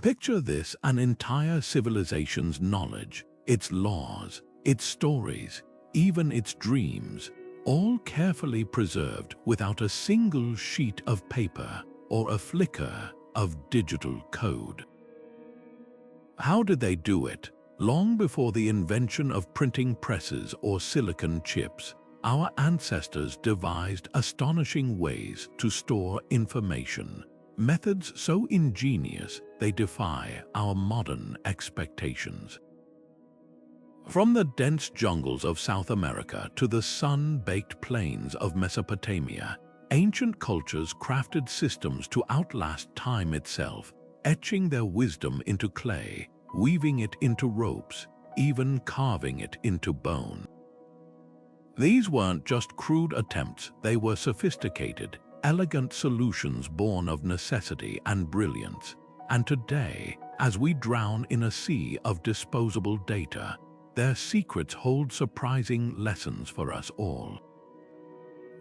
Picture this: an entire civilization's knowledge, its laws, its stories, even its dreams, all carefully preserved without a single sheet of paper or a flicker of digital code. How did they do it? Long before the invention of printing presses or silicon chips, our ancestors devised astonishing ways to store information, methods so ingenious they defy our modern expectations. From the dense jungles of South America to the sun-baked plains of Mesopotamia, ancient cultures crafted systems to outlast time itself, etching their wisdom into clay, weaving it into ropes, even carving it into bone. These weren't just crude attempts, they were sophisticated, elegant solutions born of necessity and brilliance. And today, as we drown in a sea of disposable data, their secrets hold surprising lessons for us all.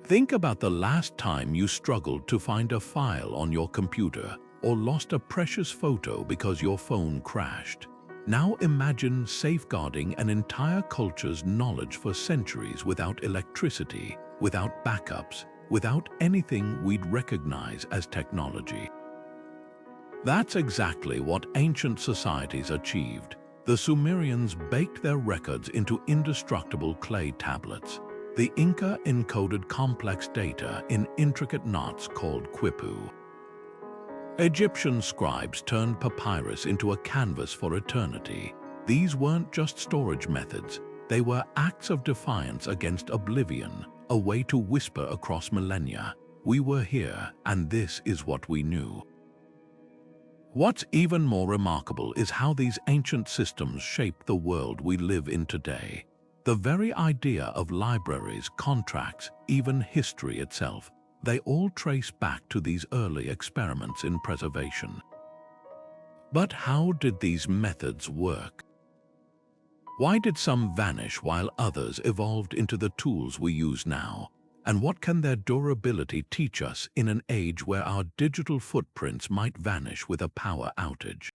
Think about the last time you struggled to find a file on your computer or lost a precious photo because your phone crashed. Now imagine safeguarding an entire culture's knowledge for centuries without electricity, without backups, without anything we'd recognize as technology. That's exactly what ancient societies achieved. The Sumerians baked their records into indestructible clay tablets. The Inca encoded complex data in intricate knots called Quipu. Egyptian scribes turned papyrus into a canvas for eternity. These weren't just storage methods, they were acts of defiance against oblivion, a way to whisper across millennia, "We were here, and this is what we knew." What's even more remarkable is how these ancient systems shape the world we live in today. The very idea of libraries, contracts, even history itself, they all trace back to these early experiments in preservation. But how did these methods work? Why did some vanish while others evolved into the tools we use now? And what can their durability teach us in an age where our digital footprints might vanish with a power outage?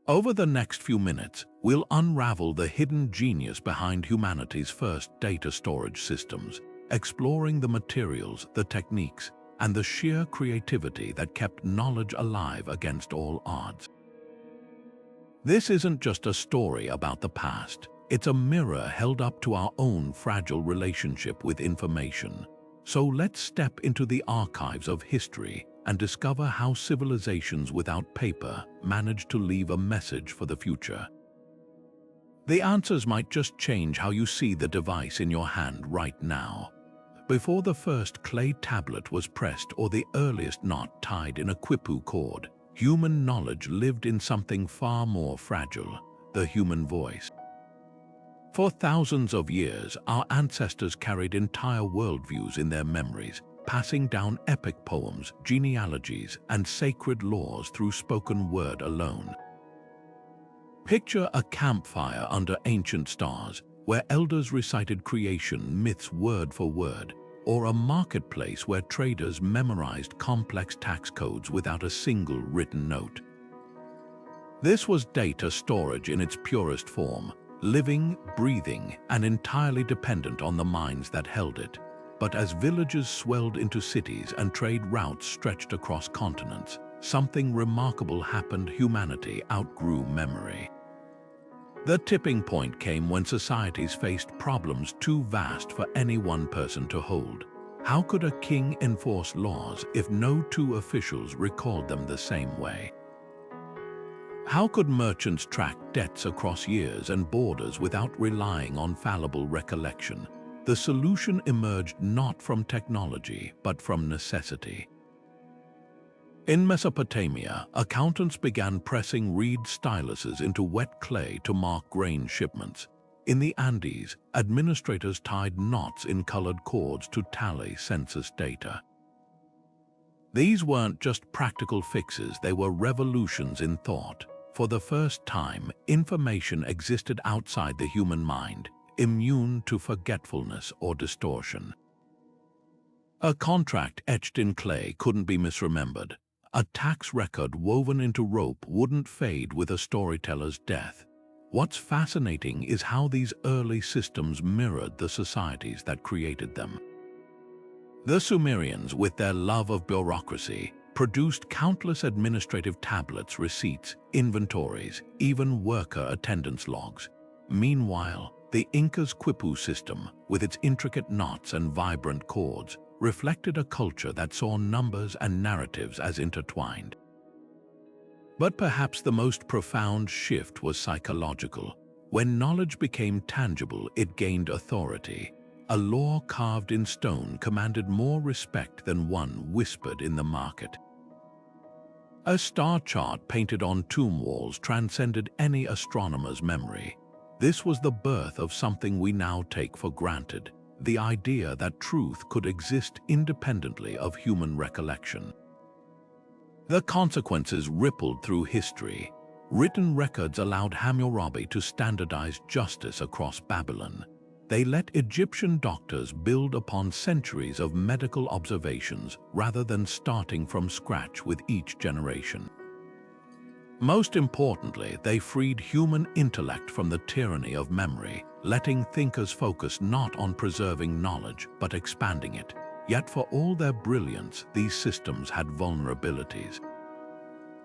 Over the next few minutes, we'll unravel the hidden genius behind humanity's first data storage systems, exploring the materials, the techniques, and the sheer creativity that kept knowledge alive against all odds. This isn't just a story about the past. It's a mirror held up to our own fragile relationship with information. So let's step into the archives of history and discover how civilizations without paper managed to leave a message for the future. The answers might just change how you see the device in your hand right now. Before the first clay tablet was pressed or the earliest knot tied in a quipu cord, human knowledge lived in something far more fragile: the human voice. For thousands of years, our ancestors carried entire worldviews in their memories, passing down epic poems, genealogies, and sacred laws through spoken word alone. Picture a campfire under ancient stars, where elders recited creation myths word for word, or a marketplace where traders memorized complex tax codes without a single written note. This was data storage in its purest form, living, breathing, and entirely dependent on the minds that held it. But as villages swelled into cities and trade routes stretched across continents, something remarkable happened: humanity outgrew memory. The tipping point came when societies faced problems too vast for any one person to hold. How could a king enforce laws if no two officials recalled them the same way? How could merchants track debts across years and borders without relying on fallible recollection? The solution emerged not from technology, but from necessity. In Mesopotamia, accountants began pressing reed styluses into wet clay to mark grain shipments. In the Andes, administrators tied knots in colored cords to tally census data. These weren't just practical fixes, they were revolutions in thought. For the first time, information existed outside the human mind, immune to forgetfulness or distortion. A contract etched in clay couldn't be misremembered. A tax record woven into rope wouldn't fade with a storyteller's death. What's fascinating is how these early systems mirrored the societies that created them. The Sumerians, with their love of bureaucracy, produced countless administrative tablets, receipts, inventories, even worker attendance logs. Meanwhile, the Inca's Quipu system, with its intricate knots and vibrant chords, reflected a culture that saw numbers and narratives as intertwined. But perhaps the most profound shift was psychological. When knowledge became tangible, it gained authority. A law carved in stone commanded more respect than one whispered in the market. A star chart painted on tomb walls transcended any astronomer's memory. This was the birth of something we now take for granted, the idea that truth could exist independently of human recollection. The consequences rippled through history. Written records allowed Hammurabi to standardize justice across Babylon. They let Egyptian doctors build upon centuries of medical observations rather than starting from scratch with each generation. Most importantly, they freed human intellect from the tyranny of memory, letting thinkers focus not on preserving knowledge but expanding it. Yet for all their brilliance, these systems had vulnerabilities.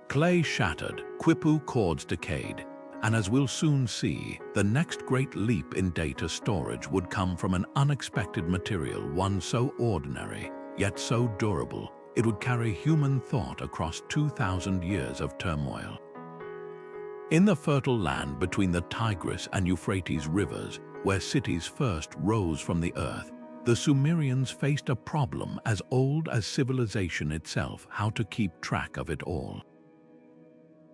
Clay shattered, Quipu cords decayed, and as we'll soon see, the next great leap in data storage would come from an unexpected material, one so ordinary, yet so durable, it would carry human thought across 2,000 years of turmoil. In the fertile land between the Tigris and Euphrates rivers, where cities first rose from the earth, the Sumerians faced a problem as old as civilization itself: how to keep track of it all.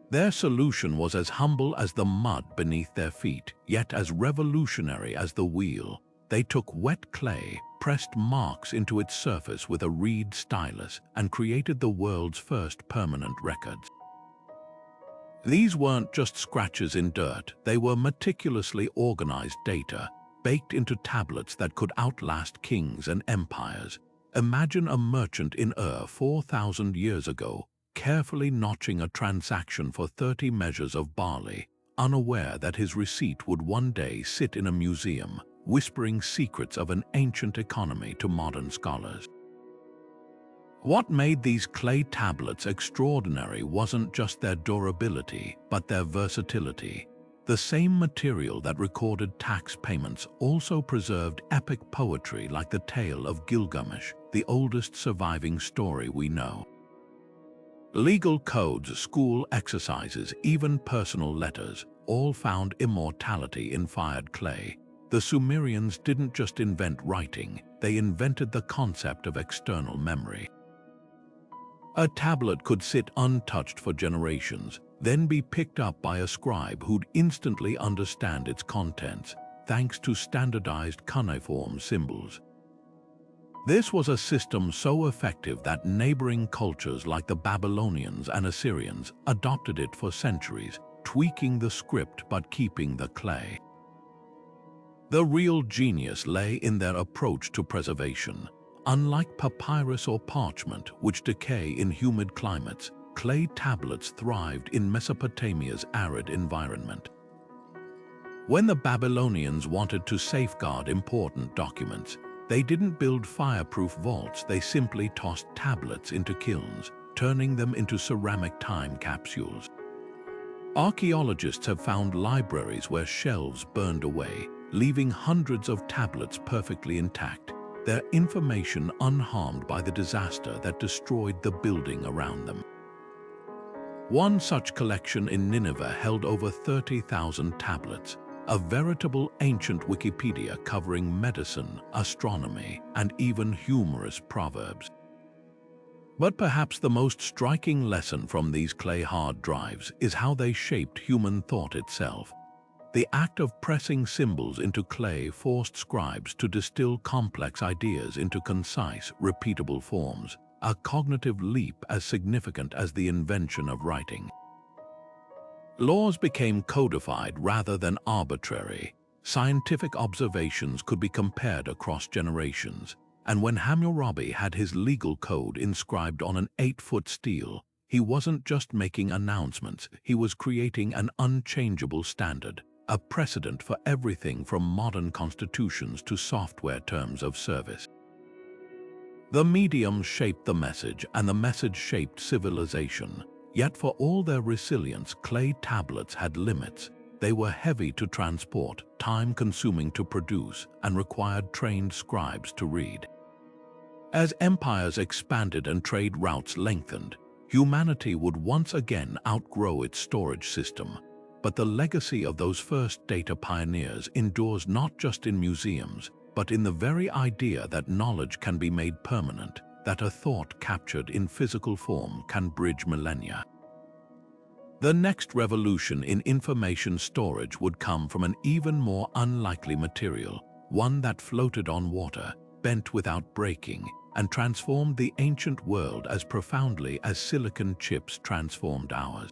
Their solution was as humble as the mud beneath their feet, yet as revolutionary as the wheel. They took wet clay, pressed marks into its surface with a reed stylus, and created the world's first permanent records. These weren't just scratches in dirt, they were meticulously organized data, baked into tablets that could outlast kings and empires. Imagine a merchant in 4,000 years ago, carefully notching a transaction for 30 measures of barley, unaware that his receipt would one day sit in a museum, whispering secrets of an ancient economy to modern scholars. What made these clay tablets extraordinary wasn't just their durability, but their versatility. The same material that recorded tax payments also preserved epic poetry like the tale of Gilgamesh, the oldest surviving story we know. Legal codes, school exercises, even personal letters, all found immortality in fired clay. The Sumerians didn't just invent writing, they invented the concept of external memory. A tablet could sit untouched for generations, then be picked up by a scribe who'd instantly understand its contents, thanks to standardized cuneiform symbols. This was a system so effective that neighboring cultures like the Babylonians and Assyrians adopted it for centuries, tweaking the script but keeping the clay. The real genius lay in their approach to preservation. Unlike papyrus or parchment, which decay in humid climates, clay tablets thrived in Mesopotamia's arid environment. When the Babylonians wanted to safeguard important documents, they didn't build fireproof vaults, they simply tossed tablets into kilns, turning them into ceramic time capsules. Archaeologists have found libraries where shelves burned away, leaving hundreds of tablets perfectly intact, their information unharmed by the disaster that destroyed the building around them. One such collection in Nineveh held over 30,000 tablets, a veritable ancient Wikipedia covering medicine, astronomy, and even humorous proverbs. But perhaps the most striking lesson from these clay hard drives is how they shaped human thought itself. The act of pressing symbols into clay forced scribes to distill complex ideas into concise, repeatable forms, a cognitive leap as significant as the invention of writing. Laws became codified rather than arbitrary. Scientific observations could be compared across generations, and when Hammurabi had his legal code inscribed on an 8-foot stele, he wasn't just making announcements, he was creating an unchangeable standard, a precedent for everything from modern constitutions to software terms of service. The medium shaped the message, and the message shaped civilization. Yet for all their resilience, clay tablets had limits. They were heavy to transport, time-consuming to produce, and required trained scribes to read. As empires expanded and trade routes lengthened, humanity would once again outgrow its storage system. But the legacy of those first data pioneers endures not just in museums, but in the very idea that knowledge can be made permanent, that a thought captured in physical form can bridge millennia. The next revolution in information storage would come from an even more unlikely material, one that floated on water, bent without breaking, and transformed the ancient world as profoundly as silicon chips transformed ours.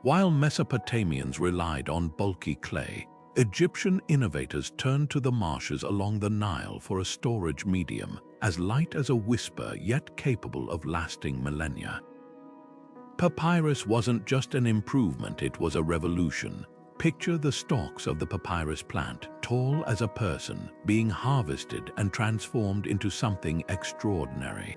While Mesopotamians relied on bulky clay, Egyptian innovators turned to the marshes along the Nile for a storage medium, as light as a whisper yet capable of lasting millennia. Papyrus wasn't just an improvement, it was a revolution. Picture the stalks of the papyrus plant, tall as a person, being harvested and transformed into something extraordinary.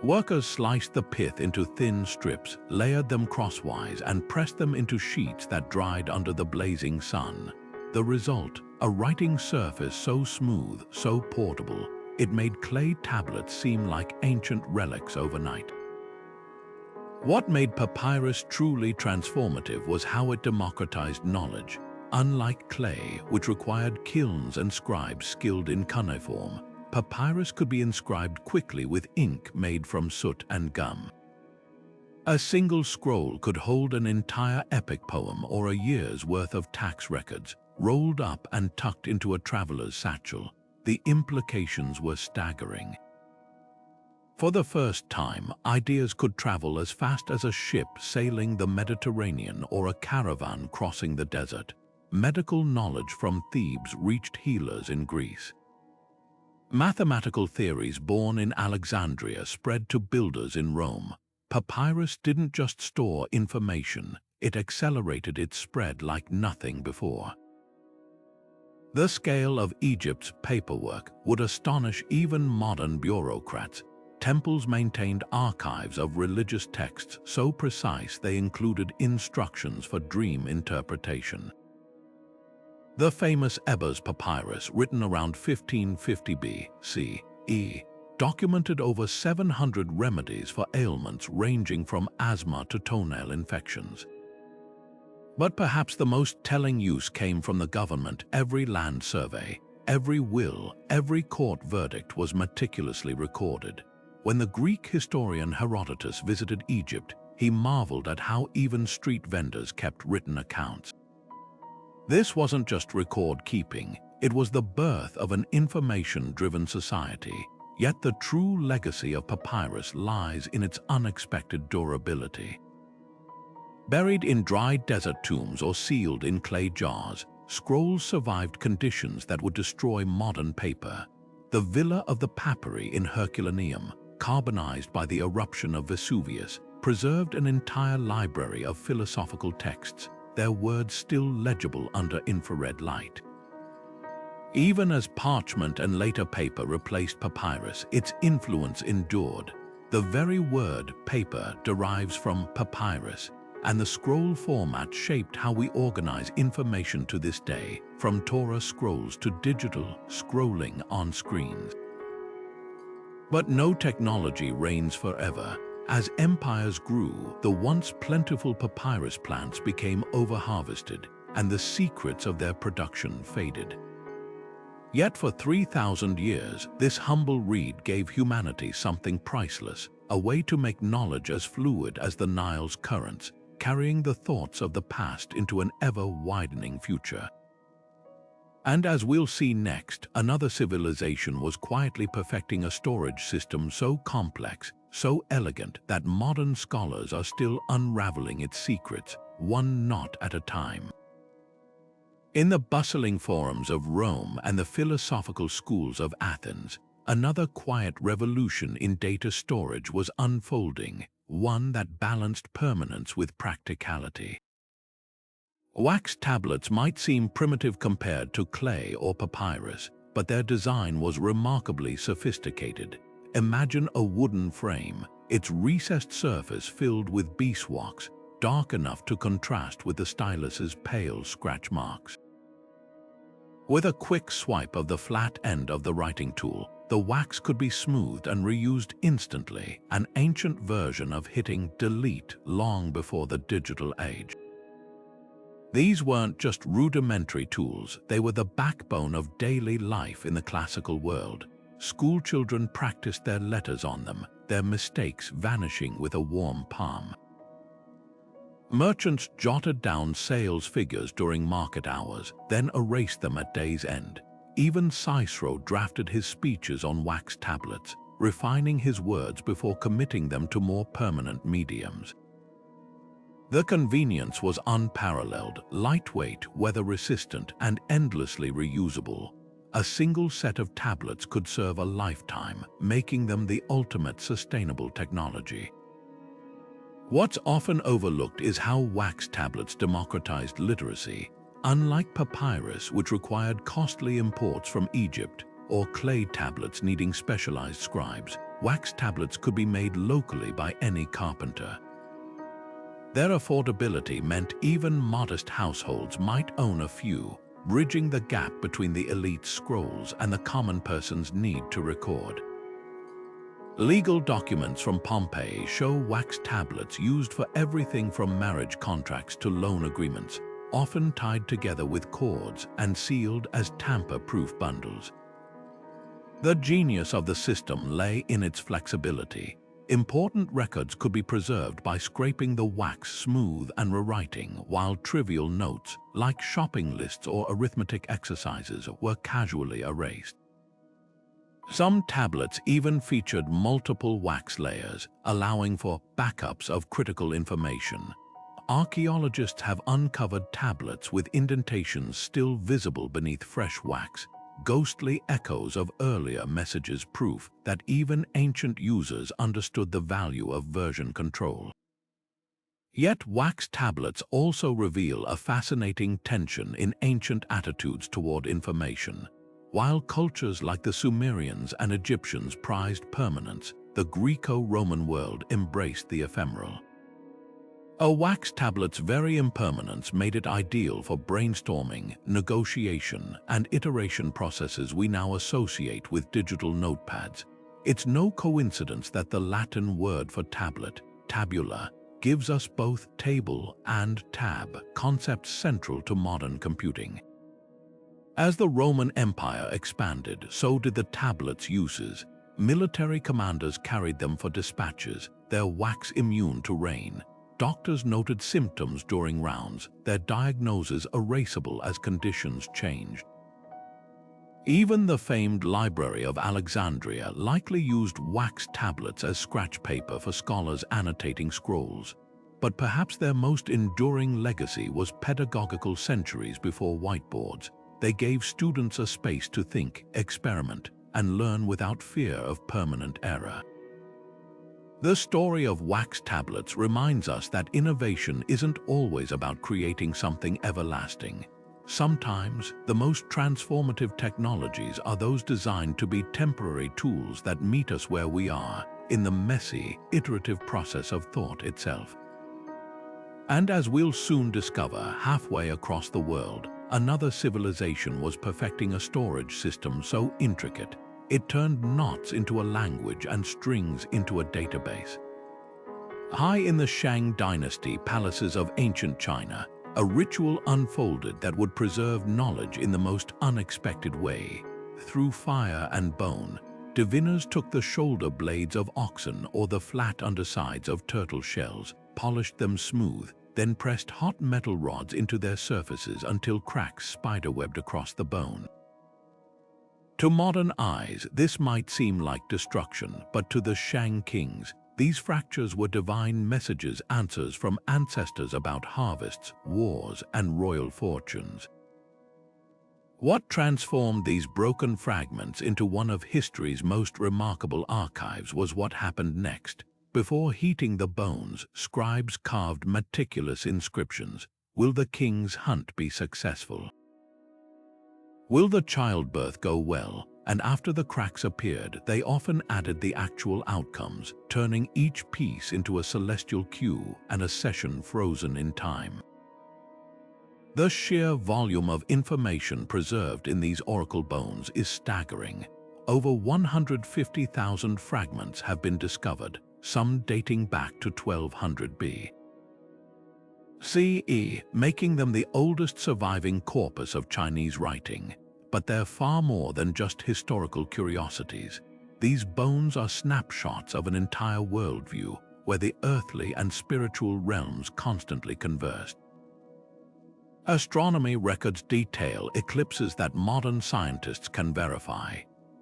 Workers sliced the pith into thin strips, layered them crosswise, and pressed them into sheets that dried under the blazing sun. The result, a writing surface so smooth, so portable, it made clay tablets seem like ancient relics overnight. What made papyrus truly transformative was how it democratized knowledge. Unlike clay, which required kilns and scribes skilled in cuneiform, papyrus could be inscribed quickly with ink made from soot and gum. A single scroll could hold an entire epic poem or a year's worth of tax records, rolled up and tucked into a traveler's satchel. The implications were staggering. For the first time, ideas could travel as fast as a ship sailing the Mediterranean or a caravan crossing the desert. Medical knowledge from Thebes reached healers in Greece. Mathematical theories born in Alexandria spread to builders in Rome. Papyrus didn't just store information, it accelerated its spread like nothing before. The scale of Egypt's paperwork would astonish even modern bureaucrats. Temples maintained archives of religious texts so precise they included instructions for dream interpretation. The famous Ebers papyrus, written around 1550 BCE, documented over 700 remedies for ailments ranging from asthma to toenail infections. But perhaps the most telling use came from the government. Every land survey, every will, every court verdict was meticulously recorded. When the Greek historian Herodotus visited Egypt, he marveled at how even street vendors kept written accounts. This wasn't just record-keeping, it was the birth of an information-driven society. Yet the true legacy of papyrus lies in its unexpected durability. Buried in dry desert tombs or sealed in clay jars, scrolls survived conditions that would destroy modern paper. The Villa of the Papyri in Herculaneum, carbonized by the eruption of Vesuvius, preserved an entire library of philosophical texts, their words still legible under infrared light. Even as parchment and later paper replaced papyrus, its influence endured. The very word paper derives from papyrus, and the scroll format shaped how we organize information to this day, from Torah scrolls to digital scrolling on screens. But no technology reigns forever. As empires grew, the once plentiful papyrus plants became overharvested, and the secrets of their production faded. Yet for 3,000 years, this humble reed gave humanity something priceless, a way to make knowledge as fluid as the Nile's currents, carrying the thoughts of the past into an ever-widening future. And as we'll see next, another civilization was quietly perfecting a storage system so complex, so elegant that modern scholars are still unraveling its secrets, one knot at a time. In the bustling forums of Rome and the philosophical schools of Athens, another quiet revolution in data storage was unfolding, one that balanced permanence with practicality. Wax tablets might seem primitive compared to clay or papyrus, but their design was remarkably sophisticated. Imagine a wooden frame, its recessed surface filled with beeswax, dark enough to contrast with the stylus's pale scratch marks. With a quick swipe of the flat end of the writing tool, the wax could be smoothed and reused instantly, an ancient version of hitting delete long before the digital age. These weren't just rudimentary tools, they were the backbone of daily life in the classical world. Schoolchildren practiced their letters on them, their mistakes vanishing with a warm palm. Merchants jotted down sales figures during market hours, then erased them at day's end. Even Cicero drafted his speeches on wax tablets, refining his words before committing them to more permanent mediums. The convenience was unparalleled, lightweight, weather-resistant, and endlessly reusable. A single set of tablets could serve a lifetime, making them the ultimate sustainable technology. What's often overlooked is how wax tablets democratized literacy. Unlike papyrus, which required costly imports from Egypt, or clay tablets needing specialized scribes, wax tablets could be made locally by any carpenter. Their affordability meant even modest households might own a few, bridging the gap between the elite scrolls and the common person's need to record. Legal documents from Pompeii show wax tablets used for everything from marriage contracts to loan agreements, often tied together with cords and sealed as tamper-proof bundles. The genius of the system lay in its flexibility. Important records could be preserved by scraping the wax smooth and rewriting, while trivial notes, like shopping lists or arithmetic exercises, were casually erased. Some tablets even featured multiple wax layers, allowing for backups of critical information. Archaeologists have uncovered tablets with indentations still visible beneath fresh wax, ghostly echoes of earlier messages, proof that even ancient users understood the value of version control. Yet wax tablets also reveal a fascinating tension in ancient attitudes toward information. While cultures like the Sumerians and Egyptians prized permanence, the Greco-Roman world embraced the ephemeral. A wax tablet's very impermanence made it ideal for brainstorming, negotiation, and iteration processes we now associate with digital notepads. It's no coincidence that the Latin word for tablet, tabula, gives us both table and tab, concepts central to modern computing. As the Roman Empire expanded, so did the tablet's uses. Military commanders carried them for dispatches, their wax immune to rain. Doctors noted symptoms during rounds, their diagnoses erasable as conditions changed. Even the famed Library of Alexandria likely used wax tablets as scratch paper for scholars annotating scrolls. But perhaps their most enduring legacy was pedagogical. Centuries before whiteboards, they gave students a space to think, experiment, and learn without fear of permanent error. The story of wax tablets reminds us that innovation isn't always about creating something everlasting. Sometimes, the most transformative technologies are those designed to be temporary tools that meet us where we are, in the messy, iterative process of thought itself. And as we'll soon discover, halfway across the world, another civilization was perfecting a storage system so intricate, it turned knots into a language and strings into a database. High in the Shang dynasty palaces of ancient China, a ritual unfolded that would preserve knowledge in the most unexpected way. Through fire and bone, diviners took the shoulder blades of oxen or the flat undersides of turtle shells, polished them smooth, then pressed hot metal rods into their surfaces until cracks spiderwebbed across the bone. To modern eyes, this might seem like destruction, but to the Shang kings, these fractures were divine messages, answers from ancestors about harvests, wars, and royal fortunes. What transformed these broken fragments into one of history's most remarkable archives was what happened next. Before heating the bones, scribes carved meticulous inscriptions. Will the king's hunt be successful? Will the childbirth go well? And after the cracks appeared, they often added the actual outcomes, turning each piece into a celestial cue and a session frozen in time. The sheer volume of information preserved in these oracle bones is staggering. Over 150,000 fragments have been discovered, some dating back to 1200 BCE, making them the oldest surviving corpus of Chinese writing. But they're far more than just historical curiosities. These bones are snapshots of an entire worldview where the earthly and spiritual realms constantly converse. Astronomy records detail eclipses that modern scientists can verify.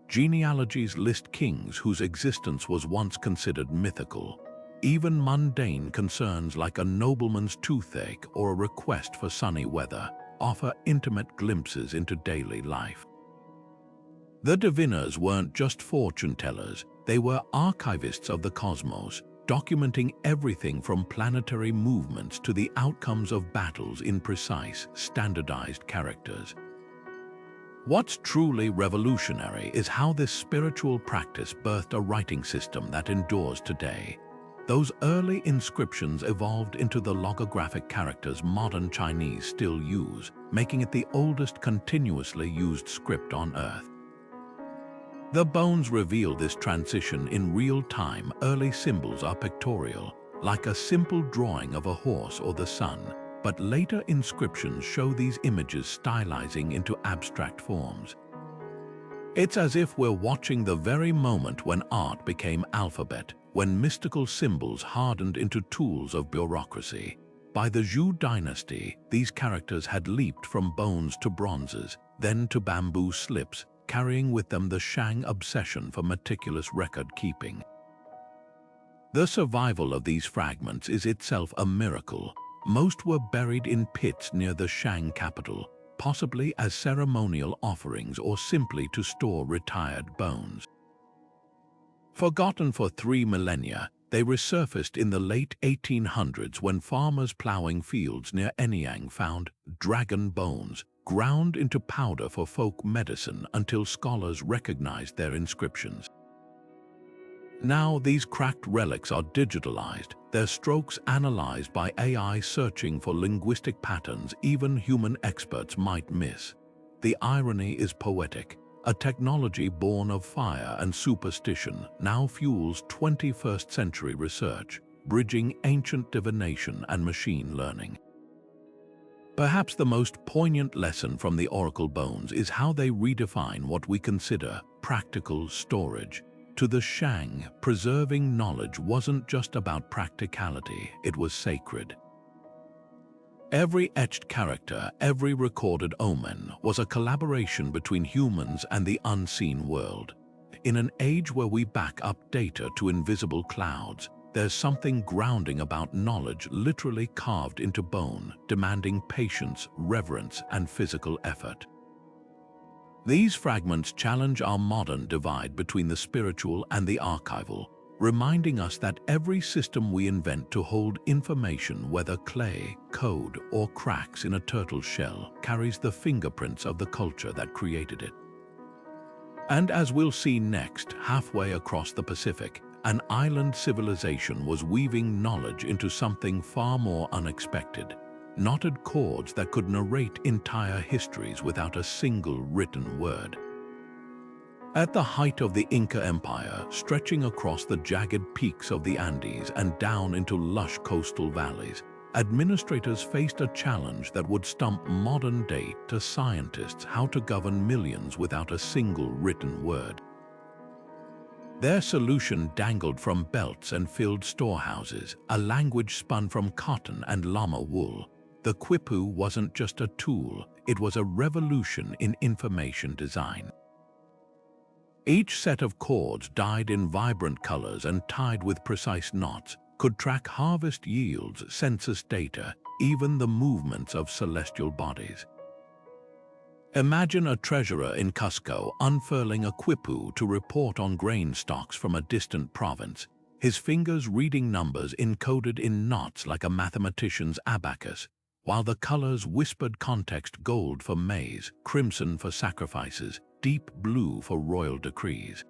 Genealogies list kings whose existence was once considered mythical. Even mundane concerns like a nobleman's toothache or a request for sunny weather offer intimate glimpses into daily life. The diviners weren't just fortune-tellers, they were archivists of the cosmos, documenting everything from planetary movements to the outcomes of battles in precise, standardized characters. What's truly revolutionary is how this spiritual practice birthed a writing system that endures today. Those early inscriptions evolved into the logographic characters modern Chinese still use, making it the oldest continuously used script on Earth. The bones reveal this transition in real time. Early symbols are pictorial, like a simple drawing of a horse or the sun, but later inscriptions show these images stylizing into abstract forms. It's as if we're watching the very moment when art became alphabet, when mystical symbols hardened into tools of bureaucracy. By the Zhou dynasty, these characters had leaped from bones to bronzes, then to bamboo slips, carrying with them the Shang obsession for meticulous record-keeping. The survival of these fragments is itself a miracle. Most were buried in pits near the Shang capital, possibly as ceremonial offerings or simply to store retired bones. Forgotten for 3 millennia, they resurfaced in the late 1800s when farmers plowing fields near Anyang found dragon bones, ground into powder for folk medicine until scholars recognized their inscriptions. Now these cracked relics are digitalized, their strokes analyzed by AI searching for linguistic patterns even human experts might miss. The irony is poetic. A technology born of fire and superstition now fuels 21st century research, bridging ancient divination and machine learning. Perhaps the most poignant lesson from the oracle bones is how they redefine what we consider practical storage. To the Shang, preserving knowledge wasn't just about practicality, it was sacred. Every etched character, every recorded omen was a collaboration between humans and the unseen world. In an age where we back up data to invisible clouds, there's something grounding about knowledge literally carved into bone, demanding patience, reverence, and physical effort. These fragments challenge our modern divide between the spiritual and the archival, reminding us that every system we invent to hold information, whether clay, code, or cracks in a turtle's shell, carries the fingerprints of the culture that created it. And as we'll see next, halfway across the Pacific, an island civilization was weaving knowledge into something far more unexpected, knotted cords that could narrate entire histories without a single written word. At the height of the Inca Empire, stretching across the jagged peaks of the Andes and down into lush coastal valleys, administrators faced a challenge that would stump modern-day scientists how to govern millions without a single written word. Their solution dangled from belts and filled storehouses, a language spun from cotton and llama wool. The Quipu wasn't just a tool, it was a revolution in information design. Each set of cords, dyed in vibrant colors and tied with precise knots, could track harvest yields, census data, even the movements of celestial bodies. Imagine a treasurer in Cusco unfurling a quipu to report on grain stocks from a distant province, his fingers reading numbers encoded in knots like a mathematician's abacus, while the colors whispered context: gold for maize, crimson for sacrifices, deep blue for royal decrees.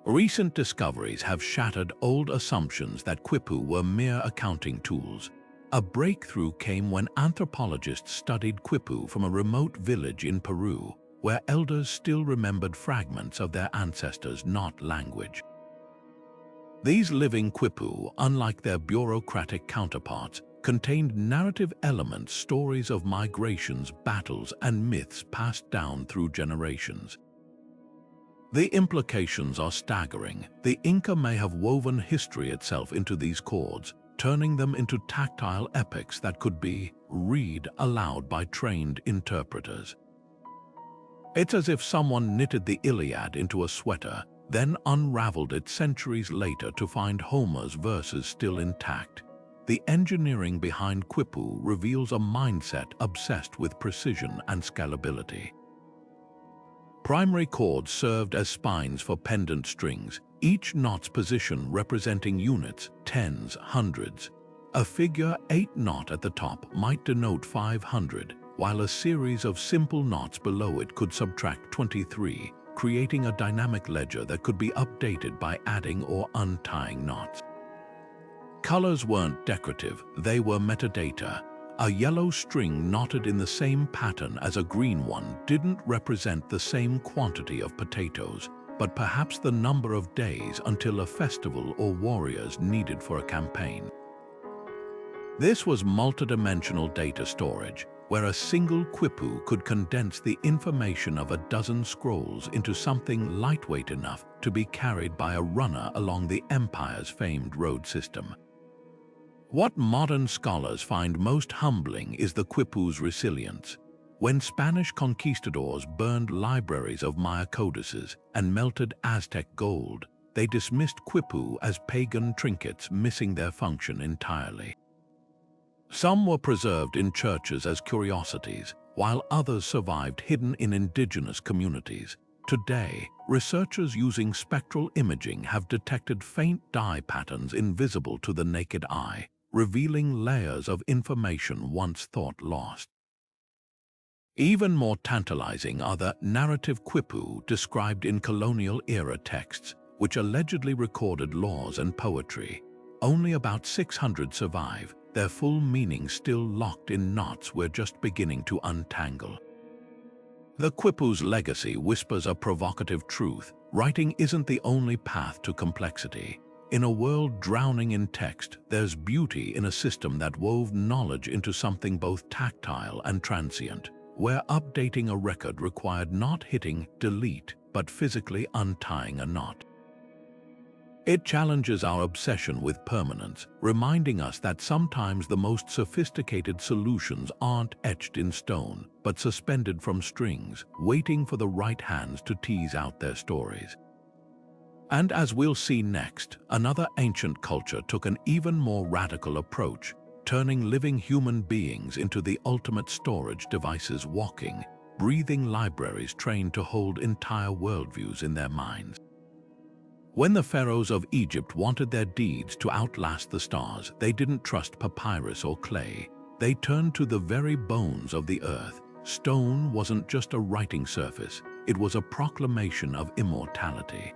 Recent discoveries have shattered old assumptions that quipu were mere accounting tools. A breakthrough came when anthropologists studied quipu from a remote village in Peru, where elders still remembered fragments of their ancestors, not language. These living quipu, unlike their bureaucratic counterparts, contained narrative elements, stories of migrations, battles, and myths passed down through generations. The implications are staggering. The Inca may have woven history itself into these chords, turning them into tactile epics that could be read aloud by trained interpreters. It's as if someone knitted the Iliad into a sweater, then unraveled it centuries later to find Homer's verses still intact. The engineering behind quipu reveals a mindset obsessed with precision and scalability. Primary chords served as spines for pendant strings, each knot's position representing units, tens, hundreds. A figure 8 knot at the top might denote 500, while a series of simple knots below it could subtract 23, creating a dynamic ledger that could be updated by adding or untying knots. Colors weren't decorative, they were metadata. A yellow string knotted in the same pattern as a green one didn't represent the same quantity of potatoes, but perhaps the number of days until a festival or warriors needed for a campaign. This was multidimensional data storage, where a single quipu could condense the information of a dozen scrolls into something lightweight enough to be carried by a runner along the empire's famed road system. What modern scholars find most humbling is the quipu's resilience. When Spanish conquistadors burned libraries of Maya codices and melted Aztec gold, they dismissed quipu as pagan trinkets, missing their function entirely. Some were preserved in churches as curiosities, while others survived hidden in indigenous communities. Today, researchers using spectral imaging have detected faint dye patterns invisible to the naked eye, revealing layers of information once thought lost. Even more tantalizing are the narrative quipu described in colonial-era texts, which allegedly recorded laws and poetry. Only about 600 survive, their full meaning still locked in knots we're just beginning to untangle. The quipu's legacy whispers a provocative truth: writing isn't the only path to complexity. In a world drowning in text, there's beauty in a system that wove knowledge into something both tactile and transient, where updating a record required not hitting delete, but physically untying a knot. It challenges our obsession with permanence, reminding us that sometimes the most sophisticated solutions aren't etched in stone, but suspended from strings, waiting for the right hands to tease out their stories. And as we'll see next, another ancient culture took an even more radical approach, turning living human beings into the ultimate storage devices, walking, breathing libraries trained to hold entire worldviews in their minds. When the pharaohs of Egypt wanted their deeds to outlast the stars, they didn't trust papyrus or clay. They turned to the very bones of the earth. Stone wasn't just a writing surface, it was a proclamation of immortality.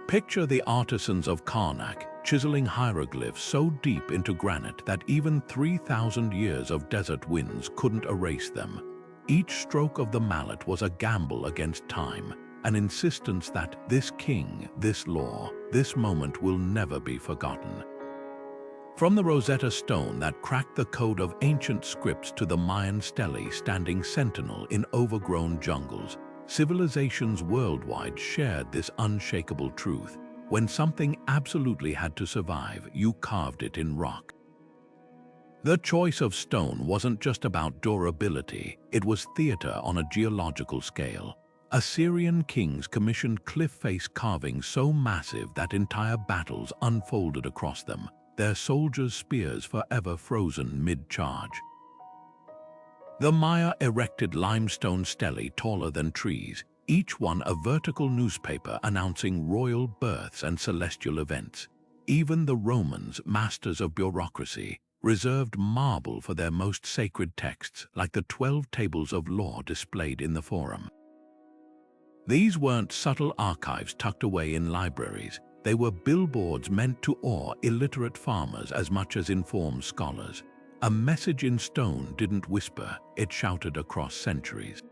Picture the artisans of Karnak chiseling hieroglyphs so deep into granite that even 3,000 years of desert winds couldn't erase them. Each stroke of the mallet was a gamble against time, an insistence that this king, this law, this moment will never be forgotten. From the Rosetta Stone that cracked the code of ancient scripts to the Mayan stelae standing sentinel in overgrown jungles, civilizations worldwide shared this unshakable truth: when something absolutely had to survive, you carved it in rock. The choice of stone wasn't just about durability, it was theater on a geological scale. Assyrian kings commissioned cliff-face carvings so massive that entire battles unfolded across them, their soldiers' spears forever frozen mid-charge. The Maya erected limestone stelae taller than trees, each one a vertical newspaper announcing royal births and celestial events. Even the Romans, masters of bureaucracy, reserved marble for their most sacred texts, like the 12 tables of law displayed in the Forum. These weren't subtle archives tucked away in libraries. They were billboards meant to awe illiterate farmers as much as inform scholars. A message in stone didn't whisper, it shouted across centuries.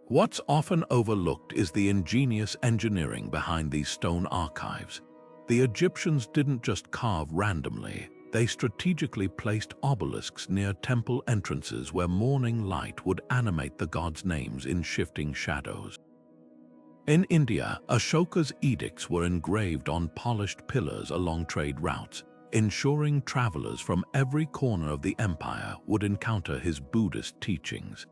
What's often overlooked is the ingenious engineering behind these stone archives. The Egyptians didn't just carve randomly. They strategically placed obelisks near temple entrances where morning light would animate the gods' names in shifting shadows. In India, Ashoka's edicts were engraved on polished pillars along trade routes, ensuring travelers from every corner of the empire would encounter his Buddhist teachings.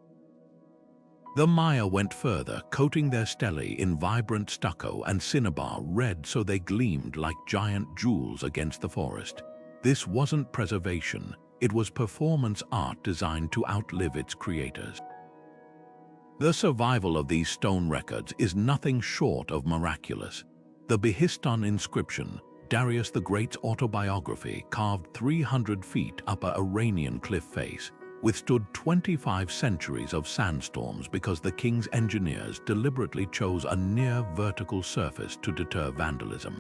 The Maya went further, coating their stelae in vibrant stucco and cinnabar red so they gleamed like giant jewels against the forest. This wasn't preservation, it was performance art designed to outlive its creators. The survival of these stone records is nothing short of miraculous. The Behistun inscription, Darius the Great's autobiography, carved 300 feet up an Iranian cliff face, withstood 25 centuries of sandstorms because the king's engineers deliberately chose a near-vertical surface to deter vandalism.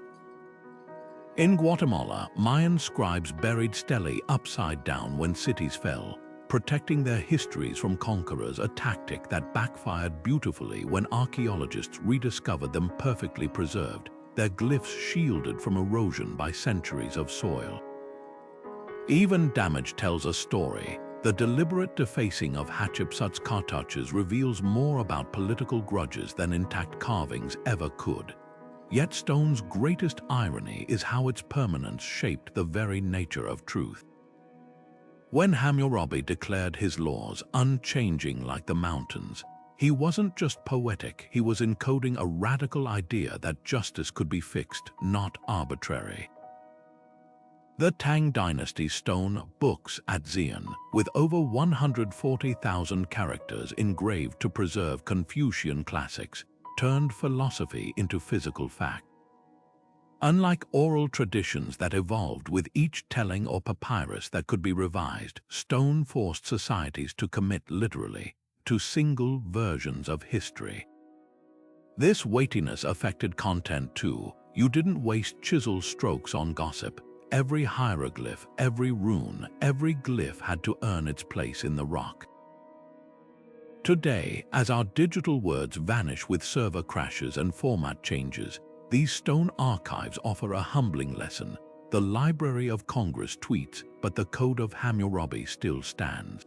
In Guatemala, Mayan scribes buried stelae upside down when cities fell, protecting their histories from conquerors, a tactic that backfired beautifully when archaeologists rediscovered them perfectly preserved, their glyphs shielded from erosion by centuries of soil. Even damage tells a story. The deliberate defacing of Hatshepsut's cartouches reveals more about political grudges than intact carvings ever could. Yet stone's greatest irony is how its permanence shaped the very nature of truth. When Hammurabi declared his laws unchanging like the mountains, he wasn't just poetic, he was encoding a radical idea that justice could be fixed, not arbitrary. The Tang Dynasty's stone books at Xi'an, with over 140,000 characters engraved to preserve Confucian classics, turned philosophy into physical fact. Unlike oral traditions that evolved with each telling or papyrus that could be revised, stone forced societies to commit literally to single versions of history. This weightiness affected content too. You didn't waste chisel strokes on gossip. Every hieroglyph, every rune, every glyph had to earn its place in the rock. Today, as our digital words vanish with server crashes and format changes, these stone archives offer a humbling lesson. The Library of Congress tweets, but the Code of Hammurabi still stands.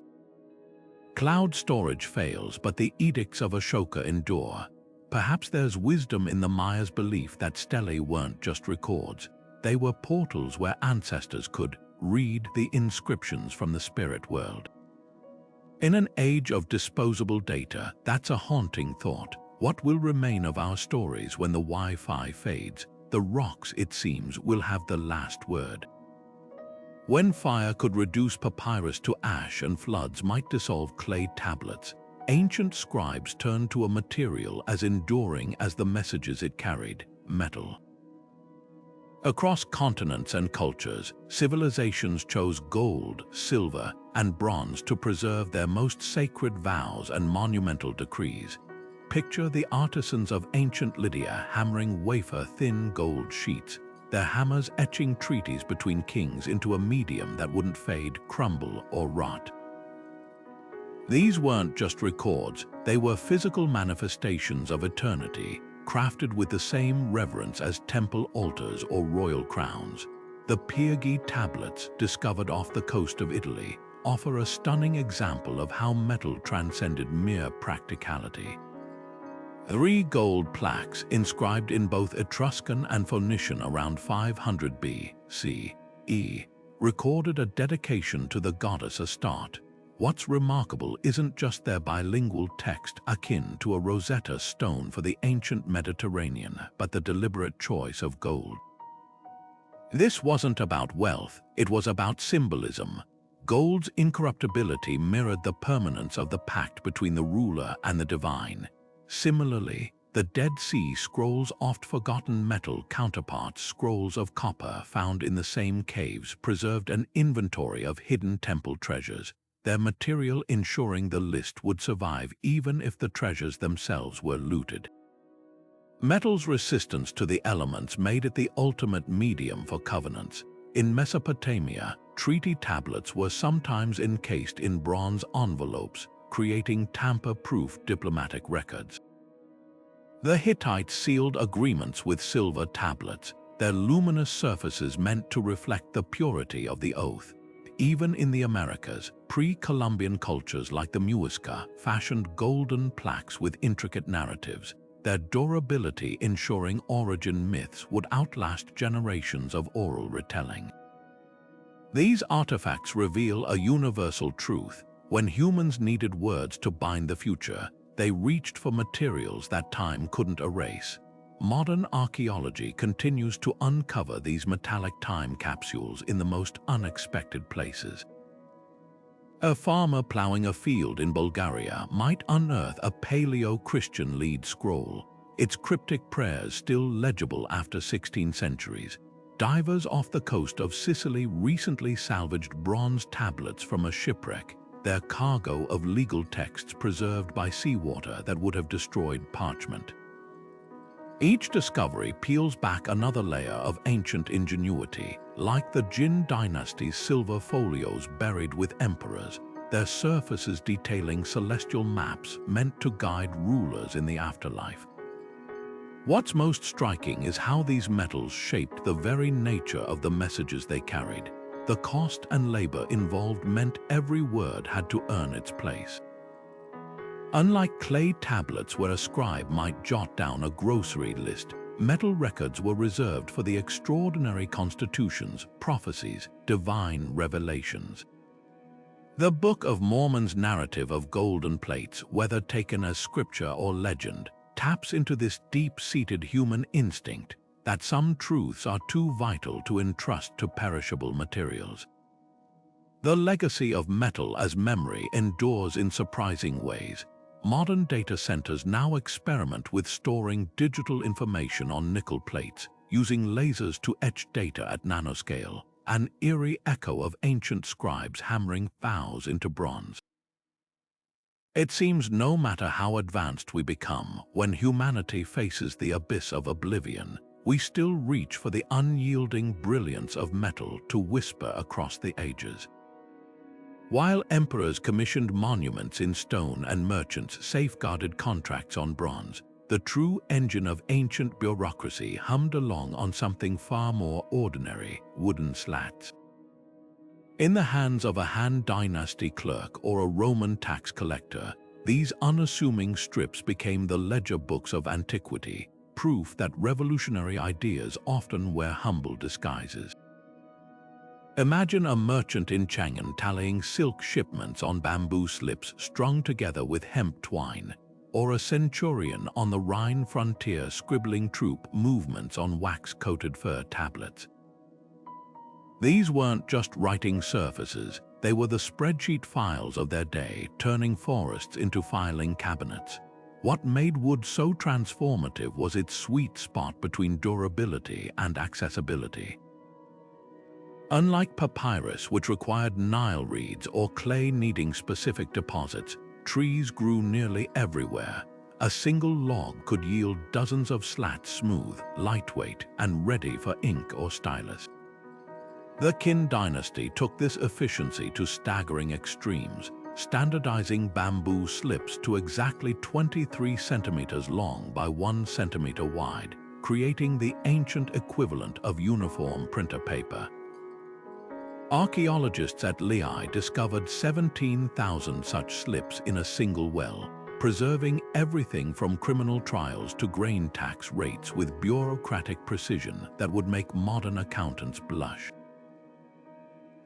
Cloud storage fails, but the edicts of Ashoka endure. Perhaps there's wisdom in the Maya's belief that stelae weren't just records. They were portals where ancestors could read the inscriptions from the spirit world. In an age of disposable data, that's a haunting thought. What will remain of our stories when the Wi-Fi fades? The rocks, it seems, will have the last word. When fire could reduce papyrus to ash and floods might dissolve clay tablets, ancient scribes turned to a material as enduring as the messages it carried, metal. Across continents and cultures, civilizations chose gold, silver, and bronze to preserve their most sacred vows and monumental decrees. Picture the artisans of ancient Lydia hammering wafer-thin gold sheets, their hammers etching treaties between kings into a medium that wouldn't fade, crumble, or rot. These weren't just records, they were physical manifestations of eternity, crafted with the same reverence as temple altars or royal crowns. The Pyrgi tablets, discovered off the coast of Italy, offer a stunning example of how metal transcended mere practicality. 3 gold plaques inscribed in both Etruscan and Phoenician around 500 B.C.E. recorded a dedication to the goddess Astarte. What's remarkable isn't just their bilingual text akin to a Rosetta Stone for the ancient Mediterranean, but the deliberate choice of gold. This wasn't about wealth, it was about symbolism. Gold's incorruptibility mirrored the permanence of the pact between the ruler and the divine. Similarly, the Dead Sea Scrolls' oft-forgotten metal counterparts, scrolls of copper found in the same caves, preserved an inventory of hidden temple treasures, their material ensuring the list would survive even if the treasures themselves were looted. Metal's resistance to the elements made it the ultimate medium for covenants. In Mesopotamia, treaty tablets were sometimes encased in bronze envelopes, creating tamper-proof diplomatic records. The Hittites sealed agreements with silver tablets, their luminous surfaces meant to reflect the purity of the oath. Even in the Americas, pre-Columbian cultures like the Muisca fashioned golden plaques with intricate narratives, their durability ensuring origin myths would outlast generations of oral retelling. These artifacts reveal a universal truth. When humans needed words to bind the future, they reached for materials that time couldn't erase. Modern archaeology continues to uncover these metallic time capsules in the most unexpected places. A farmer plowing a field in Bulgaria might unearth a Paleo-Christian lead scroll, its cryptic prayers still legible after 16 centuries. Divers off the coast of Sicily recently salvaged bronze tablets from a shipwreck, their cargo of legal texts preserved by seawater that would have destroyed parchment. Each discovery peels back another layer of ancient ingenuity, like the Jin dynasty's silver folios buried with emperors, their surfaces detailing celestial maps meant to guide rulers in the afterlife. What's most striking is how these metals shaped the very nature of the messages they carried. The cost and labor involved meant every word had to earn its place. Unlike clay tablets where a scribe might jot down a grocery list, metal records were reserved for the extraordinary constitutions, prophecies, divine revelations. The Book of Mormon's narrative of golden plates, whether taken as scripture or legend, taps into this deep-seated human instinct that some truths are too vital to entrust to perishable materials. The legacy of metal as memory endures in surprising ways. Modern data centers now experiment with storing digital information on nickel plates, using lasers to etch data at nanoscale, an eerie echo of ancient scribes hammering vows into bronze. It seems no matter how advanced we become, when humanity faces the abyss of oblivion, we still reach for the unyielding brilliance of metal to whisper across the ages. While emperors commissioned monuments in stone and merchants safeguarded contracts on bronze, the true engine of ancient bureaucracy hummed along on something far more ordinary: wooden slats. In the hands of a Han Dynasty clerk or a Roman tax collector, these unassuming strips became the ledger books of antiquity, proof that revolutionary ideas often wear humble disguises. Imagine a merchant in Chang'an tallying silk shipments on bamboo slips strung together with hemp twine, or a centurion on the Rhine frontier scribbling troop movements on wax-coated fur tablets. These weren't just writing surfaces, they were the spreadsheet files of their day, turning forests into filing cabinets. What made wood so transformative was its sweet spot between durability and accessibility. Unlike papyrus, which required Nile reeds or clay needing specific deposits, trees grew nearly everywhere. A single log could yield dozens of slats, smooth, lightweight, and ready for ink or stylus. The Qin dynasty took this efficiency to staggering extremes, standardizing bamboo slips to exactly 23 centimeters long by 1 centimeter wide, creating the ancient equivalent of uniform printer paper. Archaeologists at Lehigh discovered 17,000 such slips in a single well, preserving everything from criminal trials to grain tax rates with bureaucratic precision that would make modern accountants blush.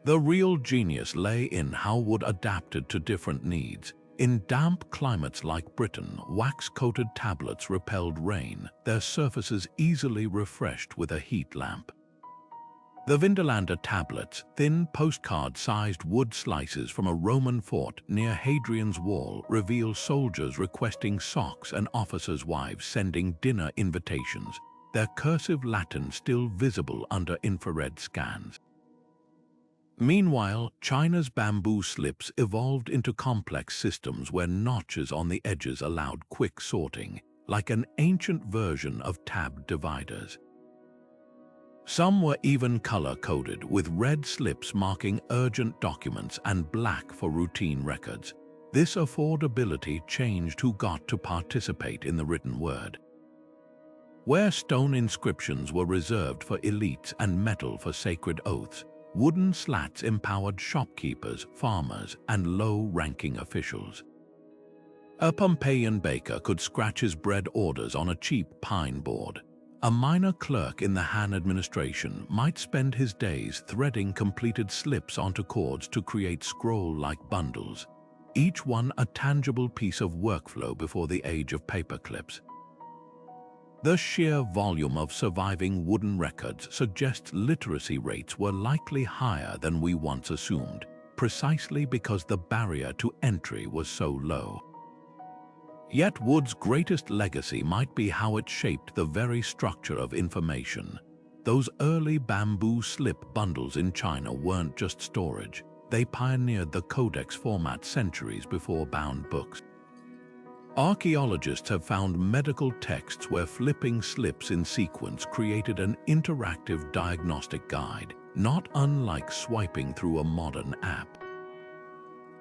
The real genius lay in how wood adapted to different needs. In damp climates like Britain, wax-coated tablets repelled rain, their surfaces easily refreshed with a heat lamp. The Vindolanda tablets, thin postcard-sized wood slices from a Roman fort near Hadrian's Wall, reveal soldiers requesting socks and officers' wives sending dinner invitations, their cursive Latin still visible under infrared scans. Meanwhile, China's bamboo slips evolved into complex systems where notches on the edges allowed quick sorting, like an ancient version of tab dividers. Some were even color-coded, with red slips marking urgent documents and black for routine records. This affordability changed who got to participate in the written word. Where stone inscriptions were reserved for elites and metal for sacred oaths, wooden slats empowered shopkeepers, farmers, and low-ranking officials. A Pompeian baker could scratch his bread orders on a cheap pine board. A minor clerk in the Han administration might spend his days threading completed slips onto cords to create scroll-like bundles, each one a tangible piece of workflow before the age of paperclips. The sheer volume of surviving wooden records suggests literacy rates were likely higher than we once assumed, precisely because the barrier to entry was so low. Yet wood's greatest legacy might be how it shaped the very structure of information. Those early bamboo slip bundles in China weren't just storage. They pioneered the codex format centuries before bound books. Archaeologists have found medical texts where flipping slips in sequence created an interactive diagnostic guide, not unlike swiping through a modern app.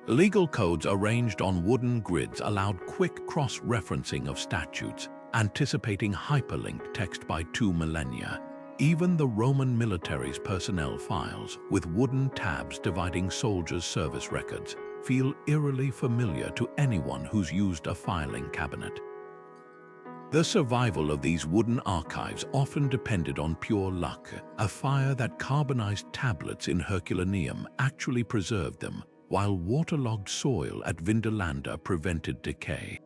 Legal codes arranged on wooden grids allowed quick cross-referencing of statutes, anticipating hyperlinked text by 2 millennia. Even the Roman military's personnel files, with wooden tabs dividing soldiers' service records, feel eerily familiar to anyone who's used a filing cabinet. The survival of these wooden archives often depended on pure luck. A fire that carbonized tablets in Herculaneum actually preserved them, while waterlogged soil at Vindolanda prevented decay.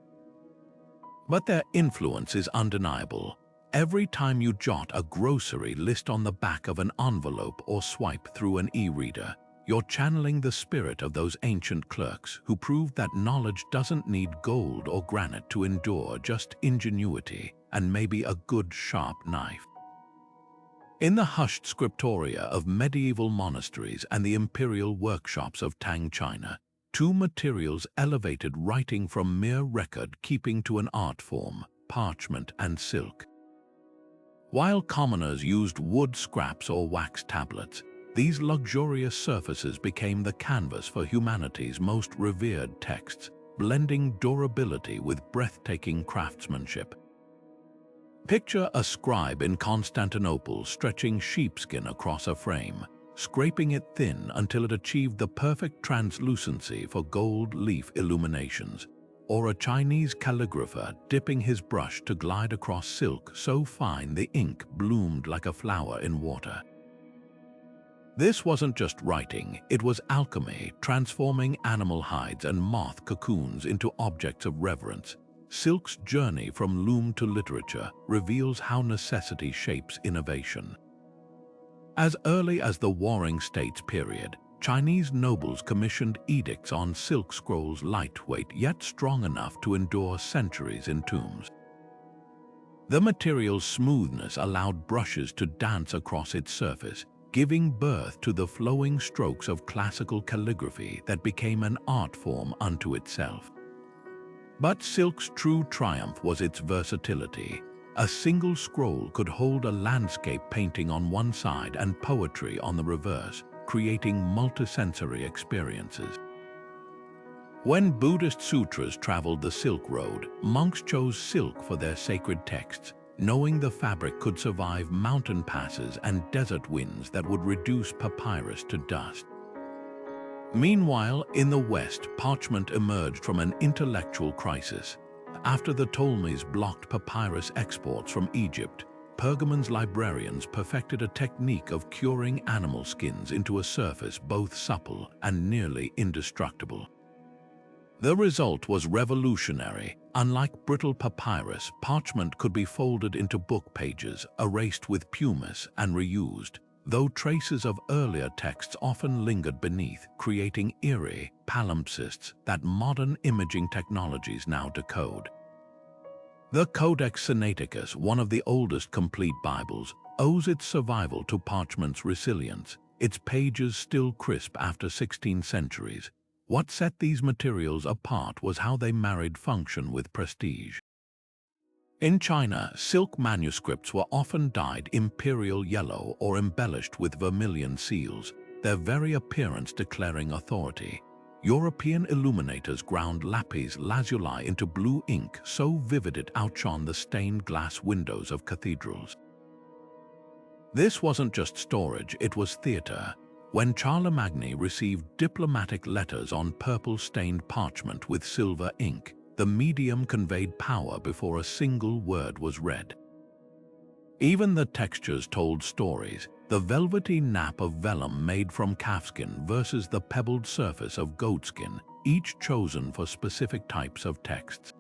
But their influence is undeniable. Every time you jot a grocery list on the back of an envelope or swipe through an e-reader, you're channeling the spirit of those ancient clerks who proved that knowledge doesn't need gold or granite to endure, just ingenuity and maybe a good sharp knife. In the hushed scriptoria of medieval monasteries and the imperial workshops of Tang China, two materials elevated writing from mere record-keeping to an art form: parchment and silk. While commoners used wood scraps or wax tablets, these luxurious surfaces became the canvas for humanity's most revered texts, blending durability with breathtaking craftsmanship. Picture a scribe in Constantinople stretching sheepskin across a frame, scraping it thin until it achieved the perfect translucency for gold leaf illuminations, or a Chinese calligrapher dipping his brush to glide across silk so fine the ink bloomed like a flower in water. This wasn't just writing, it was alchemy, transforming animal hides and moth cocoons into objects of reverence. Silk's journey from loom to literature reveals how necessity shapes innovation. As early as the Warring States period, Chinese nobles commissioned edicts on silk scrolls lightweight yet strong enough to endure centuries in tombs. The material's smoothness allowed brushes to dance across its surface, giving birth to the flowing strokes of classical calligraphy that became an art form unto itself. But silk's true triumph was its versatility. A single scroll could hold a landscape painting on one side and poetry on the reverse, creating multisensory experiences. When Buddhist sutras traveled the Silk Road, monks chose silk for their sacred texts, knowing the fabric could survive mountain passes and desert winds that would reduce papyrus to dust. Meanwhile, in the West, parchment emerged from an intellectual crisis. After the Ptolemies blocked papyrus exports from Egypt, Pergamon's librarians perfected a technique of curing animal skins into a surface both supple and nearly indestructible. The result was revolutionary. Unlike brittle papyrus, parchment could be folded into book pages, erased with pumice, and reused, though traces of earlier texts often lingered beneath, creating eerie palimpsests that modern imaging technologies now decode. The Codex Sinaiticus, one of the oldest complete Bibles, owes its survival to Parchment's resilience, its pages still crisp after 16 centuries. What set these materials apart was how they married function with prestige. In China, silk manuscripts were often dyed imperial yellow or embellished with vermilion seals, their very appearance declaring authority. European illuminators ground lapis lazuli into blue ink so vivid it outshone the stained glass windows of cathedrals. This wasn't just storage, it was theater. When Charlemagne received diplomatic letters on purple-stained parchment with silver ink, the medium conveyed power before a single word was read. Even the textures told stories. The velvety nap of vellum made from calfskin versus the pebbled surface of goatskin, each chosen for specific types of texts.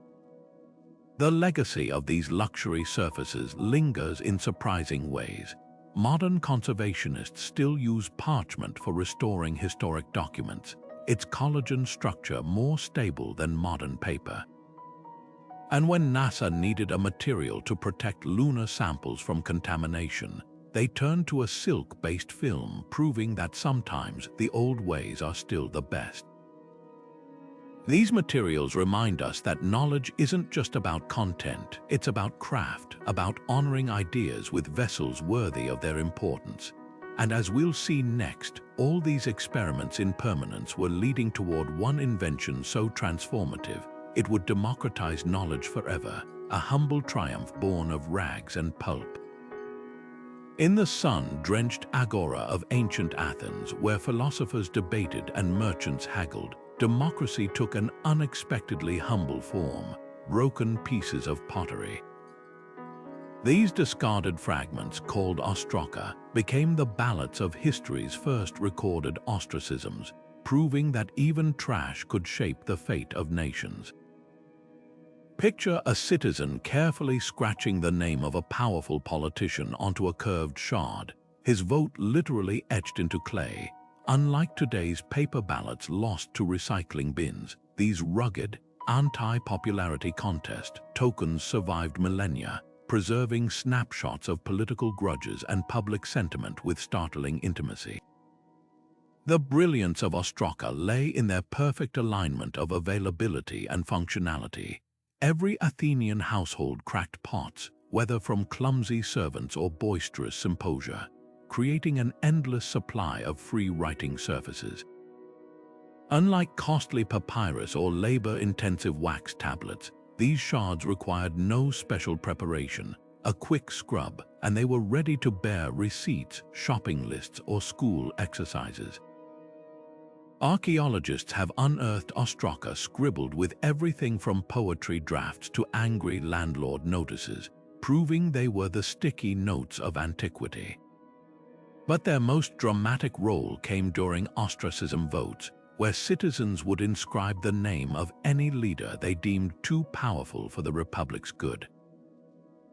The legacy of these luxury surfaces lingers in surprising ways. Modern conservationists still use parchment for restoring historic documents, its collagen structure more stable than modern paper. And when NASA needed a material to protect lunar samples from contamination, they turned to a silk-based film, proving that sometimes the old ways are still the best. These materials remind us that knowledge isn't just about content, it's about craft, about honoring ideas with vessels worthy of their importance. And as we'll see next, all these experiments in permanence were leading toward one invention so transformative, it would democratize knowledge forever, a humble triumph born of rags and pulp. In the sun-drenched agora of ancient Athens, where philosophers debated and merchants haggled, democracy took an unexpectedly humble form: broken pieces of pottery. These discarded fragments, called ostraka, became the ballots of history's first recorded ostracisms, proving that even trash could shape the fate of nations. Picture a citizen carefully scratching the name of a powerful politician onto a curved shard, his vote literally etched into clay. Unlike today's paper ballots lost to recycling bins, these rugged, anti-popularity contest tokens survived millennia, preserving snapshots of political grudges and public sentiment with startling intimacy. The brilliance of ostraka lay in their perfect alignment of availability and functionality. Every Athenian household cracked pots, whether from clumsy servants or boisterous symposia, creating an endless supply of free writing surfaces. Unlike costly papyrus or labor-intensive wax tablets, these shards required no special preparation, a quick scrub, and they were ready to bear receipts, shopping lists, or school exercises. Archaeologists have unearthed ostraka scribbled with everything from poetry drafts to angry landlord notices, proving they were the sticky notes of antiquity. But their most dramatic role came during ostracism votes, where citizens would inscribe the name of any leader they deemed too powerful for the Republic's good.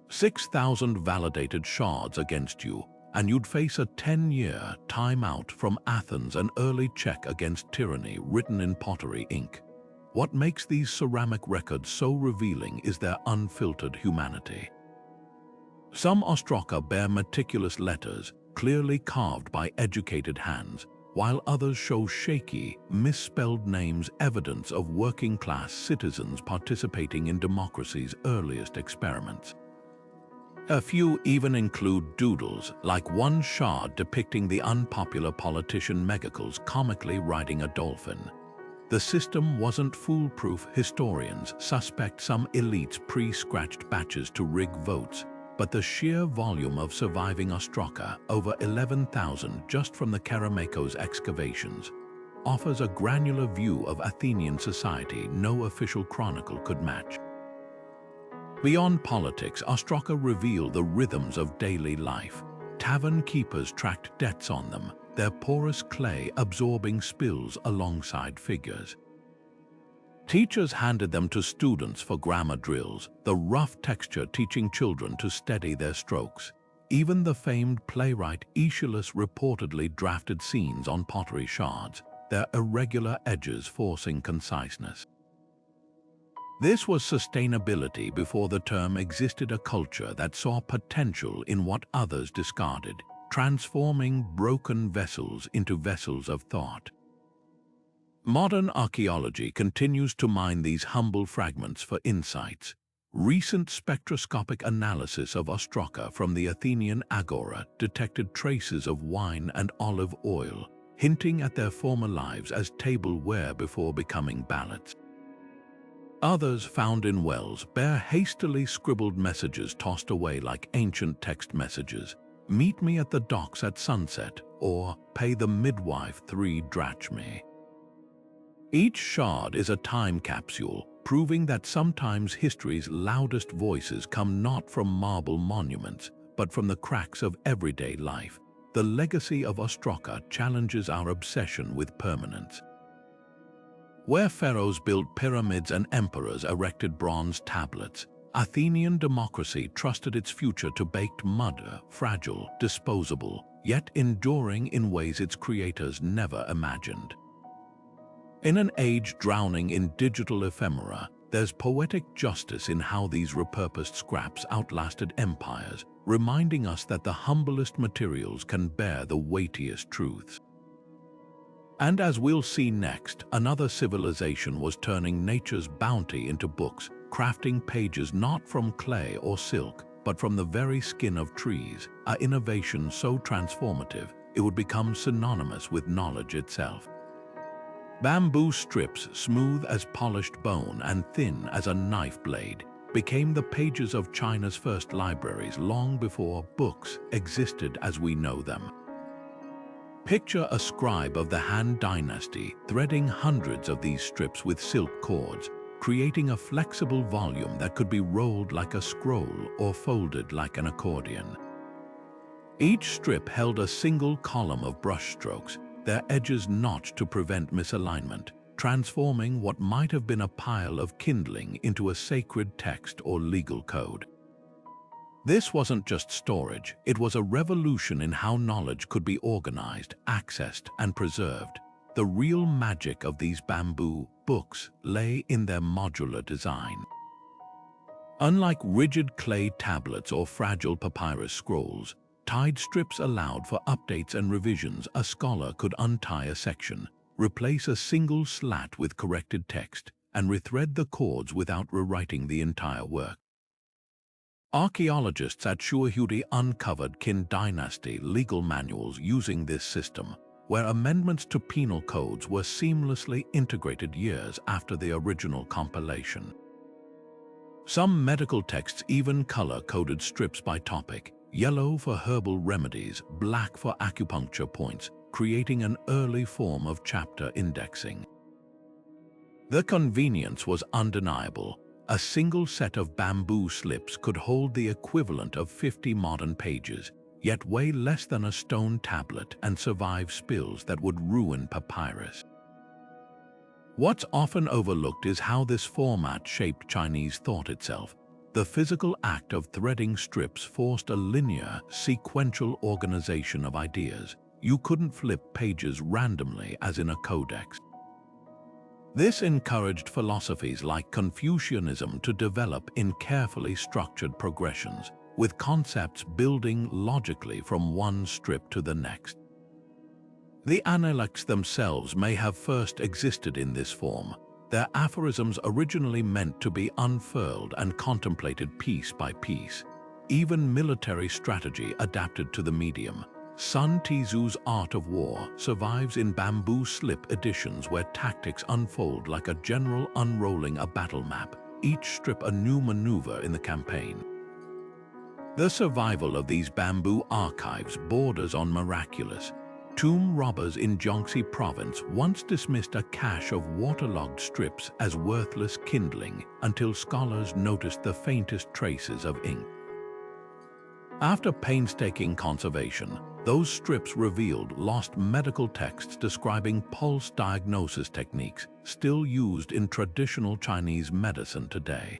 6,000 validated shards against you, and you'd face a 10-year timeout from Athens, an early check against tyranny written in pottery ink. What makes these ceramic records so revealing is their unfiltered humanity. Some ostraka bear meticulous letters, clearly carved by educated hands, while others show shaky, misspelled names, evidence of working-class citizens participating in democracy's earliest experiments. A few even include doodles, like one shard depicting the unpopular politician Megacles comically riding a dolphin. The system wasn't foolproof. Historians suspect some elites pre-scratched batches to rig votes, but the sheer volume of surviving ostraka, over 11,000 just from the Kerameikos excavations, offers a granular view of Athenian society no official chronicle could match. Beyond politics, ostraka reveal the rhythms of daily life. Tavern keepers tracked debts on them, their porous clay absorbing spills alongside figures. Teachers handed them to students for grammar drills, the rough texture teaching children to steady their strokes. Even the famed playwright Aeschylus reportedly drafted scenes on pottery shards, their irregular edges forcing conciseness. This was sustainability before the term existed, a culture that saw potential in what others discarded, transforming broken vessels into vessels of thought. Modern archaeology continues to mine these humble fragments for insights. Recent spectroscopic analysis of ostraka from the Athenian agora detected traces of wine and olive oil, hinting at their former lives as tableware before becoming ballots. Others found in wells bear hastily scribbled messages tossed away like ancient text messages. "Meet me at the docks at sunset," or "Pay the midwife 3 drachmae." Each shard is a time capsule, proving that sometimes history's loudest voices come not from marble monuments, but from the cracks of everyday life. The legacy of ostraka challenges our obsession with permanence. Where pharaohs built pyramids and emperors erected bronze tablets, Athenian democracy trusted its future to baked mud, fragile, disposable, yet enduring in ways its creators never imagined. In an age drowning in digital ephemera, there's poetic justice in how these repurposed scraps outlasted empires, reminding us that the humblest materials can bear the weightiest truths. And as we'll see next, another civilization was turning nature's bounty into books, crafting pages not from clay or silk, but from the very skin of trees, an innovation so transformative it would become synonymous with knowledge itself. Bamboo strips, smooth as polished bone and thin as a knife blade, became the pages of China's first libraries long before books existed as we know them. Picture a scribe of the Han Dynasty threading hundreds of these strips with silk cords, creating a flexible volume that could be rolled like a scroll or folded like an accordion. Each strip held a single column of brushstrokes, their edges notched to prevent misalignment, transforming what might have been a pile of kindling into a sacred text or legal code. This wasn't just storage, it was a revolution in how knowledge could be organized, accessed, and preserved. The real magic of these bamboo books lay in their modular design. Unlike rigid clay tablets or fragile papyrus scrolls, tied strips allowed for updates and revisions. A scholar could untie a section, replace a single slat with corrected text, and rethread the cords without rewriting the entire work. Archaeologists at Shuahudi uncovered Qin Dynasty legal manuals using this system, where amendments to penal codes were seamlessly integrated years after the original compilation. Some medical texts even color-coded strips by topic, yellow for herbal remedies, black for acupuncture points, creating an early form of chapter indexing. The convenience was undeniable. A single set of bamboo slips could hold the equivalent of 50 modern pages, yet weigh less than a stone tablet and survive spills that would ruin papyrus. What's often overlooked is how this format shaped Chinese thought itself. The physical act of threading strips forced a linear, sequential organization of ideas. You couldn't flip pages randomly as in a codex. This encouraged philosophies like Confucianism to develop in carefully structured progressions, with concepts building logically from one strip to the next. The Analects themselves may have first existed in this form, their aphorisms originally meant to be unfurled and contemplated piece by piece. Even military strategy adapted to the medium. Sun Tzu's Art of War survives in bamboo slip editions where tactics unfold like a general unrolling a battle map, each strip a new maneuver in the campaign. The survival of these bamboo archives borders on miraculous. Tomb robbers in Jiangxi province once dismissed a cache of waterlogged strips as worthless kindling until scholars noticed the faintest traces of ink. After painstaking conservation, those strips revealed lost medical texts describing pulse diagnosis techniques still used in traditional Chinese medicine today.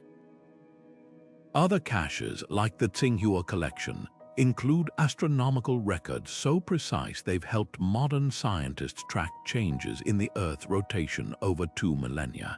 Other caches, like the Tsinghua collection, include astronomical records so precise they've helped modern scientists track changes in the Earth's rotation over 2 millennia.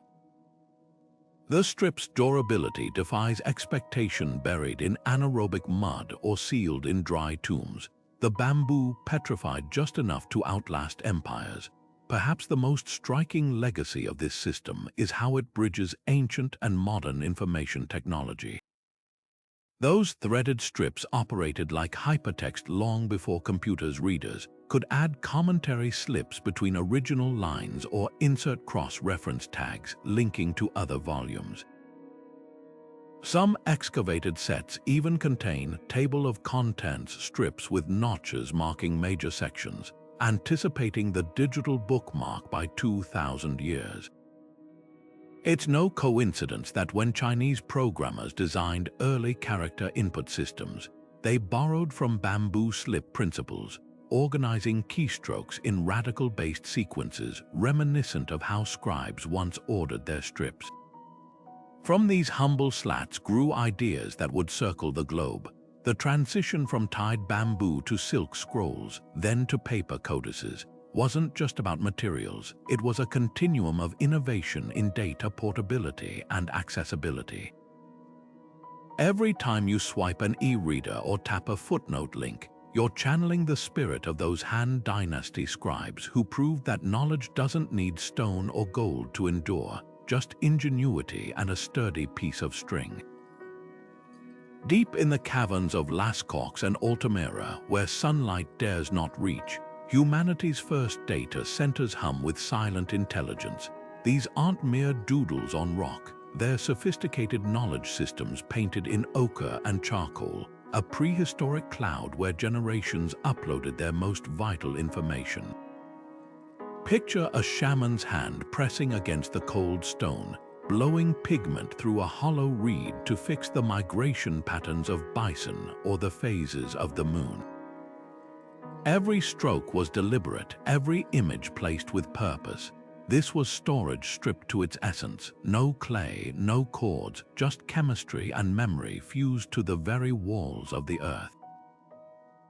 The strip's durability defies expectation. Buried in anaerobic mud or sealed in dry tombs, the bamboo petrified just enough to outlast empires. Perhaps the most striking legacy of this system is how it bridges ancient and modern information technology. Those threaded strips operated like hypertext long before computers' readers could add commentary slips between original lines or insert cross-reference tags linking to other volumes. Some excavated sets even contain table of contents strips with notches marking major sections, anticipating the digital bookmark by 2,000 years. It's no coincidence that when Chinese programmers designed early character input systems, they borrowed from bamboo slip principles, organizing keystrokes in radical-based sequences reminiscent of how scribes once ordered their strips. From these humble slats grew ideas that would circle the globe. The transition from tied bamboo to silk scrolls, then to paper codices, wasn't just about materials. It was a continuum of innovation in data portability and accessibility. Every time you swipe an e-reader or tap a footnote link, you're channeling the spirit of those Han Dynasty scribes who proved that knowledge doesn't need stone or gold to endure, just ingenuity and a sturdy piece of string. Deep in the caverns of Lascaux and Altamira, where sunlight dares not reach, humanity's first data centers hum with silent intelligence. These aren't mere doodles on rock. They're sophisticated knowledge systems painted in ochre and charcoal, a prehistoric cloud where generations uploaded their most vital information. Picture a shaman's hand pressing against the cold stone, blowing pigment through a hollow reed to fix the migration patterns of bison or the phases of the moon. Every stroke was deliberate, every image placed with purpose. This was storage stripped to its essence. No clay, no chords, just chemistry and memory fused to the very walls of the earth.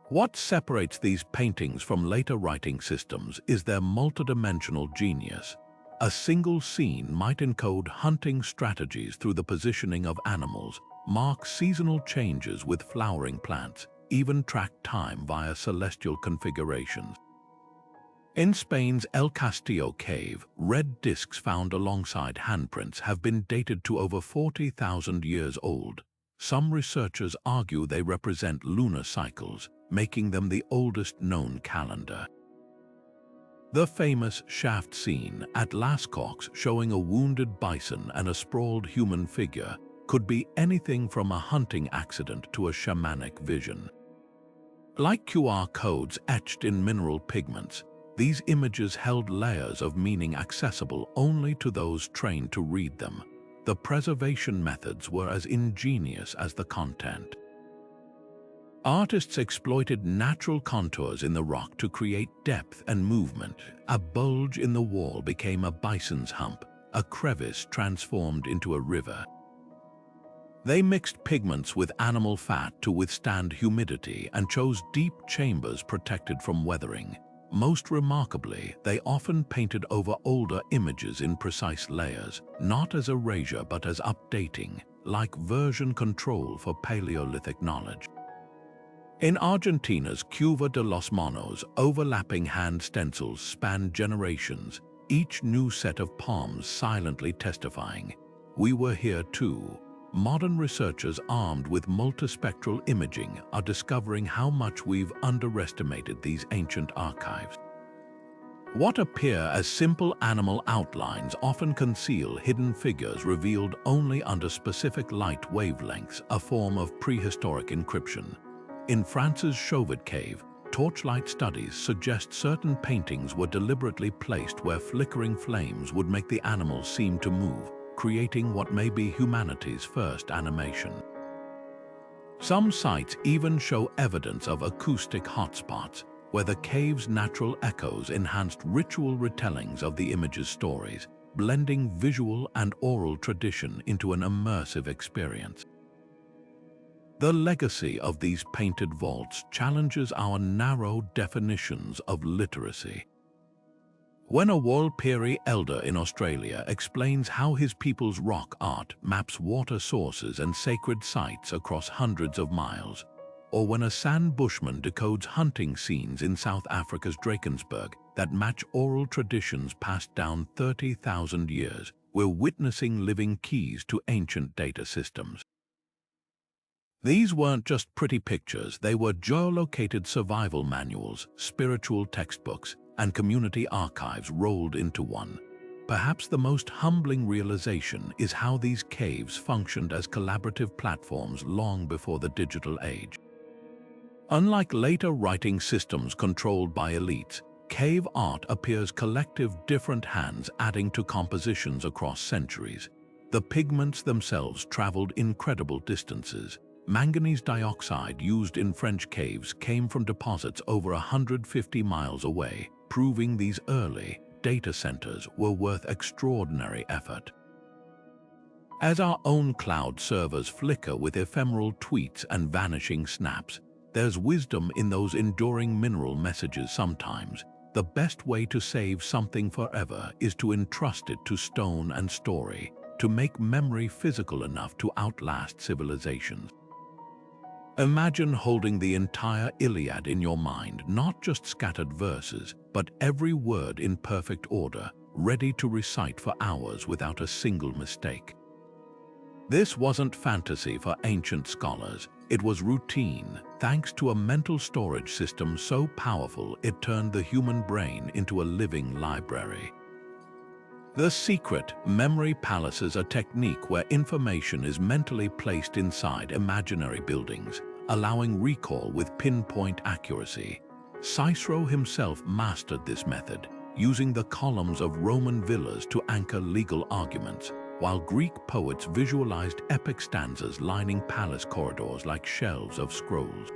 What separates these paintings from later writing systems is their multidimensional genius. A single scene might encode hunting strategies through the positioning of animals, mark seasonal changes with flowering plants, even track time via celestial configurations. In Spain's El Castillo cave, red discs found alongside handprints have been dated to over 40,000 years old. Some researchers argue they represent lunar cycles, making them the oldest known calendar. The famous shaft scene at Lascaux showing a wounded bison and a sprawled human figure could be anything from a hunting accident to a shamanic vision. Like QR codes etched in mineral pigments, these images held layers of meaning accessible only to those trained to read them. The preservation methods were as ingenious as the content. Artists exploited natural contours in the rock to create depth and movement. A bulge in the wall became a bison's hump, a crevice transformed into a river. They mixed pigments with animal fat to withstand humidity and chose deep chambers protected from weathering. Most remarkably, they often painted over older images in precise layers, not as erasure but as updating, like version control for Paleolithic knowledge. In Argentina's Cueva de los Monos, overlapping hand stencils spanned generations, each new set of palms silently testifying, "We were here too." Modern researchers armed with multispectral imaging are discovering how much we've underestimated these ancient archives. What appear as simple animal outlines often conceal hidden figures revealed only under specific light wavelengths, a form of prehistoric encryption. In France's Chauvet Cave, torchlight studies suggest certain paintings were deliberately placed where flickering flames would make the animals seem to move, creating what may be humanity's first animation. Some sites even show evidence of acoustic hotspots, where the cave's natural echoes enhanced ritual retellings of the image's stories, blending visual and oral tradition into an immersive experience. The legacy of these painted vaults challenges our narrow definitions of literacy. When a Warlpiri elder in Australia explains how his people's rock art maps water sources and sacred sites across hundreds of miles, or when a San bushman decodes hunting scenes in South Africa's Drakensberg that match oral traditions passed down 30,000 years, we're witnessing living keys to ancient data systems. These weren't just pretty pictures, they were geolocated survival manuals, spiritual textbooks, and community archives rolled into one. Perhaps the most humbling realization is how these caves functioned as collaborative platforms long before the digital age. Unlike later writing systems controlled by elites, cave art appears collective, different hands adding to compositions across centuries. The pigments themselves traveled incredible distances. Manganese dioxide used in French caves came from deposits over 150 miles away, proving these early data centers were worth extraordinary effort. As our own cloud servers flicker with ephemeral tweets and vanishing snaps, there's wisdom in those enduring mineral messages sometimes. The best way to save something forever is to entrust it to stone and story, to make memory physical enough to outlast civilizations. Imagine holding the entire Iliad in your mind, not just scattered verses, but every word in perfect order, ready to recite for hours without a single mistake. This wasn't fantasy for ancient scholars, it was routine, thanks to a mental storage system so powerful it turned the human brain into a living library. The secret, memory palaces, a technique where information is mentally placed inside imaginary buildings, allowing recall with pinpoint accuracy. Cicero himself mastered this method, using the columns of Roman villas to anchor legal arguments, while Greek poets visualized epic stanzas lining palace corridors like shelves of scrolls.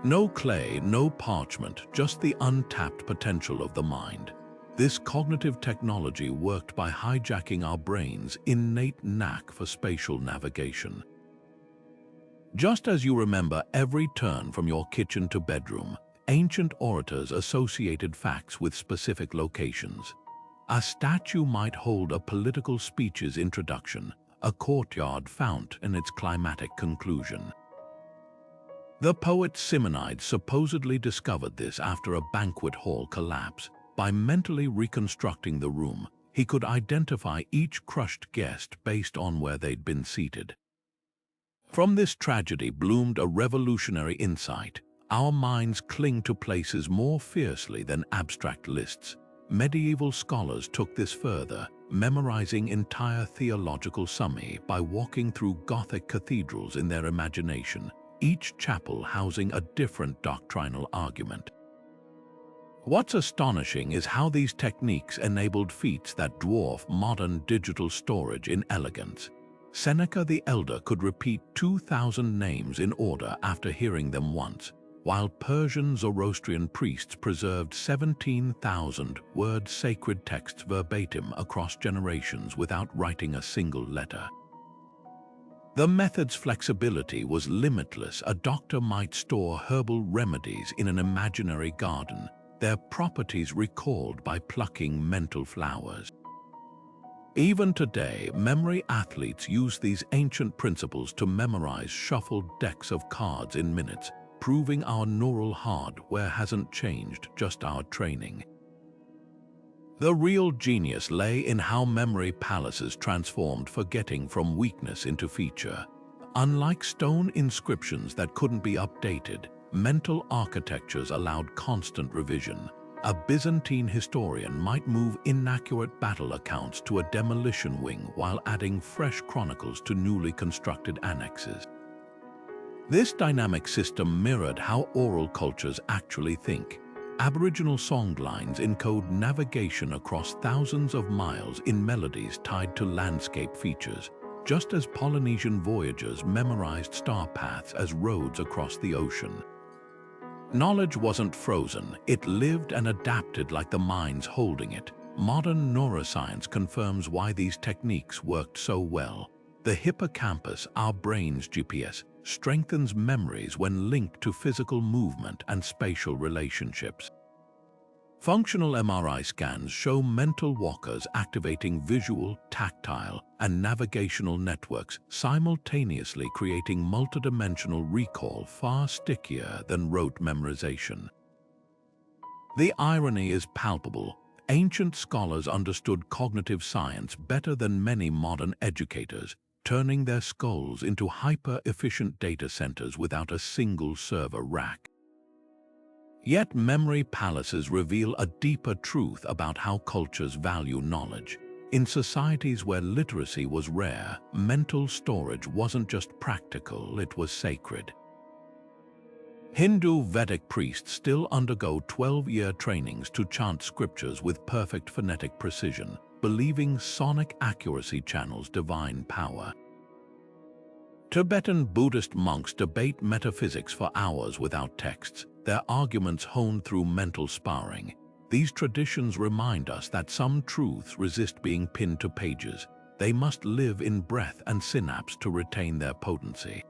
No clay, no parchment, just the untapped potential of the mind. This cognitive technology worked by hijacking our brain's innate knack for spatial navigation. Just as you remember every turn from your kitchen to bedroom, ancient orators associated facts with specific locations. A statue might hold a political speech's introduction, a courtyard fount in its climatic conclusion. The poet Simonides supposedly discovered this after a banquet hall collapse. By mentally reconstructing the room, he could identify each crushed guest based on where they'd been seated. From this tragedy bloomed a revolutionary insight. Our minds cling to places more fiercely than abstract lists. Medieval scholars took this further, memorizing entire theological summi by walking through Gothic cathedrals in their imagination, each chapel housing a different doctrinal argument. What's astonishing is how these techniques enabled feats that dwarf modern digital storage in elegance. Seneca the Elder could repeat 2,000 names in order after hearing them once, while Persian Zoroastrian priests preserved 17,000-word sacred texts verbatim across generations without writing a single letter. The method's flexibility was limitless. A doctor might store herbal remedies in an imaginary garden, their properties recalled by plucking mental flowers. Even today, memory athletes use these ancient principles to memorize shuffled decks of cards in minutes, proving our neural hardware hasn't changed, just our training. The real genius lay in how memory palaces transformed forgetting from weakness into feature. Unlike stone inscriptions that couldn't be updated, mental architectures allowed constant revision. A Byzantine historian might move inaccurate battle accounts to a demolition wing while adding fresh chronicles to newly constructed annexes. This dynamic system mirrored how oral cultures actually think. Aboriginal songlines encode navigation across thousands of miles in melodies tied to landscape features, just as Polynesian voyagers memorized star paths as roads across the ocean. Knowledge wasn't frozen, it lived and adapted like the minds holding it. Modern neuroscience confirms why these techniques worked so well. The hippocampus, our brain's GPS, strengthens memories when linked to physical movement and spatial relationships. Functional MRI scans show mental walkers activating visual, tactile, and navigational networks, simultaneously creating multidimensional recall far stickier than rote memorization. The irony is palpable. Ancient scholars understood cognitive science better than many modern educators, turning their skulls into hyper-efficient data centers without a single server rack. Yet memory palaces reveal a deeper truth about how cultures value knowledge. In societies where literacy was rare, mental storage wasn't just practical, it was sacred. Hindu Vedic priests still undergo 12-year trainings to chant scriptures with perfect phonetic precision, believing sonic accuracy channels divine power. Tibetan Buddhist monks debate metaphysics for hours without texts, their arguments honed through mental sparring. These traditions remind us that some truths resist being pinned to pages. They must live in breath and synapse to retain their potency.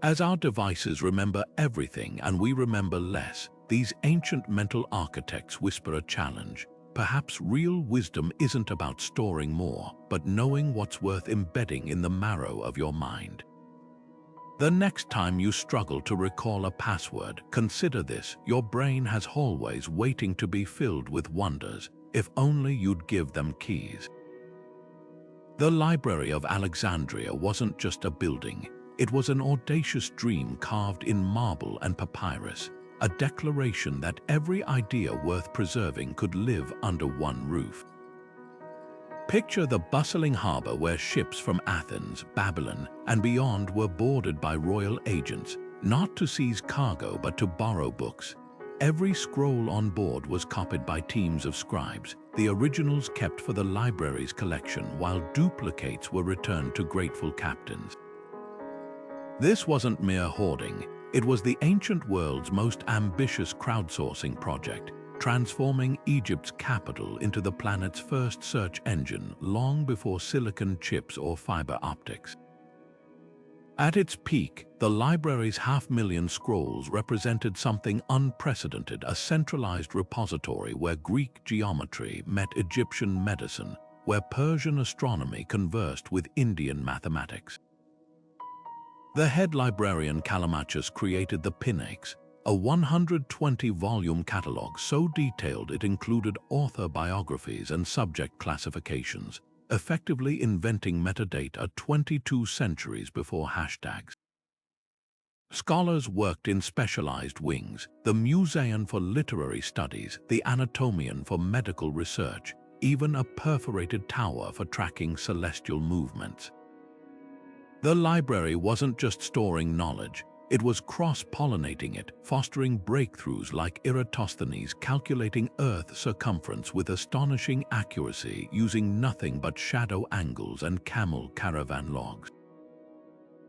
As our devices remember everything and we remember less, these ancient mental architects whisper a challenge. Perhaps real wisdom isn't about storing more, but knowing what's worth embedding in the marrow of your mind. The next time you struggle to recall a password, consider this: your brain has hallways waiting to be filled with wonders, if only you'd give them keys. The Library of Alexandria wasn't just a building, it was an audacious dream carved in marble and papyrus, a declaration that every idea worth preserving could live under one roof. Picture the bustling harbor where ships from Athens, Babylon, and beyond were boarded by royal agents, not to seize cargo but to borrow books. Every scroll on board was copied by teams of scribes, the originals kept for the library's collection while duplicates were returned to grateful captains. This wasn't mere hoarding, it was the ancient world's most ambitious crowdsourcing project, transforming Egypt's capital into the planet's first search engine long before silicon chips or fiber optics. At its peak, the library's 500,000 scrolls represented something unprecedented, a centralized repository where Greek geometry met Egyptian medicine, where Persian astronomy conversed with Indian mathematics. The head librarian Callimachus created the Pinax, a 120-volume catalog so detailed it included author biographies and subject classifications, effectively inventing metadata 22 centuries before hashtags. Scholars worked in specialized wings: the Museum for Literary Studies, the Anatomium for medical research, even a perforated tower for tracking celestial movements. The library wasn't just storing knowledge, it was cross-pollinating it, fostering breakthroughs like Eratosthenes calculating Earth's circumference with astonishing accuracy using nothing but shadow angles and camel caravan logs.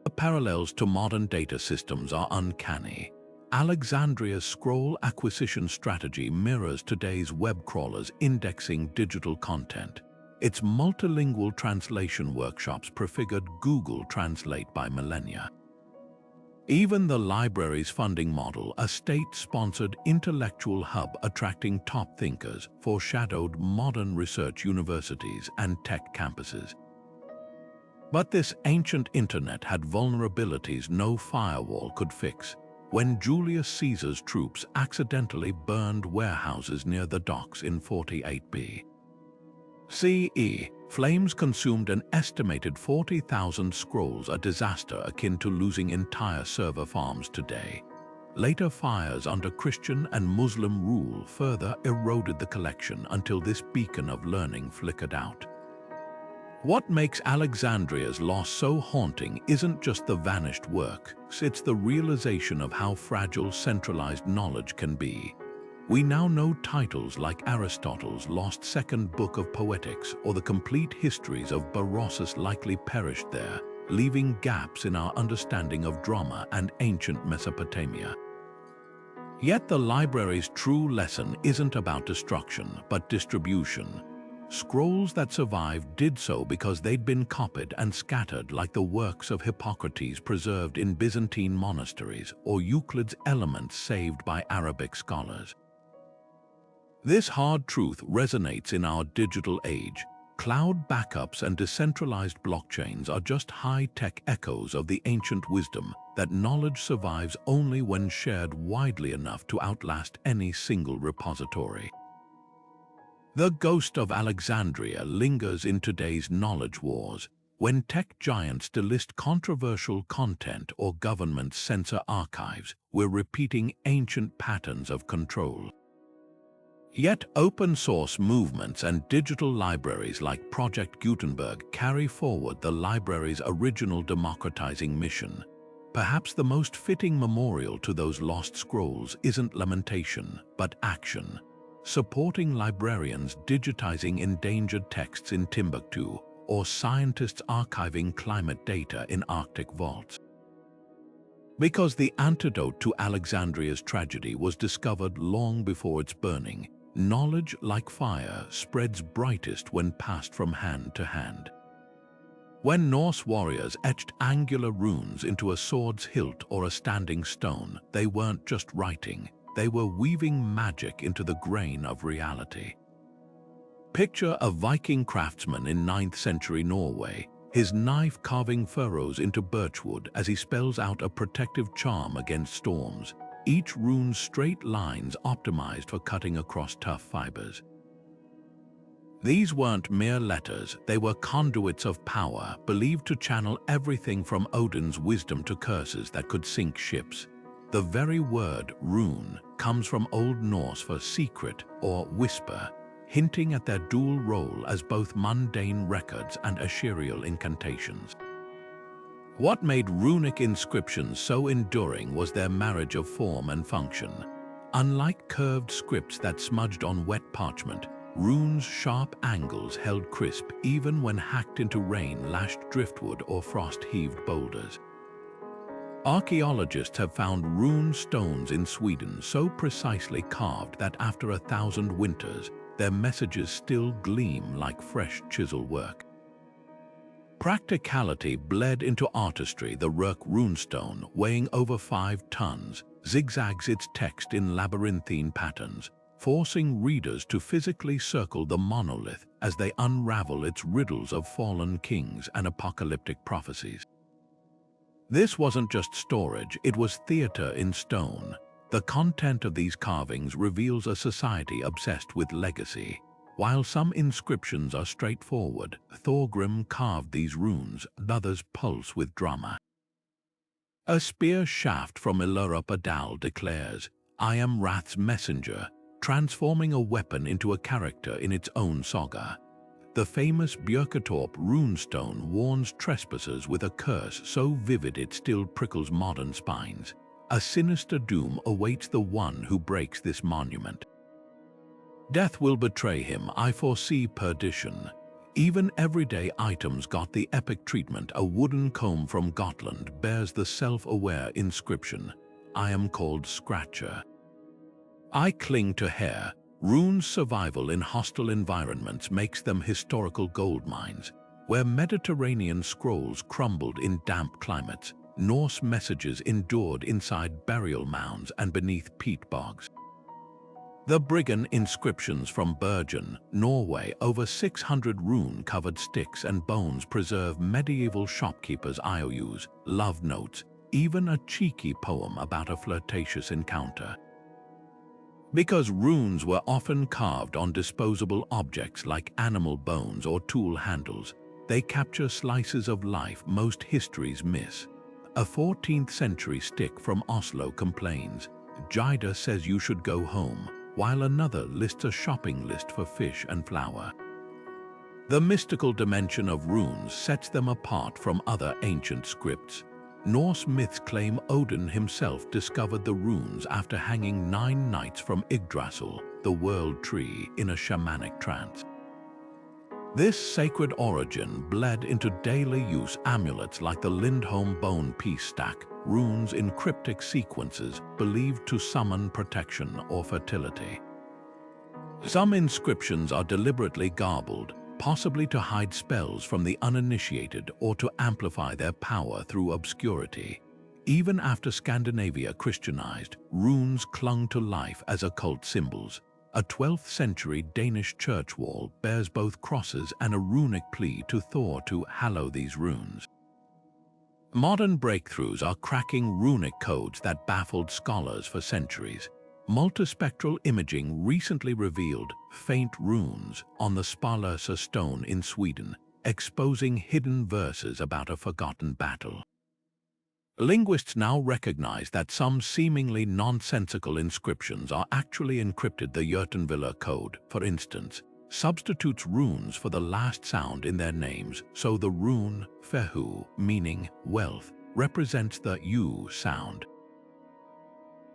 The parallels to modern data systems are uncanny. Alexandria's scroll acquisition strategy mirrors today's web crawlers indexing digital content. Its multilingual translation workshops prefigured Google Translate by millennia. Even the library's funding model, a state-sponsored intellectual hub attracting top thinkers, foreshadowed modern research universities and tech campuses. But this ancient internet had vulnerabilities no firewall could fix. When Julius Caesar's troops accidentally burned warehouses near the docks in 48 CE, flames consumed an estimated 40,000 scrolls, a disaster akin to losing entire server farms today. Later fires under Christian and Muslim rule further eroded the collection until this beacon of learning flickered out. What makes Alexandria's loss so haunting isn't just the vanished work, it's the realization of how fragile centralized knowledge can be. We now know titles like Aristotle's lost second book of Poetics or the complete histories of Berossus likely perished there, leaving gaps in our understanding of drama and ancient Mesopotamia. Yet the library's true lesson isn't about destruction, but distribution. Scrolls that survived did so because they'd been copied and scattered like the works of Hippocrates preserved in Byzantine monasteries or Euclid's Elements saved by Arabic scholars. This hard truth resonates in our digital age. Cloud backups and decentralized blockchains are just high-tech echoes of the ancient wisdom that knowledge survives only when shared widely enough to outlast any single repository. The ghost of Alexandria lingers in today's knowledge wars, when tech giants delist controversial content or governments censor archives. We're repeating ancient patterns of control. Yet open-source movements and digital libraries like Project Gutenberg carry forward the library's original democratizing mission. Perhaps the most fitting memorial to those lost scrolls isn't lamentation, but action. Supporting librarians digitizing endangered texts in Timbuktu, or scientists archiving climate data in Arctic vaults. Because the antidote to Alexandria's tragedy was discovered long before its burning, knowledge, like fire, spreads brightest when passed from hand to hand. When Norse warriors etched angular runes into a sword's hilt or a standing stone, they weren't just writing, they were weaving magic into the grain of reality. Picture a Viking craftsman in 9th century Norway, his knife carving furrows into birchwood as he spells out a protective charm against storms, each rune's straight lines optimized for cutting across tough fibers. These weren't mere letters, they were conduits of power, believed to channel everything from Odin's wisdom to curses that could sink ships. The very word rune comes from Old Norse for secret or whisper, hinting at their dual role as both mundane records and ethereal incantations. What made runic inscriptions so enduring was their marriage of form and function. Unlike curved scripts that smudged on wet parchment, runes' sharp angles held crisp even when hacked into rain-lashed driftwood or frost-heaved boulders. Archaeologists have found rune stones in Sweden so precisely carved that after 1,000 winters, their messages still gleam like fresh chisel work. Practicality bled into artistry. The Rurk runestone, weighing over 5 tons, zigzags its text in labyrinthine patterns, forcing readers to physically circle the monolith as they unravel its riddles of fallen kings and apocalyptic prophecies. This wasn't just storage, it was theater in stone. The content of these carvings reveals a society obsessed with legacy. While some inscriptions are straightforward, Thorgrim carved these runes, others pulse with drama. A spear shaft from Illuminated declares, "I am Wrath's messenger," transforming a weapon into a character in its own saga. The famous Björketorp runestone warns trespassers with a curse so vivid it still prickles modern spines. A sinister doom awaits the one who breaks this monument. Death will betray him, I foresee perdition. Even everyday items got the epic treatment. A wooden comb from Gotland bears the self-aware inscription, "I am called Scratcher." I cling to hair. Runes' survival in hostile environments makes them historical goldmines. Where Mediterranean scrolls crumbled in damp climates, Norse messages endured inside burial mounds and beneath peat bogs. The Briggen inscriptions from Bergen, Norway, over 600 rune-covered sticks and bones preserve medieval shopkeepers' IOUs, love notes, even a cheeky poem about a flirtatious encounter. Because runes were often carved on disposable objects like animal bones or tool handles, they capture slices of life most histories miss. A 14th century stick from Oslo complains, "Jida says you should go home," while another lists a shopping list for fish and flour. The mystical dimension of runes sets them apart from other ancient scripts. Norse myths claim Odin himself discovered the runes after hanging 9 nights from Yggdrasil, the world tree, in a shamanic trance. This sacred origin bled into daily use. Amulets like the Lindholm bone piece stack, runes in cryptic sequences believed to summon protection or fertility. Some inscriptions are deliberately garbled, possibly to hide spells from the uninitiated or to amplify their power through obscurity. Even after Scandinavia Christianized, runes clung to life as occult symbols. A 12th century Danish church wall bears both crosses and a runic plea to Thor to hallow these runes. Modern breakthroughs are cracking runic codes that baffled scholars for centuries. Multispectral imaging recently revealed faint runes on the Spalösa stone in Sweden, exposing hidden verses about a forgotten battle. Linguists now recognize that some seemingly nonsensical inscriptions are actually encrypted. The Jörtenvilla code, for instance, substitutes runes for the last sound in their names, so the rune fehu, meaning wealth, represents the u sound.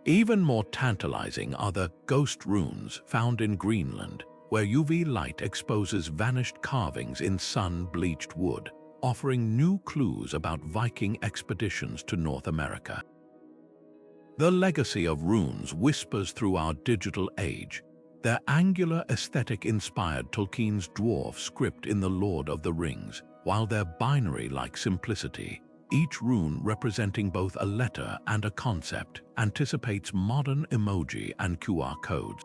Even more tantalizing are the ghost runes found in Greenland, where UV light exposes vanished carvings in sun-bleached wood, offering new clues about Viking expeditions to North America. The legacy of runes whispers through our digital age. Their angular aesthetic inspired Tolkien's dwarf script in The Lord of the Rings, while their binary-like simplicity, each rune representing both a letter and a concept, anticipates modern emoji and QR codes.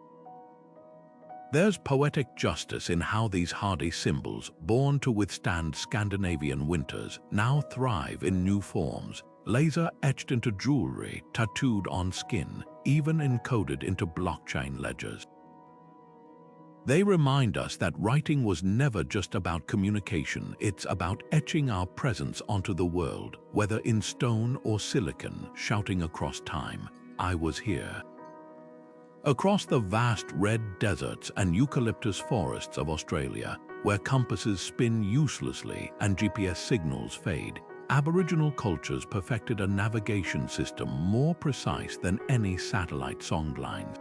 There's poetic justice in how these hardy symbols, born to withstand Scandinavian winters, now thrive in new forms, laser-etched into jewelry, tattooed on skin, even encoded into blockchain ledgers. They remind us that writing was never just about communication, it's about etching our presence onto the world, whether in stone or silicon, shouting across time, "I was here." Across the vast red deserts and eucalyptus forests of Australia, where compasses spin uselessly and GPS signals fade, Aboriginal cultures perfected a navigation system more precise than any satellite songlines.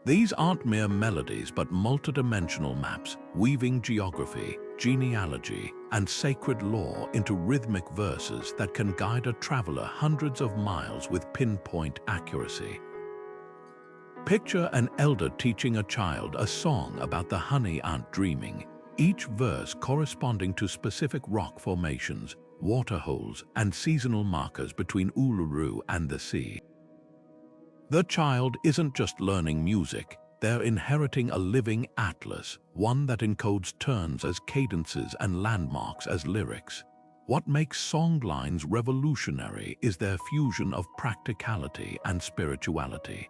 These aren't mere melodies but multidimensional maps, weaving geography, genealogy, and sacred lore into rhythmic verses that can guide a traveler hundreds of miles with pinpoint accuracy. Picture an elder teaching a child a song about the honey ant dreaming, each verse corresponding to specific rock formations, waterholes, and seasonal markers between Uluru and the sea. The child isn't just learning music, they're inheriting a living atlas, one that encodes turns as cadences and landmarks as lyrics. What makes songlines revolutionary is their fusion of practicality and spirituality.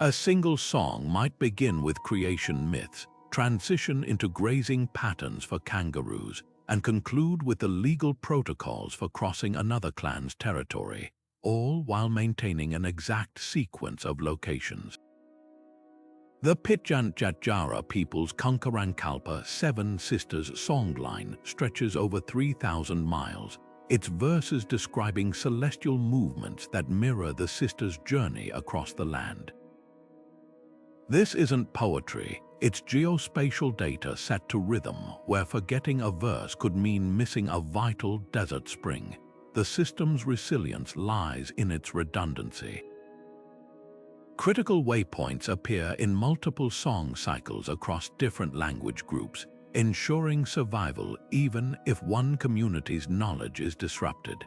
A single song might begin with creation myths, transition into grazing patterns for kangaroos, and conclude with the legal protocols for crossing another clan's territory, all while maintaining an exact sequence of locations. The Pitjantjatjara people's Kunkarankalpa Seven Sisters songline stretches over 3,000 miles, its verses describing celestial movements that mirror the sisters' journey across the land. This isn't poetry, it's geospatial data set to rhythm, where forgetting a verse could mean missing a vital desert spring. The system's resilience lies in its redundancy. Critical waypoints appear in multiple song cycles across different language groups, ensuring survival even if one community's knowledge is disrupted.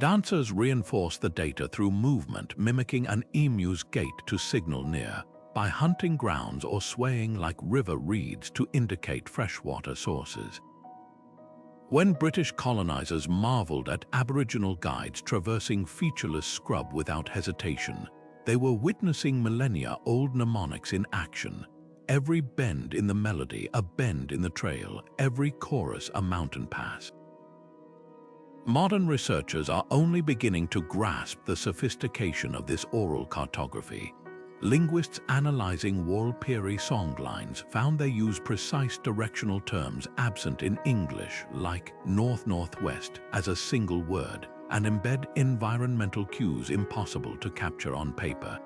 Dancers reinforce the data through movement, mimicking an emu's gait to signal near, by hunting grounds or swaying like river reeds to indicate freshwater sources. When British colonizers marveled at Aboriginal guides traversing featureless scrub without hesitation, they were witnessing millennia-old mnemonics in action. Every bend in the melody, a bend in the trail, every chorus a mountain pass. Modern researchers are only beginning to grasp the sophistication of this oral cartography. Linguists analyzing Warlpiri songlines found they use precise directional terms absent in English, like north-northwest, as a single word, and embed environmental cues impossible to capture on paper.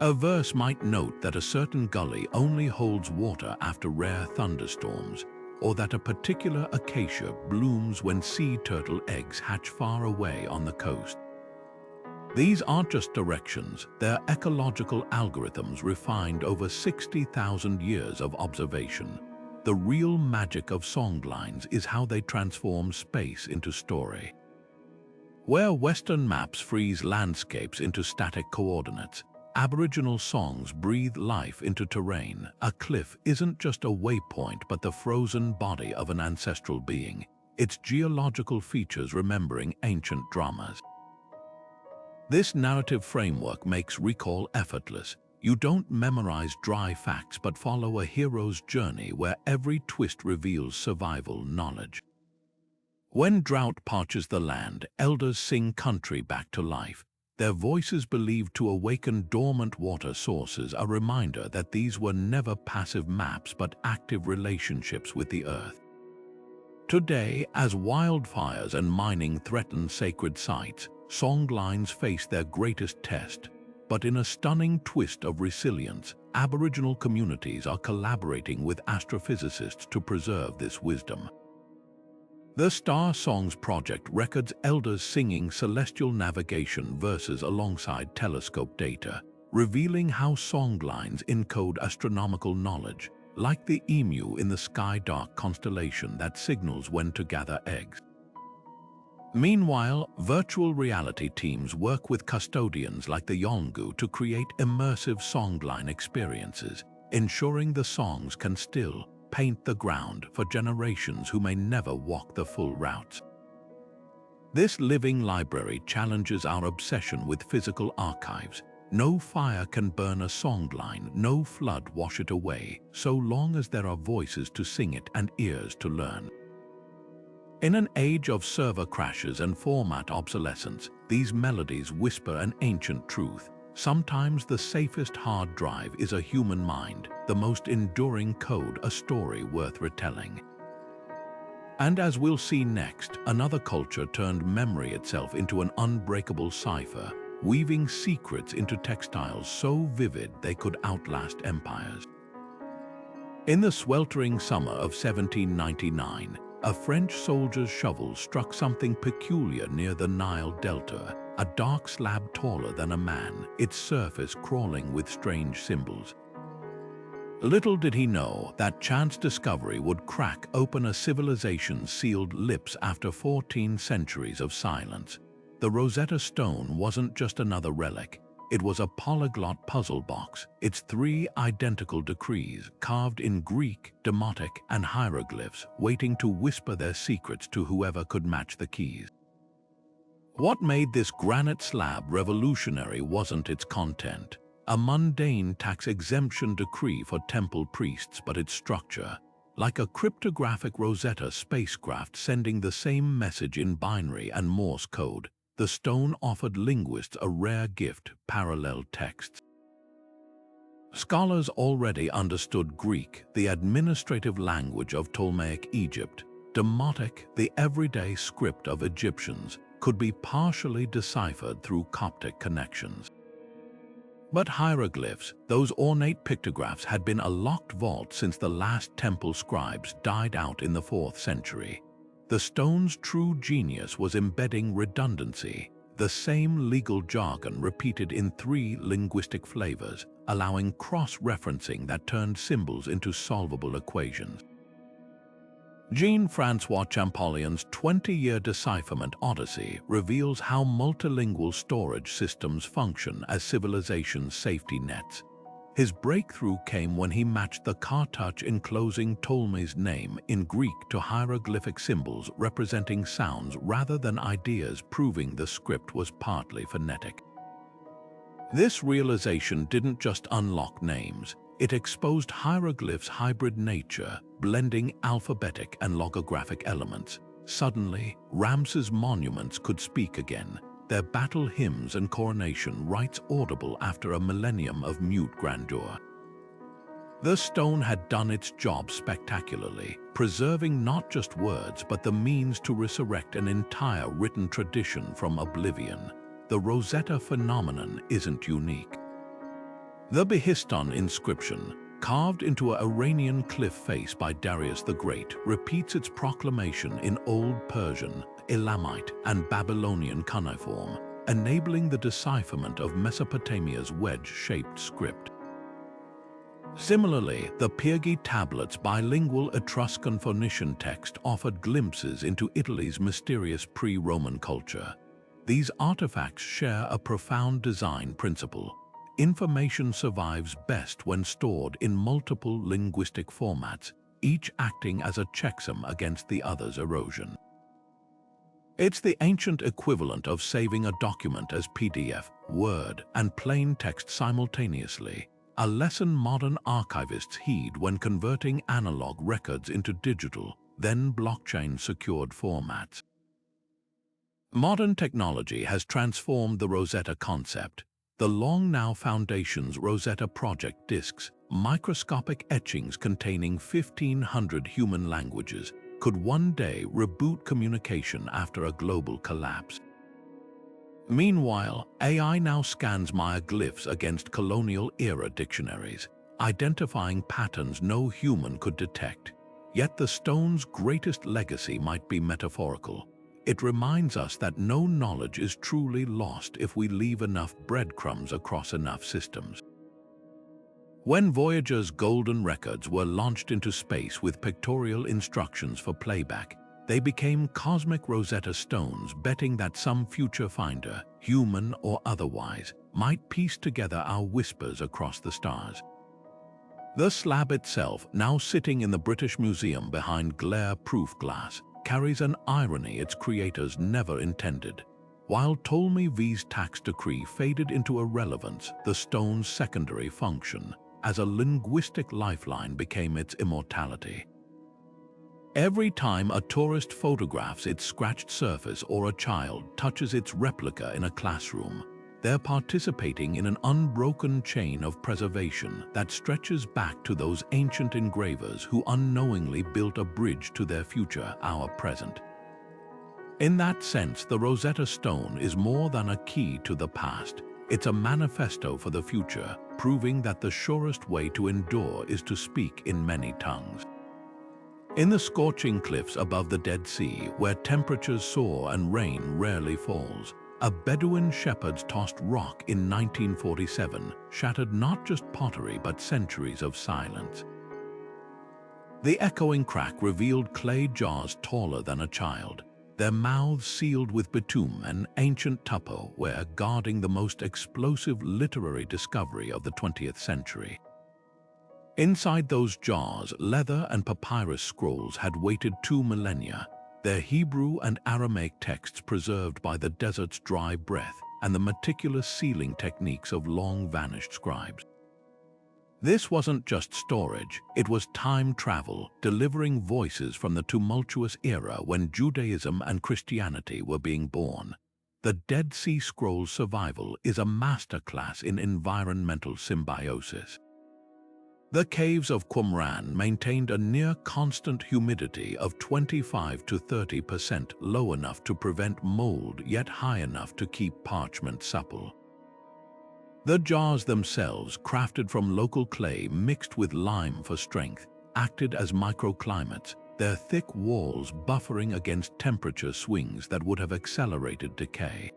A verse might note that a certain gully only holds water after rare thunderstorms, or that a particular acacia blooms when sea turtle eggs hatch far away on the coast. These aren't just directions, they're ecological algorithms refined over 60,000 years of observation. The real magic of songlines is how they transform space into story. Where Western maps freeze landscapes into static coordinates, Aboriginal songs breathe life into terrain. A cliff isn't just a waypoint but the frozen body of an ancestral being, its geological features remembering ancient dramas. This narrative framework makes recall effortless. You don't memorize dry facts but follow a hero's journey where every twist reveals survival knowledge. When drought parches the land, elders sing country back to life. Their voices believed to awaken dormant water sources, a reminder that these were never passive maps but active relationships with the earth. Today, as wildfires and mining threaten sacred sites, songlines face their greatest test. But in a stunning twist of resilience, Aboriginal communities are collaborating with astrophysicists to preserve this wisdom. The Star Songs Project records elders singing celestial navigation verses alongside telescope data, revealing how songlines encode astronomical knowledge, like the emu in the sky dark constellation that signals when to gather eggs. Meanwhile, virtual reality teams work with custodians like the Yolngu to create immersive songline experiences, ensuring the songs can still paint the ground for generations who may never walk the full routes. This living library challenges our obsession with physical archives. No fire can burn a songline, no flood wash it away, so long as there are voices to sing it and ears to learn. In an age of server crashes and format obsolescence, these melodies whisper an ancient truth. Sometimes the safest hard drive is a human mind, the most enduring code a story worth retelling. And as we'll see next, another culture turned memory itself into an unbreakable cipher, weaving secrets into textiles so vivid they could outlast empires. In the sweltering summer of 1799, a French soldier's shovel struck something peculiar near the Nile Delta, a dark slab taller than a man, its surface crawling with strange symbols. Little did he know that chance discovery would crack open a civilization's sealed lips after 14 centuries of silence. The Rosetta Stone wasn't just another relic. It was a polyglot puzzle box, its 3 identical decrees, carved in Greek, Demotic, and hieroglyphs, waiting to whisper their secrets to whoever could match the keys. What made this granite slab revolutionary wasn't its content, a mundane tax exemption decree for temple priests, but its structure. Like a cryptographic Rosetta spacecraft sending the same message in binary and Morse code, the stone offered linguists a rare gift: parallel texts. Scholars already understood Greek, the administrative language of Ptolemaic Egypt. Demotic, the everyday script of Egyptians, could be partially deciphered through Coptic connections. But hieroglyphs, those ornate pictographs, had been a locked vault since the last temple scribes died out in the 4th century. The stone's true genius was embedding redundancy, the same legal jargon repeated in 3 linguistic flavors, allowing cross-referencing that turned symbols into solvable equations. Jean-Francois Champollion's 20-year decipherment odyssey reveals how multilingual storage systems function as civilization's safety nets. His breakthrough came when he matched the cartouche enclosing Ptolemy's name in Greek to hieroglyphic symbols representing sounds rather than ideas, proving the script was partly phonetic. This realization didn't just unlock names, it exposed hieroglyphs' hybrid nature, blending alphabetic and logographic elements. Suddenly, Ramses' monuments could speak again, their battle hymns and coronation rites audible after a millennium of mute grandeur. The stone had done its job spectacularly, preserving not just words but the means to resurrect an entire written tradition from oblivion. The Rosetta phenomenon isn't unique. The Behistun inscription, carved into an Iranian cliff face by Darius the Great, repeats its proclamation in Old Persian, Elamite, and Babylonian cuneiform. enabling the decipherment of Mesopotamia's wedge-shaped script. Similarly, the Pyrgi tablets' bilingual Etruscan-Phoenician text offered glimpses into Italy's mysterious pre-Roman culture. These artifacts share a profound design principle. Information survives best when stored in multiple linguistic formats, each acting as a checksum against the other's erosion. It's the ancient equivalent of saving a document as PDF, Word, and plain text simultaneously, a lesson modern archivists heed when converting analog records into digital, then blockchain-secured formats. Modern technology has transformed the Rosetta concept. The long-now Foundation's Rosetta Project disks, microscopic etchings containing 1,500 human languages, could one day reboot communication after a global collapse. Meanwhile, AI now scans Maya glyphs against colonial-era dictionaries, identifying patterns no human could detect. Yet the stone's greatest legacy might be metaphorical. It reminds us that no knowledge is truly lost if we leave enough breadcrumbs across enough systems. When Voyager's golden records were launched into space with pictorial instructions for playback, they became cosmic Rosetta Stones, betting that some future finder, human or otherwise, might piece together our whispers across the stars. The slab itself, now sitting in the British Museum behind glare-proof glass, carries an irony its creators never intended. While Ptolemy V's tax decree faded into irrelevance, the stone's secondary function, as a linguistic lifeline, became its immortality. Every time a tourist photographs its scratched surface or a child touches its replica in a classroom, they're participating in an unbroken chain of preservation that stretches back to those ancient engravers who unknowingly built a bridge to their future, our present. In that sense, the Rosetta Stone is more than a key to the past. It's a manifesto for the future, proving that the surest way to endure is to speak in many tongues. In the scorching cliffs above the Dead Sea, where temperatures soar and rain rarely falls, a Bedouin shepherd's tossed rock in 1947 shattered not just pottery but centuries of silence. The echoing crack revealed clay jars taller than a child, their mouths sealed with bitumen and ancient Tupperware guarding the most explosive literary discovery of the 20th century. Inside those jars, leather and papyrus scrolls had waited 2 millennia, their Hebrew and Aramaic texts preserved by the desert's dry breath and the meticulous sealing techniques of long-vanished scribes. This wasn't just storage, it was time travel, delivering voices from the tumultuous era when Judaism and Christianity were being born. The Dead Sea Scrolls' survival is a masterclass in environmental symbiosis. The caves of Qumran maintained a near-constant humidity of 25 to 30%, low enough to prevent mold yet high enough to keep parchment supple. The jars themselves, crafted from local clay mixed with lime for strength, acted as microclimates, their thick walls buffering against temperature swings that would have accelerated decay.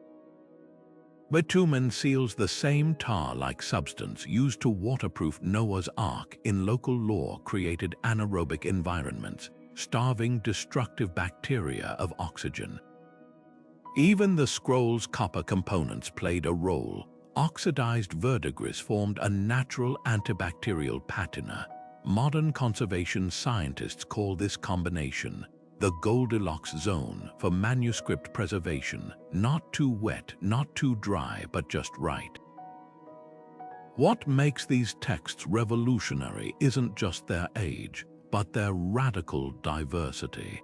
Bitumen seals the same tar-like substance used to waterproof Noah's Ark in local lore created anaerobic environments, starving destructive bacteria of oxygen. Even the scroll's copper components played a role. Oxidized verdigris formed a natural antibacterial patina. Modern conservation scientists call this combination the Goldilocks zone for manuscript preservation, not too wet, not too dry, but just right. What makes these texts revolutionary isn't just their age, but their radical diversity.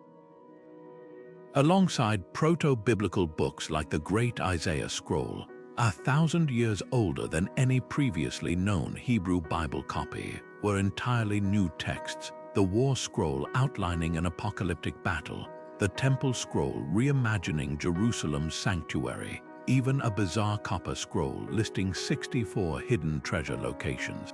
Alongside proto-biblical books like the Great Isaiah Scroll, 1,000 years older than any previously known Hebrew Bible copy, were entirely new texts. The War Scroll outlining an apocalyptic battle, the Temple Scroll reimagining Jerusalem's sanctuary, even a bizarre copper scroll listing 64 hidden treasure locations.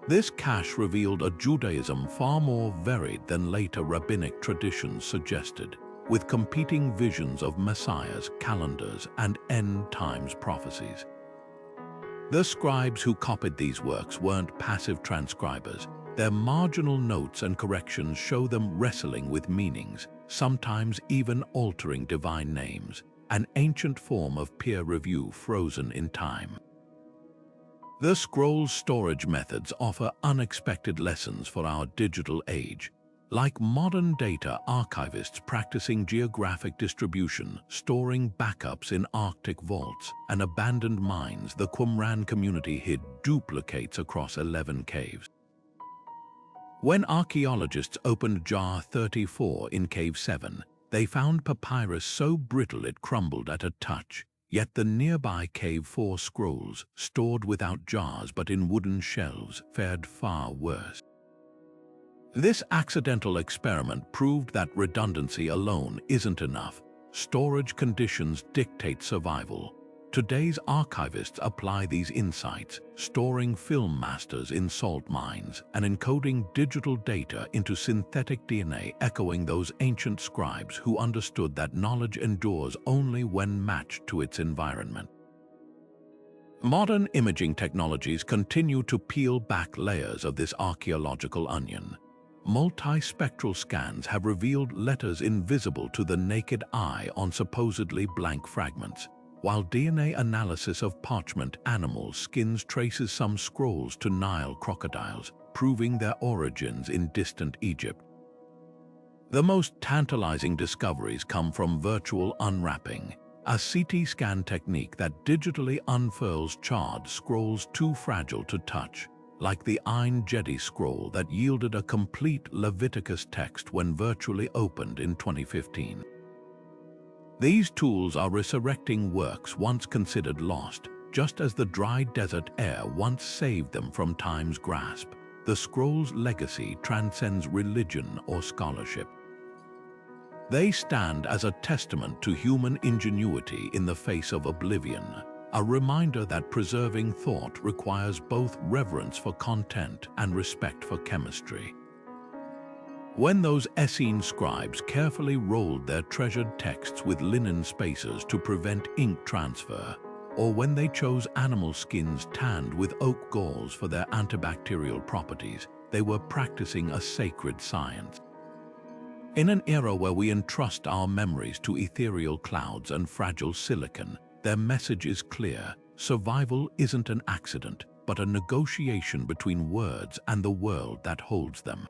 This cache revealed a Judaism far more varied than later rabbinic traditions suggested. with competing visions of messiahs, calendars, and end times prophecies. The scribes who copied these works weren't passive transcribers. Their marginal notes and corrections show them wrestling with meanings, sometimes even altering divine names, an ancient form of peer review frozen in time. The scroll storage methods offer unexpected lessons for our digital age. Like modern data archivists practicing geographic distribution, storing backups in Arctic vaults and abandoned mines, the Qumran community hid duplicates across 11 caves. When archaeologists opened Jar 34 in Cave 7, they found papyrus so brittle it crumbled at a touch, yet the nearby Cave 4 scrolls, stored without jars but in wooden shelves, fared far worse. This accidental experiment proved that redundancy alone isn't enough. Storage conditions dictate survival. Today's archivists apply these insights, storing film masters in salt mines and encoding digital data into synthetic DNA, echoing those ancient scribes who understood that knowledge endures only when matched to its environment. Modern imaging technologies continue to peel back layers of this archaeological onion. Multispectral scans have revealed letters invisible to the naked eye on supposedly blank fragments, while DNA analysis of parchment animal skins traces some scrolls to Nile crocodiles, proving their origins in distant Egypt. The most tantalizing discoveries come from virtual unwrapping, a CT scan technique that digitally unfurls charred scrolls too fragile to touch, like the Ein Gedi scroll that yielded a complete Leviticus text when virtually opened in 2015. These tools are resurrecting works once considered lost, just as the dry desert air once saved them from time's grasp. The scroll's legacy transcends religion or scholarship. They stand as a testament to human ingenuity in the face of oblivion, a reminder that preserving thought requires both reverence for content and respect for chemistry. When those Essene scribes carefully rolled their treasured texts with linen spacers to prevent ink transfer, or when they chose animal skins tanned with oak galls for their antibacterial properties, they were practicing a sacred science. In an era where we entrust our memories to ethereal clouds and fragile silicon, their message is clear: survival isn't an accident, but a negotiation between words and the world that holds them.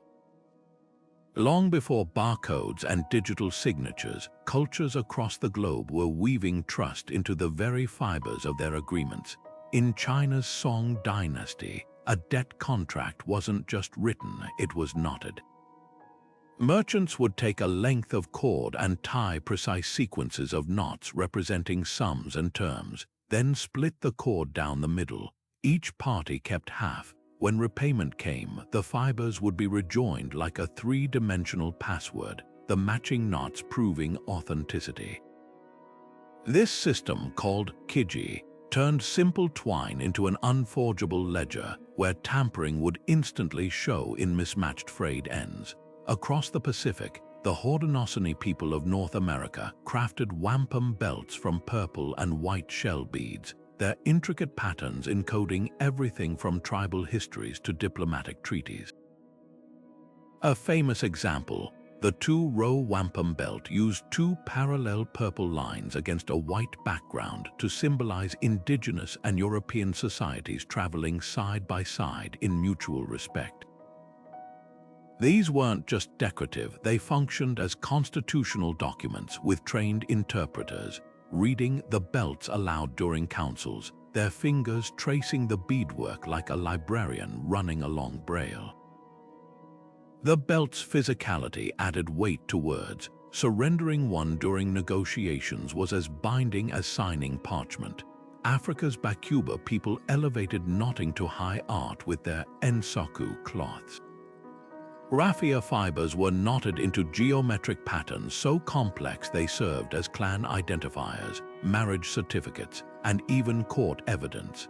Long before barcodes and digital signatures, cultures across the globe were weaving trust into the very fibers of their agreements. In China's Song dynasty, a debt contract wasn't just written, it was knotted. Merchants would take a length of cord and tie precise sequences of knots representing sums and terms, then split the cord down the middle. Each party kept half. When repayment came, the fibers would be rejoined like a three-dimensional password, the matching knots proving authenticity. This system, called Kiji, turned simple twine into an unforgeable ledger where tampering would instantly show in mismatched frayed ends. Across the Pacific, the Haudenosaunee people of North America crafted wampum belts from purple and white shell beads, their intricate patterns encoding everything from tribal histories to diplomatic treaties. A famous example, the two-row wampum belt used two parallel purple lines against a white background to symbolize indigenous and European societies traveling side by side in mutual respect. These weren't just decorative, they functioned as constitutional documents with trained interpreters, reading the belts aloud during councils, their fingers tracing the beadwork like a librarian running along braille. The belt's physicality added weight to words. Surrendering one during negotiations was as binding as signing parchment. Africa's Bakuba people elevated knotting to high art with their ensoku cloths. Raffia fibers were knotted into geometric patterns so complex they served as clan identifiers, marriage certificates, and even court evidence.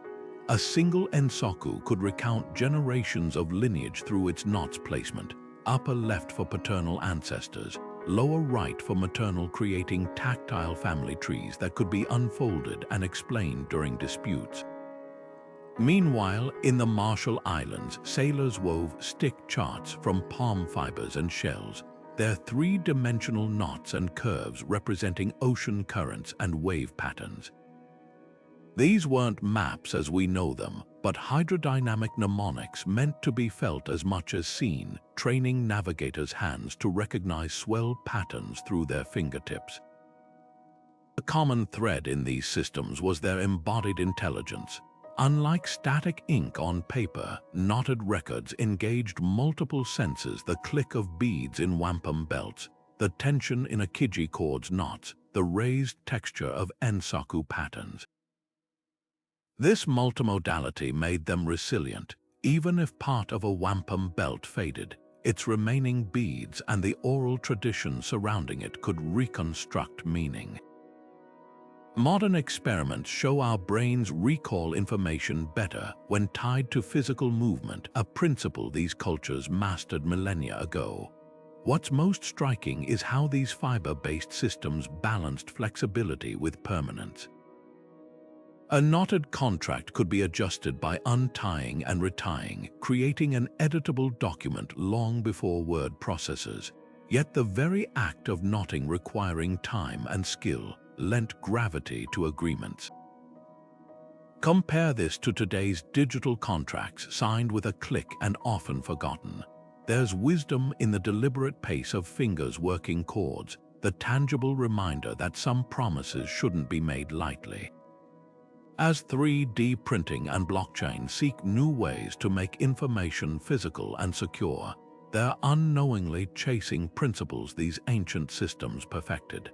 A single ensoku could recount generations of lineage through its knots placement: upper left for paternal ancestors, lower right for maternal, creating tactile family trees that could be unfolded and explained during disputes. Meanwhile, in the Marshall Islands, sailors wove stick charts from palm fibers and shells, their three-dimensional knots and curves representing ocean currents and wave patterns. These weren't maps as we know them, but hydrodynamic mnemonics meant to be felt as much as seen, training navigators' hands to recognize swell patterns through their fingertips. A common thread in these systems was their embodied intelligence. Unlike static ink on paper, knotted records engaged multiple senses: the click of beads in wampum belts, the tension in a kiji cord's knots, the raised texture of ensaku patterns. This multimodality made them resilient. Even if part of a wampum belt faded, its remaining beads and the oral tradition surrounding it could reconstruct meaning. Modern experiments show our brains recall information better when tied to physical movement, a principle these cultures mastered millennia ago. What's most striking is how these fiber-based systems balanced flexibility with permanence. A knotted contract could be adjusted by untying and retying, creating an editable document long before word processors. Yet the very act of knotting, requiring time and skill, lent gravity to agreements. Compare this to today's digital contracts signed with a click and often forgotten. There's wisdom in the deliberate pace of fingers working chords, the tangible reminder that some promises shouldn't be made lightly. As 3D printing and blockchain seek new ways to make information physical and secure, they're unknowingly chasing principles these ancient systems perfected.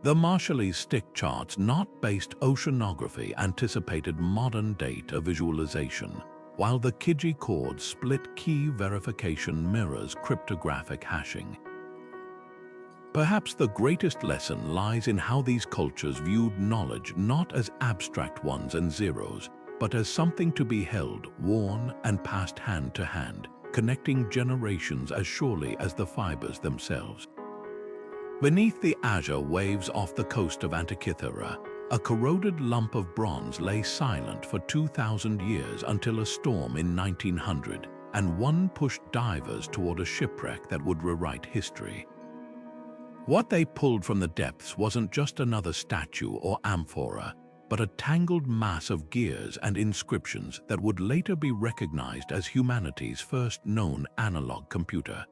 The Marshallese stick charts, knot-based oceanography, anticipated modern data visualization, while the kiji cord split key verification mirrors cryptographic hashing. Perhaps the greatest lesson lies in how these cultures viewed knowledge not as abstract ones and zeros, but as something to be held, worn, and passed hand to hand, connecting generations as surely as the fibers themselves. Beneath the azure waves off the coast of Antikythera, a corroded lump of bronze lay silent for 2,000 years until a storm in 1900, and one pushed divers toward a shipwreck that would rewrite history. What they pulled from the depths wasn't just another statue or amphora, but a tangled mass of gears and inscriptions that would later be recognized as humanity's first known analog computer.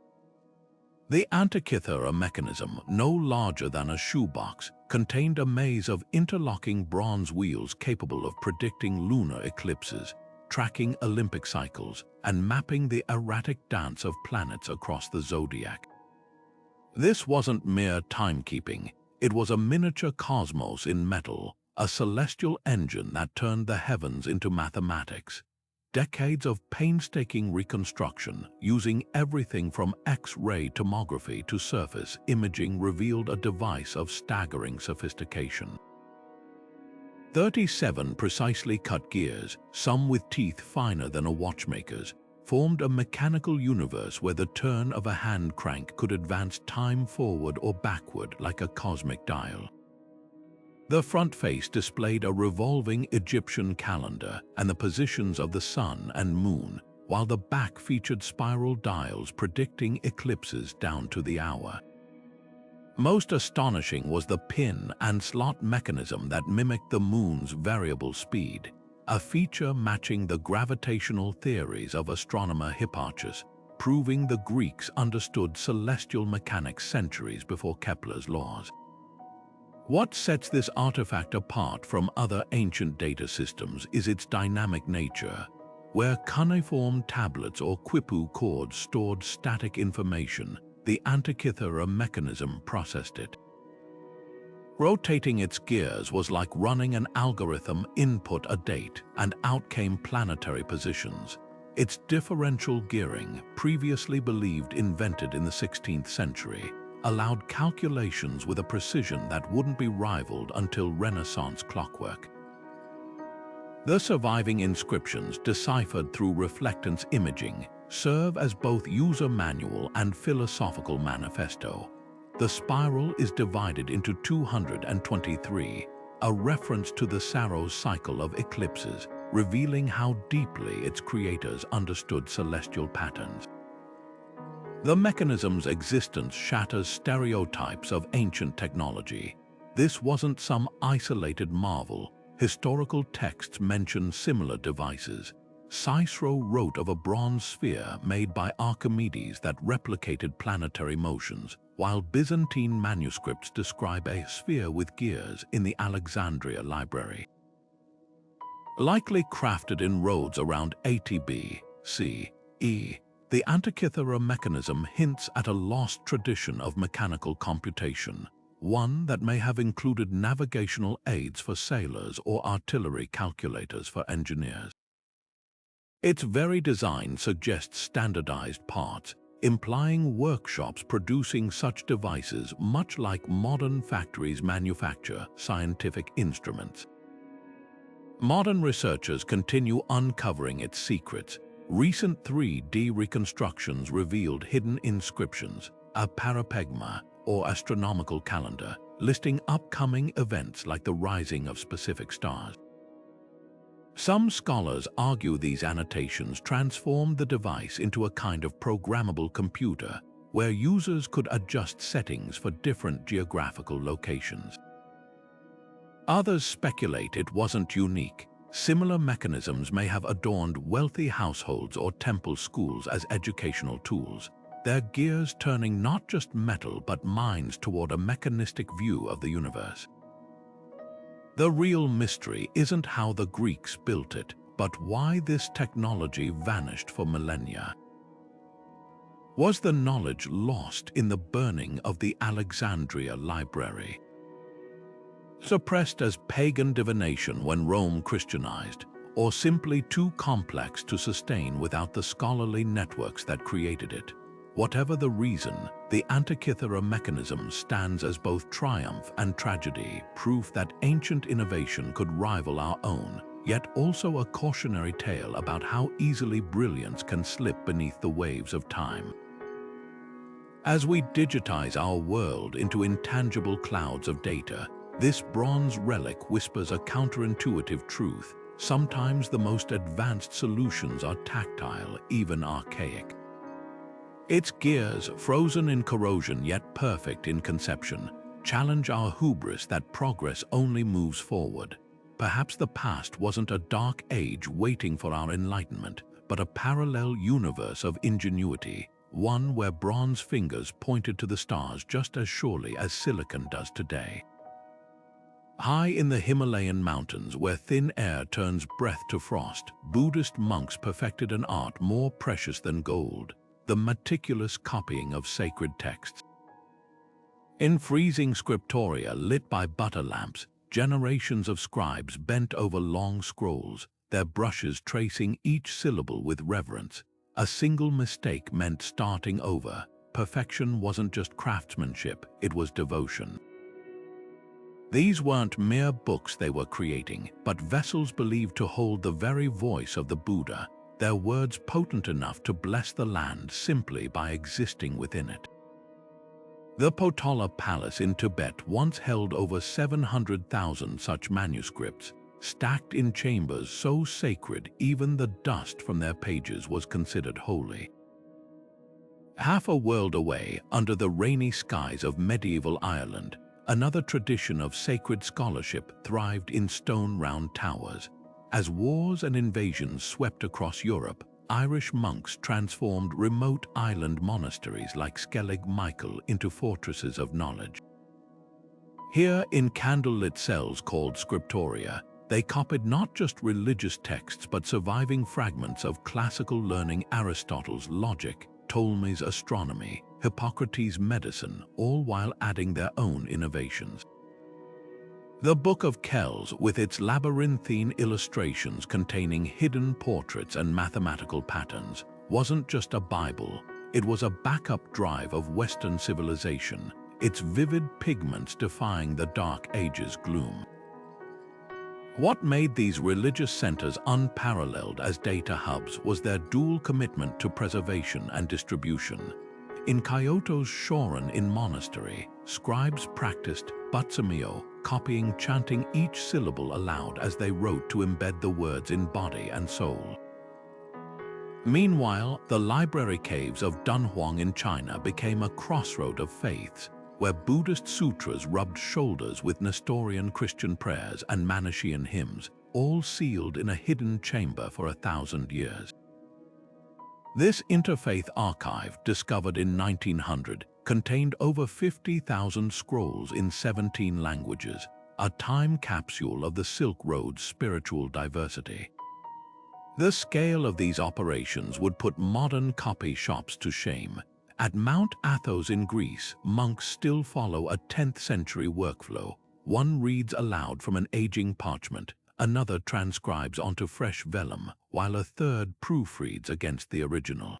The Antikythera Mechanism, no larger than a shoebox, contained a maze of interlocking bronze wheels capable of predicting lunar eclipses, tracking Olympic cycles, and mapping the erratic dance of planets across the zodiac. This wasn't mere timekeeping, it was a miniature cosmos in metal, a celestial engine that turned the heavens into mathematics. Decades of painstaking reconstruction, using everything from X-ray tomography to surface imaging, revealed a device of staggering sophistication. 37 precisely cut gears, some with teeth finer than a watchmaker's, formed a mechanical universe where the turn of a hand crank could advance time forward or backward like a cosmic dial. The front face displayed a revolving Egyptian calendar and the positions of the sun and moon, while the back featured spiral dials predicting eclipses down to the hour. Most astonishing was the pin and slot mechanism that mimicked the moon's variable speed, a feature matching the gravitational theories of astronomer Hipparchus, proving the Greeks understood celestial mechanics centuries before Kepler's laws. What sets this artifact apart from other ancient data systems is its dynamic nature, where cuneiform tablets or Quipu cords stored static information. The Antikythera Mechanism processed it. Rotating its gears was like running an algorithm: input a date, and out came planetary positions. Its differential gearing, previously believed invented in the 16th century, allowed calculations with a precision that wouldn't be rivaled until Renaissance clockwork. The surviving inscriptions, deciphered through reflectance imaging, serve as both user manual and philosophical manifesto, The spiral is divided into 223, a reference to the Saros cycle of eclipses, revealing how deeply its creators understood celestial patterns. The mechanism's existence shatters stereotypes of ancient technology. This wasn't some isolated marvel. Historical texts mention similar devices. Cicero wrote of a bronze sphere made by Archimedes that replicated planetary motions, while Byzantine manuscripts describe a sphere with gears in the Alexandria Library. Likely crafted in Rhodes around 80 B.C.E., the Antikythera Mechanism hints at a lost tradition of mechanical computation, one that may have included navigational aids for sailors or artillery calculators for engineers. Its very design suggests standardized parts, implying workshops producing such devices much like modern factories manufacture scientific instruments. Modern researchers continue uncovering its secrets. Recent 3D reconstructions revealed hidden inscriptions, a parapegma or astronomical calendar, listing upcoming events like the rising of specific stars. Some scholars argue these annotations transformed the device into a kind of programmable computer, where users could adjust settings for different geographical locations. Others speculate it wasn't unique. Similar mechanisms may have adorned wealthy households or temple schools as educational tools, their gears turning not just metal but minds toward a mechanistic view of the universe. The real mystery isn't how the Greeks built it, but why this technology vanished for millennia. Was the knowledge lost in the burning of the Alexandria Library? Suppressed as pagan divination when Rome Christianized, or simply too complex to sustain without the scholarly networks that created it? Whatever the reason, the Antikythera Mechanism stands as both triumph and tragedy, proof that ancient innovation could rival our own, yet also a cautionary tale about how easily brilliance can slip beneath the waves of time. As we digitize our world into intangible clouds of data, this bronze relic whispers a counterintuitive truth. Sometimes the most advanced solutions are tactile, even archaic. Its gears, frozen in corrosion yet perfect in conception, challenge our hubris that progress only moves forward. Perhaps the past wasn't a dark age waiting for our enlightenment, but a parallel universe of ingenuity, one where bronze fingers pointed to the stars just as surely as silicon does today. High in the Himalayan mountains, where thin air turns breath to frost, Buddhist monks perfected an art more precious than gold, the meticulous copying of sacred texts. In freezing scriptoria lit by butter lamps, generations of scribes bent over long scrolls, their brushes tracing each syllable with reverence. A single mistake meant starting over. Perfection wasn't just craftsmanship, it was devotion. These weren't mere books they were creating, but vessels believed to hold the very voice of the Buddha, their words potent enough to bless the land simply by existing within it. The Potala Palace in Tibet once held over 700,000 such manuscripts, stacked in chambers so sacred even the dust from their pages was considered holy. Half a world away, under the rainy skies of medieval Ireland, another tradition of sacred scholarship thrived in stone-round towers. As wars and invasions swept across Europe, Irish monks transformed remote island monasteries like Skellig Michael into fortresses of knowledge. Here, in candlelit cells called scriptoria, they copied not just religious texts but surviving fragments of classical learning: Aristotle's logic, Ptolemy's astronomy, Hippocrates' medicine, all while adding their own innovations. The Book of Kells, with its labyrinthine illustrations containing hidden portraits and mathematical patterns, wasn't just a Bible, it was a backup drive of Western civilization, its vivid pigments defying the Dark Ages' gloom. What made these religious centers unparalleled as data hubs was their dual commitment to preservation and distribution. In Kyoto's Shorin-in monastery, scribes practiced Butsumiyo, copying, chanting each syllable aloud as they wrote to embed the words in body and soul. Meanwhile, the library caves of Dunhuang in China became a crossroad of faiths, where Buddhist sutras rubbed shoulders with Nestorian Christian prayers and Manichaean hymns, all sealed in a hidden chamber for 1,000 years. This interfaith archive, discovered in 1900, contained over 50,000 scrolls in 17 languages, a time capsule of the Silk Road's spiritual diversity. The scale of these operations would put modern copy shops to shame. At Mount Athos in Greece, monks still follow a 10th century workflow. One reads aloud from an aging parchment, another transcribes onto fresh vellum, while a third proofreads against the original.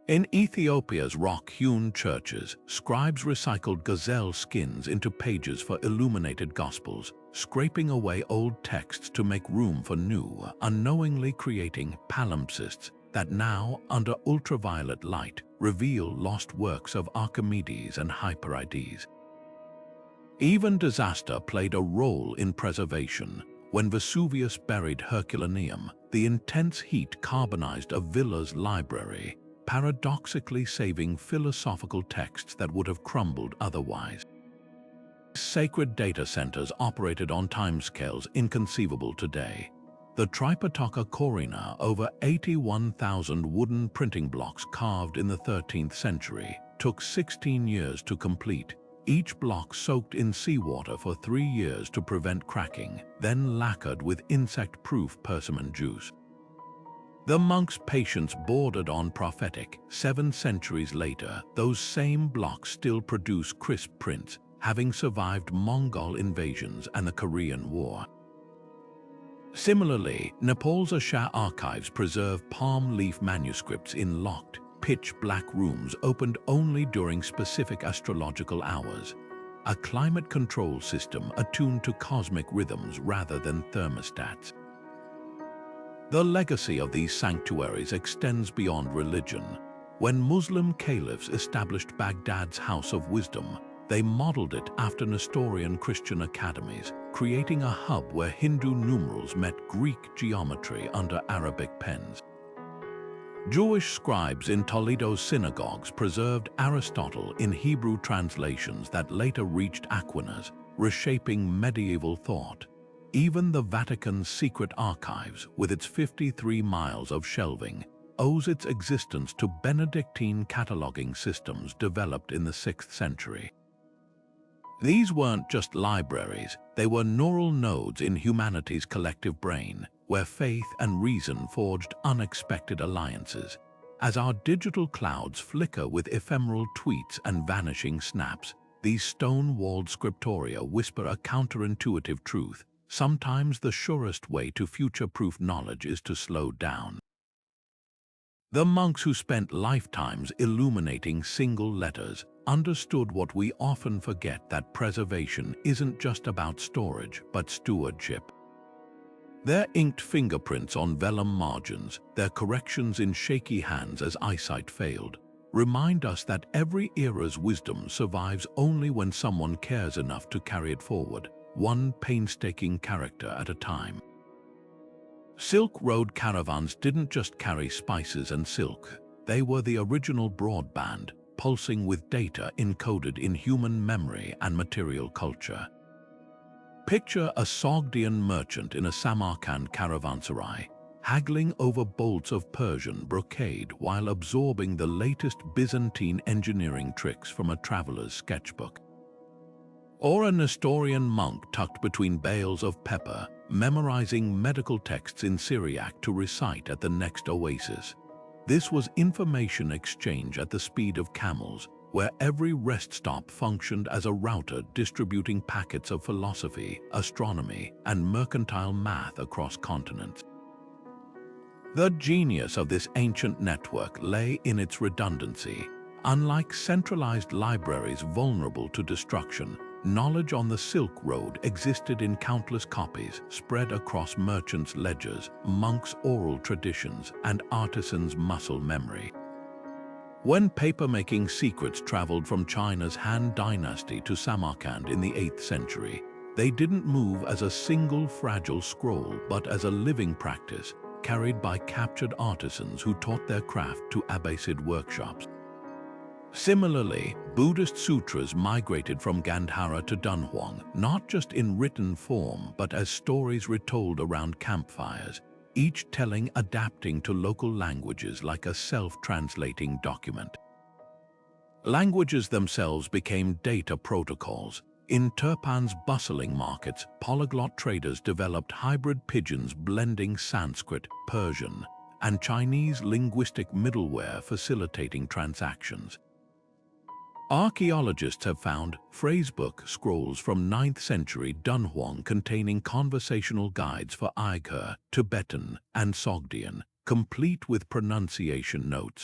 In Ethiopia's rock-hewn churches, scribes recycled gazelle skins into pages for illuminated gospels, scraping away old texts to make room for new, unknowingly creating palimpsests that now, under ultraviolet light, reveal lost works of Archimedes and Hyperides. Even disaster played a role in preservation. When Vesuvius buried Herculaneum, the intense heat carbonized a villa's library, paradoxically saving philosophical texts that would have crumbled otherwise. Sacred data centers operated on timescales inconceivable today. The Tripitaka Korina, over 81,000 wooden printing blocks carved in the 13th century, took 16 years to complete, each block soaked in seawater for 3 years to prevent cracking, then lacquered with insect-proof persimmon juice. The monks' patience bordered on prophetic. 7 centuries later, those same blocks still produce crisp prints, having survived Mongol invasions and the Korean War. Similarly, Nepal's Asha archives preserve palm leaf manuscripts in locked, pitch-black rooms opened only during specific astrological hours, a climate control system attuned to cosmic rhythms rather than thermostats. The legacy of these sanctuaries extends beyond religion. When Muslim caliphs established Baghdad's House of Wisdom, they modeled it after Nestorian Christian academies, creating a hub where Hindu numerals met Greek geometry under Arabic pens. Jewish scribes in Toledo's synagogues preserved Aristotle in Hebrew translations that later reached Aquinas, reshaping medieval thought. Even the Vatican's secret archives, with its 53 miles of shelving, owes its existence to Benedictine cataloging systems developed in the 6th century. These weren't just libraries, they were neural nodes in humanity's collective brain, where faith and reason forged unexpected alliances. As our digital clouds flicker with ephemeral tweets and vanishing snaps, these stone-walled scriptoria whisper a counterintuitive truth. Sometimes the surest way to future-proof knowledge is to slow down. The monks who spent lifetimes illuminating single letters understood what we often forget, that preservation isn't just about storage, but stewardship. Their inked fingerprints on vellum margins, their corrections in shaky hands as eyesight failed, remind us that every era's wisdom survives only when someone cares enough to carry it forward, one painstaking character at a time. Silk Road caravans didn't just carry spices and silk. They were the original broadband, pulsing with data encoded in human memory and material culture. Picture a Sogdian merchant in a Samarkand caravanserai, haggling over bolts of Persian brocade while absorbing the latest Byzantine engineering tricks from a traveler's sketchbook. Or a Nestorian monk tucked between bales of pepper, memorizing medical texts in Syriac to recite at the next oasis. This was information exchange at the speed of camels, where every rest stop functioned as a router distributing packets of philosophy, astronomy, and mercantile math across continents. The genius of this ancient network lay in its redundancy. Unlike centralized libraries vulnerable to destruction, knowledge on the Silk Road existed in countless copies spread across merchants' ledgers, monks' oral traditions, and artisans' muscle memory. When paper-making secrets traveled from China's Han Dynasty to Samarkand in the 8th century, they didn't move as a single fragile scroll, but as a living practice, carried by captured artisans who taught their craft to Abbasid workshops. Similarly, Buddhist sutras migrated from Gandhara to Dunhuang, not just in written form, but as stories retold around campfires, each telling adapting to local languages like a self-translating document. Languages themselves became data protocols. In Turpan's bustling markets, polyglot traders developed hybrid pidgins blending Sanskrit, Persian, and Chinese linguistic middleware facilitating transactions. Archaeologists have found phrasebook scrolls from 9th century Dunhuang containing conversational guides for Uyghur, Tibetan, and Sogdian, complete with pronunciation notes.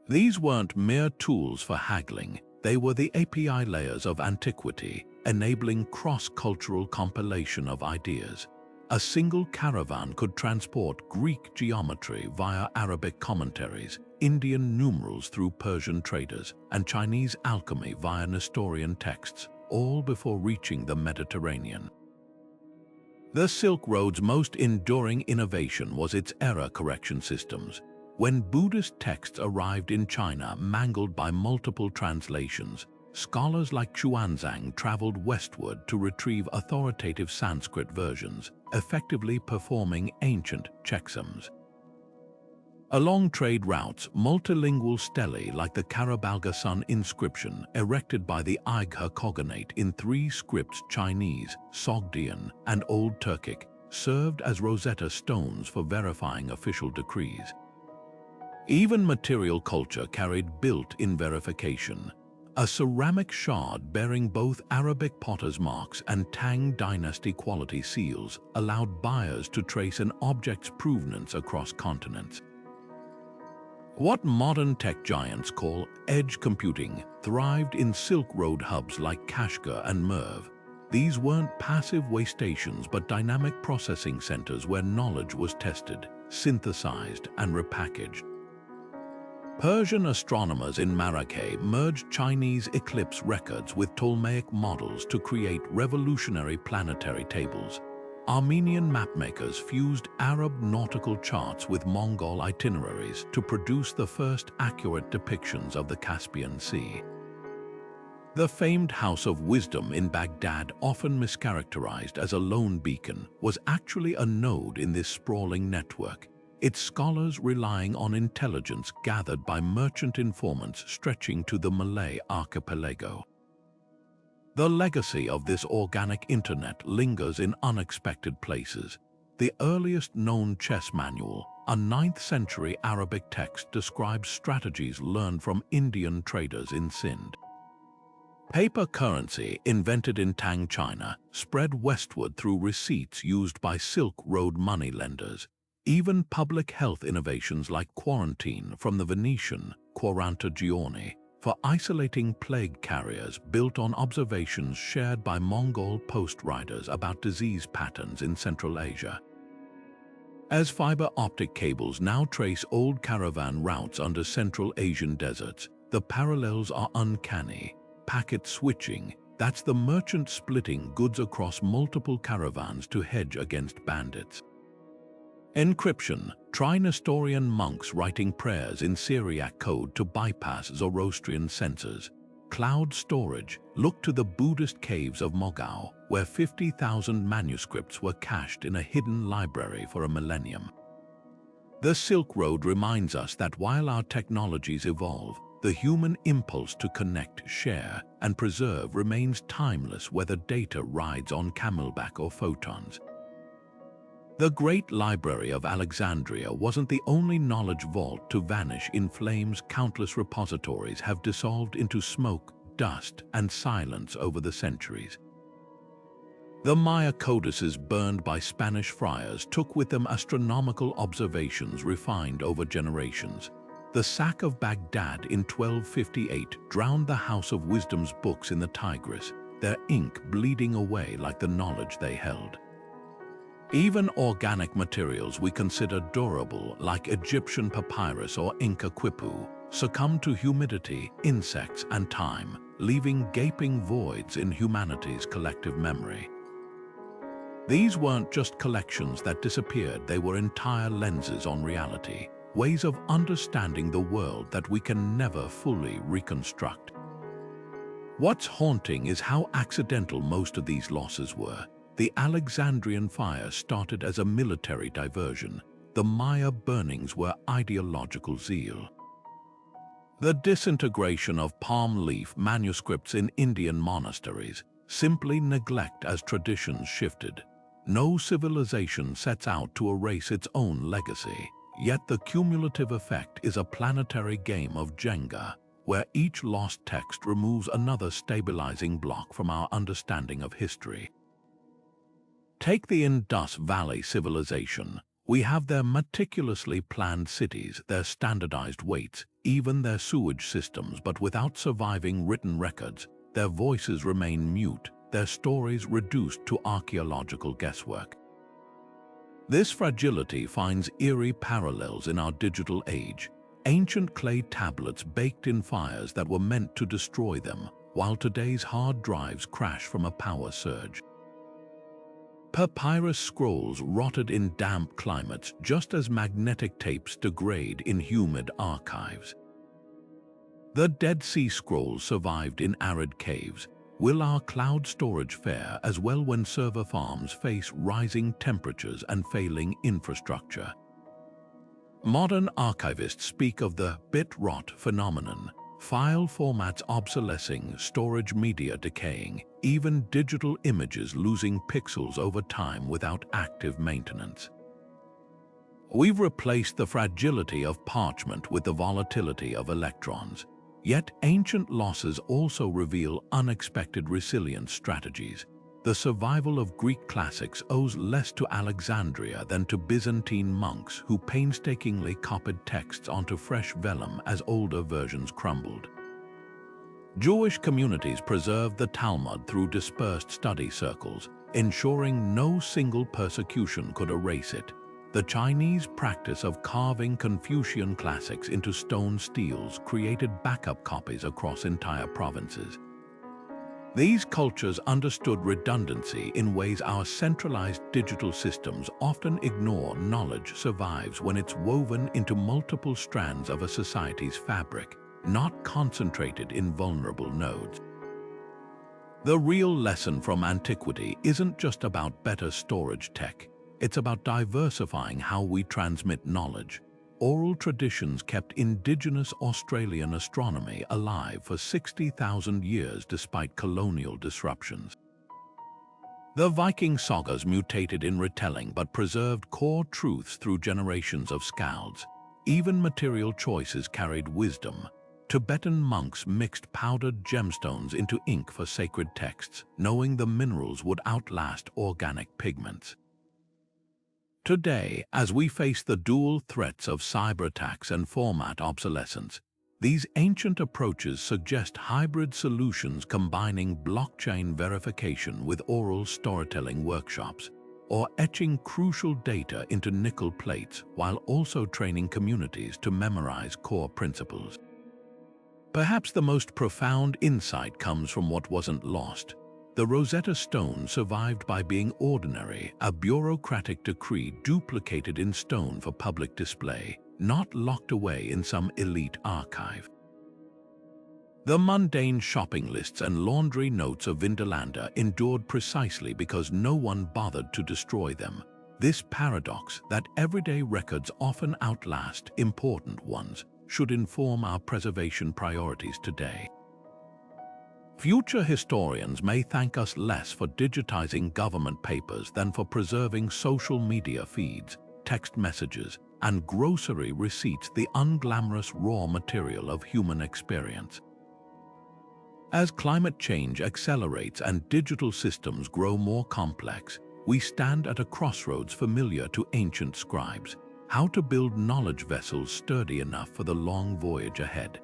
These weren't mere tools for haggling, they were the API layers of antiquity, enabling cross-cultural compilation of ideas. A single caravan could transport Greek geometry via Arabic commentaries, Indian numerals through Persian traders, and Chinese alchemy via Nestorian texts, all before reaching the Mediterranean. The Silk Road's most enduring innovation was its error correction systems. When Buddhist texts arrived in China mangled by multiple translations, scholars like Xuanzang traveled westward to retrieve authoritative Sanskrit versions, effectively performing ancient checksums. Along trade routes, multilingual stelae like the Karabalga Sun inscription, erected by the Uyghur Khaganate in 3 scripts Chinese, Sogdian, and Old Turkic, served as Rosetta Stones for verifying official decrees. Even material culture carried built-in verification. A ceramic shard bearing both Arabic potter's marks and Tang Dynasty quality seals allowed buyers to trace an object's provenance across continents. What modern tech giants call edge computing thrived in Silk Road hubs like Kashgar and Merv. These weren't passive way stations but dynamic processing centers where knowledge was tested, synthesized, and repackaged. Persian astronomers in Marrakech merged Chinese eclipse records with Ptolemaic models to create revolutionary planetary tables. Armenian mapmakers fused Arab nautical charts with Mongol itineraries to produce the first accurate depictions of the Caspian Sea. The famed House of Wisdom in Baghdad, often mischaracterized as a lone beacon, was actually a node in this sprawling network, its scholars relying on intelligence gathered by merchant informants stretching to the Malay archipelago. The legacy of this organic internet lingers in unexpected places. The earliest known chess manual, a 9th century Arabic text, describes strategies learned from Indian traders in Sind. Paper currency, invented in Tang China, spread westward through receipts used by Silk Road moneylenders. Even public health innovations like quarantine from the Venetian Quarantagiorni for isolating plague carriers built on observations shared by Mongol post riders about disease patterns in Central Asia. As fiber optic cables now trace old caravan routes under Central Asian deserts, the parallels are uncanny. Packet switching, that's the merchant splitting goods across multiple caravans to hedge against bandits. Encryption, Nestorian monks writing prayers in Syriac code to bypass Zoroastrian censors. Cloud storage, look to the Buddhist caves of Mogao, where 50,000 manuscripts were cached in a hidden library for a millennium. The Silk Road reminds us that while our technologies evolve, the human impulse to connect, share, and preserve remains timeless, whether data rides on camelback or photons. The Great Library of Alexandria wasn't the only knowledge vault to vanish in flames. Countless repositories have dissolved into smoke, dust, and silence over the centuries. The Maya codices burned by Spanish friars took with them astronomical observations refined over generations. The sack of Baghdad in 1258 drowned the House of Wisdom's books in the Tigris, their ink bleeding away like the knowledge they held. Even organic materials we consider durable, like Egyptian papyrus or Inca Quipu, succumbed to humidity, insects, and time, leaving gaping voids in humanity's collective memory. These weren't just collections that disappeared, they were entire lenses on reality, ways of understanding the world that we can never fully reconstruct. What's haunting is how accidental most of these losses were. The Alexandrian fire started as a military diversion. The Maya burnings were ideological zeal. The disintegration of palm leaf manuscripts in Indian monasteries, simply neglect as traditions shifted. No civilization sets out to erase its own legacy, yet the cumulative effect is a planetary game of Jenga, where each lost text removes another stabilizing block from our understanding of history. Take the Indus Valley civilization. We have their meticulously planned cities, their standardized weights, even their sewage systems, but without surviving written records, their voices remain mute, their stories reduced to archaeological guesswork. This fragility finds eerie parallels in our digital age. Ancient clay tablets baked in fires that were meant to destroy them, while today's hard drives crash from a power surge. Papyrus scrolls rotted in damp climates just as magnetic tapes degrade in humid archives. The Dead Sea Scrolls survived in arid caves. Will our cloud storage fare as well when server farms face rising temperatures and failing infrastructure? Modern archivists speak of the bit rot phenomenon, file formats obsolescing, storage media decaying, even digital images losing pixels over time without active maintenance. We've replaced the fragility of parchment with the volatility of electrons. Yet ancient losses also reveal unexpected resilience strategies. The survival of Greek classics owes less to Alexandria than to Byzantine monks who painstakingly copied texts onto fresh vellum as older versions crumbled. Jewish communities preserved the Talmud through dispersed study circles, ensuring no single persecution could erase it. The Chinese practice of carving Confucian classics into stone steels created backup copies across entire provinces. These cultures understood redundancy in ways our centralized digital systems often ignore. Knowledge survives when it's woven into multiple strands of a society's fabric, not concentrated in vulnerable nodes. The real lesson from antiquity isn't just about better storage tech. It's about diversifying how we transmit knowledge. Oral traditions kept indigenous Australian astronomy alive for 60,000 years despite colonial disruptions. The Viking sagas mutated in retelling but preserved core truths through generations of skalds. Even material choices carried wisdom. Tibetan monks mixed powdered gemstones into ink for sacred texts, knowing the minerals would outlast organic pigments. Today, as we face the dual threats of cyber attacks and format obsolescence, these ancient approaches suggest hybrid solutions combining blockchain verification with oral storytelling workshops, or etching crucial data into nickel plates while also training communities to memorize core principles. Perhaps the most profound insight comes from what wasn't lost. The Rosetta Stone survived by being ordinary, a bureaucratic decree duplicated in stone for public display, not locked away in some elite archive. The mundane shopping lists and laundry notes of Vindolanda endured precisely because no one bothered to destroy them. This paradox that everyday records often outlast important ones should inform our preservation priorities today. Future historians may thank us less for digitizing government papers than for preserving social media feeds, text messages, and grocery receipts, the unglamorous raw material of human experience. As climate change accelerates and digital systems grow more complex, we stand at a crossroads familiar to ancient scribes: how to build knowledge vessels sturdy enough for the long voyage ahead.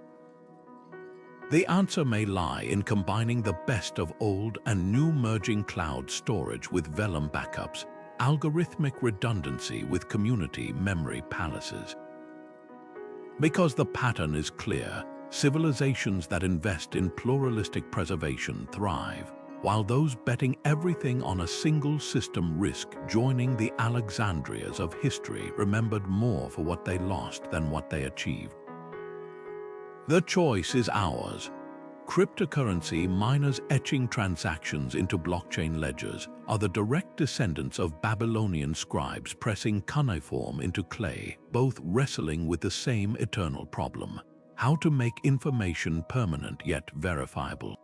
The answer may lie in combining the best of old and new, merging cloud storage with vellum backups, algorithmic redundancy with community memory palaces. Because the pattern is clear, civilizations that invest in pluralistic preservation thrive, while those betting everything on a single system risk joining the Alexandrias of history remembered more for what they lost than what they achieved. The choice is ours. Cryptocurrency miners etching transactions into blockchain ledgers are the direct descendants of Babylonian scribes pressing cuneiform into clay, both wrestling with the same eternal problem: how to make information permanent yet verifiable.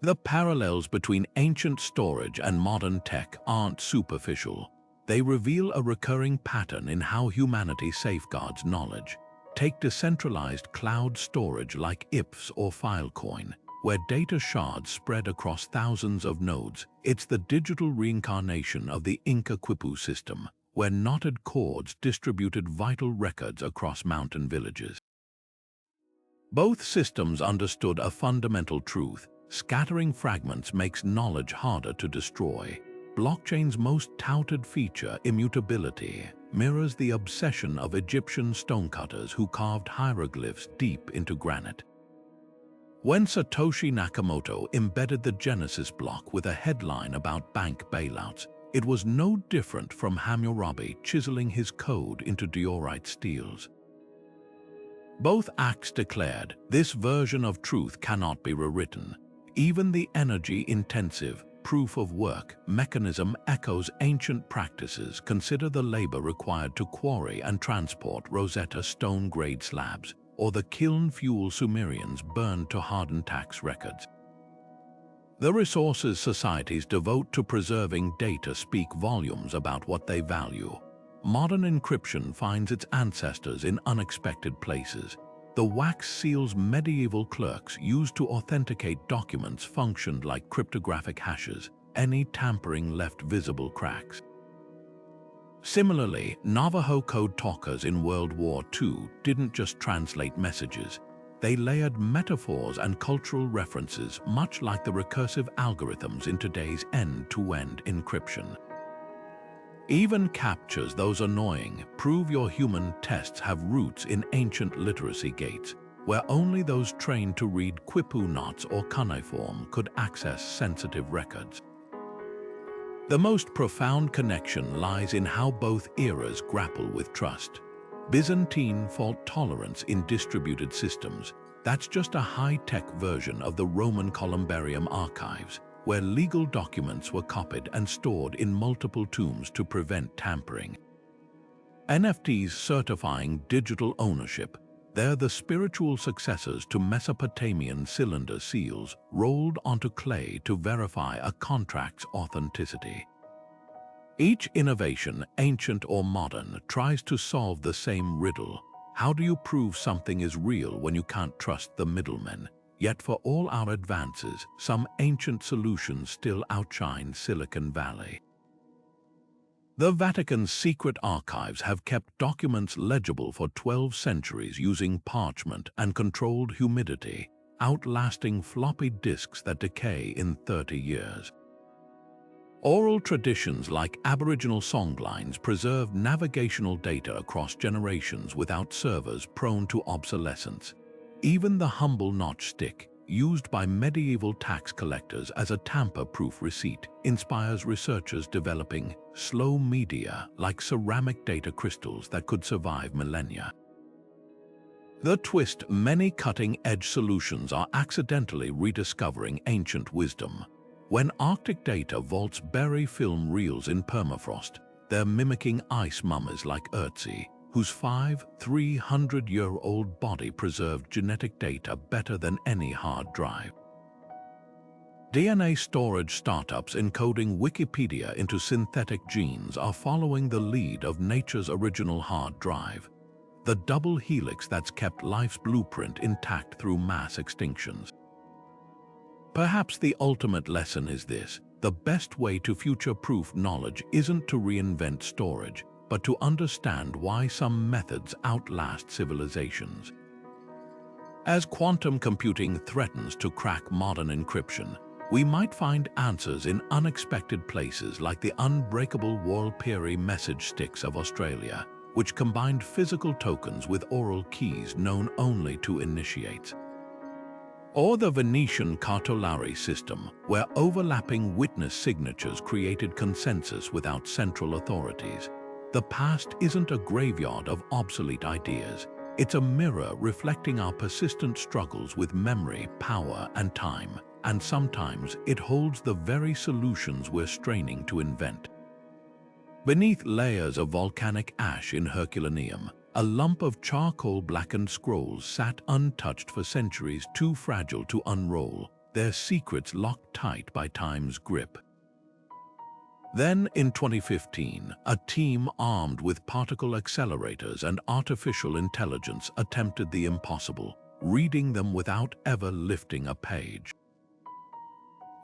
The parallels between ancient storage and modern tech aren't superficial. They reveal a recurring pattern in how humanity safeguards knowledge. Take decentralized cloud storage like IPFS or Filecoin, where data shards spread across thousands of nodes. It's the digital reincarnation of the Inca Quipu system, where knotted cords distributed vital records across mountain villages. Both systems understood a fundamental truth: scattering fragments makes knowledge harder to destroy. Blockchain's most touted feature, immutability, mirrors the obsession of Egyptian stonecutters who carved hieroglyphs deep into granite. When Satoshi Nakamoto embedded the Genesis block with a headline about bank bailouts, it was no different from Hammurabi chiseling his code into diorite steels. Both acts declared, this version of truth cannot be rewritten. Even the energy-intensive proof-of-work mechanism echoes ancient practices. Consider the labor required to quarry and transport Rosetta Stone-grade slabs, or the kiln fuel Sumerians burned to harden tax records. The resources societies devote to preserving data speak volumes about what they value. Modern encryption finds its ancestors in unexpected places. The wax seals medieval clerks used to authenticate documents functioned like cryptographic hashes. Any tampering left visible cracks. Similarly, Navajo code talkers in World War II didn't just translate messages. They layered metaphors and cultural references, much like the recursive algorithms in today's end-to-end encryption. Even captures, those annoying, prove your human tests have roots in ancient literacy gates, where only those trained to read Quipu knots or cuneiform could access sensitive records. The most profound connection lies in how both eras grapple with trust. Byzantine fault tolerance in distributed systems, that's just a high-tech version of the Roman columbarium archives, where legal documents were copied and stored in multiple tombs to prevent tampering. NFTs certifying digital ownership, they're the spiritual successors to Mesopotamian cylinder seals rolled onto clay to verify a contract's authenticity. Each innovation, ancient or modern, tries to solve the same riddle. How do you prove something is real when you can't trust the middlemen? Yet for all our advances, some ancient solutions still outshine Silicon Valley. The Vatican's secret archives have kept documents legible for 12 centuries using parchment and controlled humidity, outlasting floppy disks that decay in 30 years. Oral traditions like Aboriginal songlines preserve navigational data across generations without servers prone to obsolescence. Even the humble notch stick, used by medieval tax collectors as a tamper-proof receipt, inspires researchers developing slow media like ceramic data crystals that could survive millennia. The twist: many cutting-edge solutions are accidentally rediscovering ancient wisdom. When Arctic data vaults bury film reels in permafrost, they're mimicking ice mummies like Ötzi, whose 300-year-old body preserved genetic data better than any hard drive. DNA storage startups encoding Wikipedia into synthetic genes are following the lead of nature's original hard drive, the double helix that's kept life's blueprint intact through mass extinctions. Perhaps the ultimate lesson is this: the best way to future-proof knowledge isn't to reinvent storage, but to understand why some methods outlast civilizations. As quantum computing threatens to crack modern encryption, we might find answers in unexpected places like the unbreakable Warlpiri message sticks of Australia, which combined physical tokens with oral keys known only to initiates. Or the Venetian cartolari system, where overlapping witness signatures created consensus without central authorities. The past isn't a graveyard of obsolete ideas. It's a mirror reflecting our persistent struggles with memory, power, and time, and sometimes it holds the very solutions we're straining to invent. Beneath layers of volcanic ash in Herculaneum, a lump of charcoal-blackened scrolls sat untouched for centuries, too fragile to unroll, their secrets locked tight by time's grip. Then, in 2015, a team armed with particle accelerators and artificial intelligence attempted the impossible, reading them without ever lifting a page.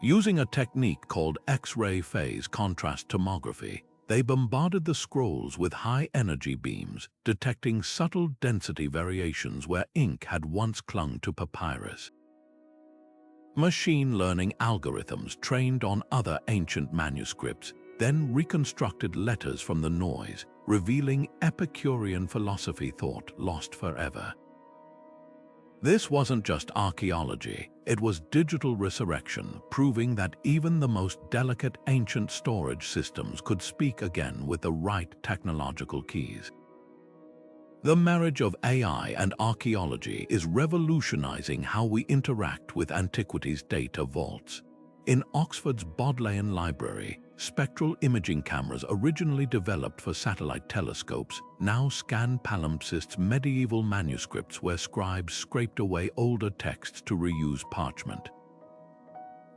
Using a technique called X-ray phase contrast tomography, they bombarded the scrolls with high-energy beams, detecting subtle density variations where ink had once clung to papyrus. Machine learning algorithms trained on other ancient manuscripts then reconstructed letters from the noise, revealing Epicurean philosophy thought lost forever. This wasn't just archaeology, it was digital resurrection, proving that even the most delicate ancient storage systems could speak again with the right technological keys. The marriage of AI and archaeology is revolutionizing how we interact with antiquity's data vaults. In Oxford's Bodleian Library, spectral imaging cameras originally developed for satellite telescopes now scan palimpsests' medieval manuscripts where scribes scraped away older texts to reuse parchment.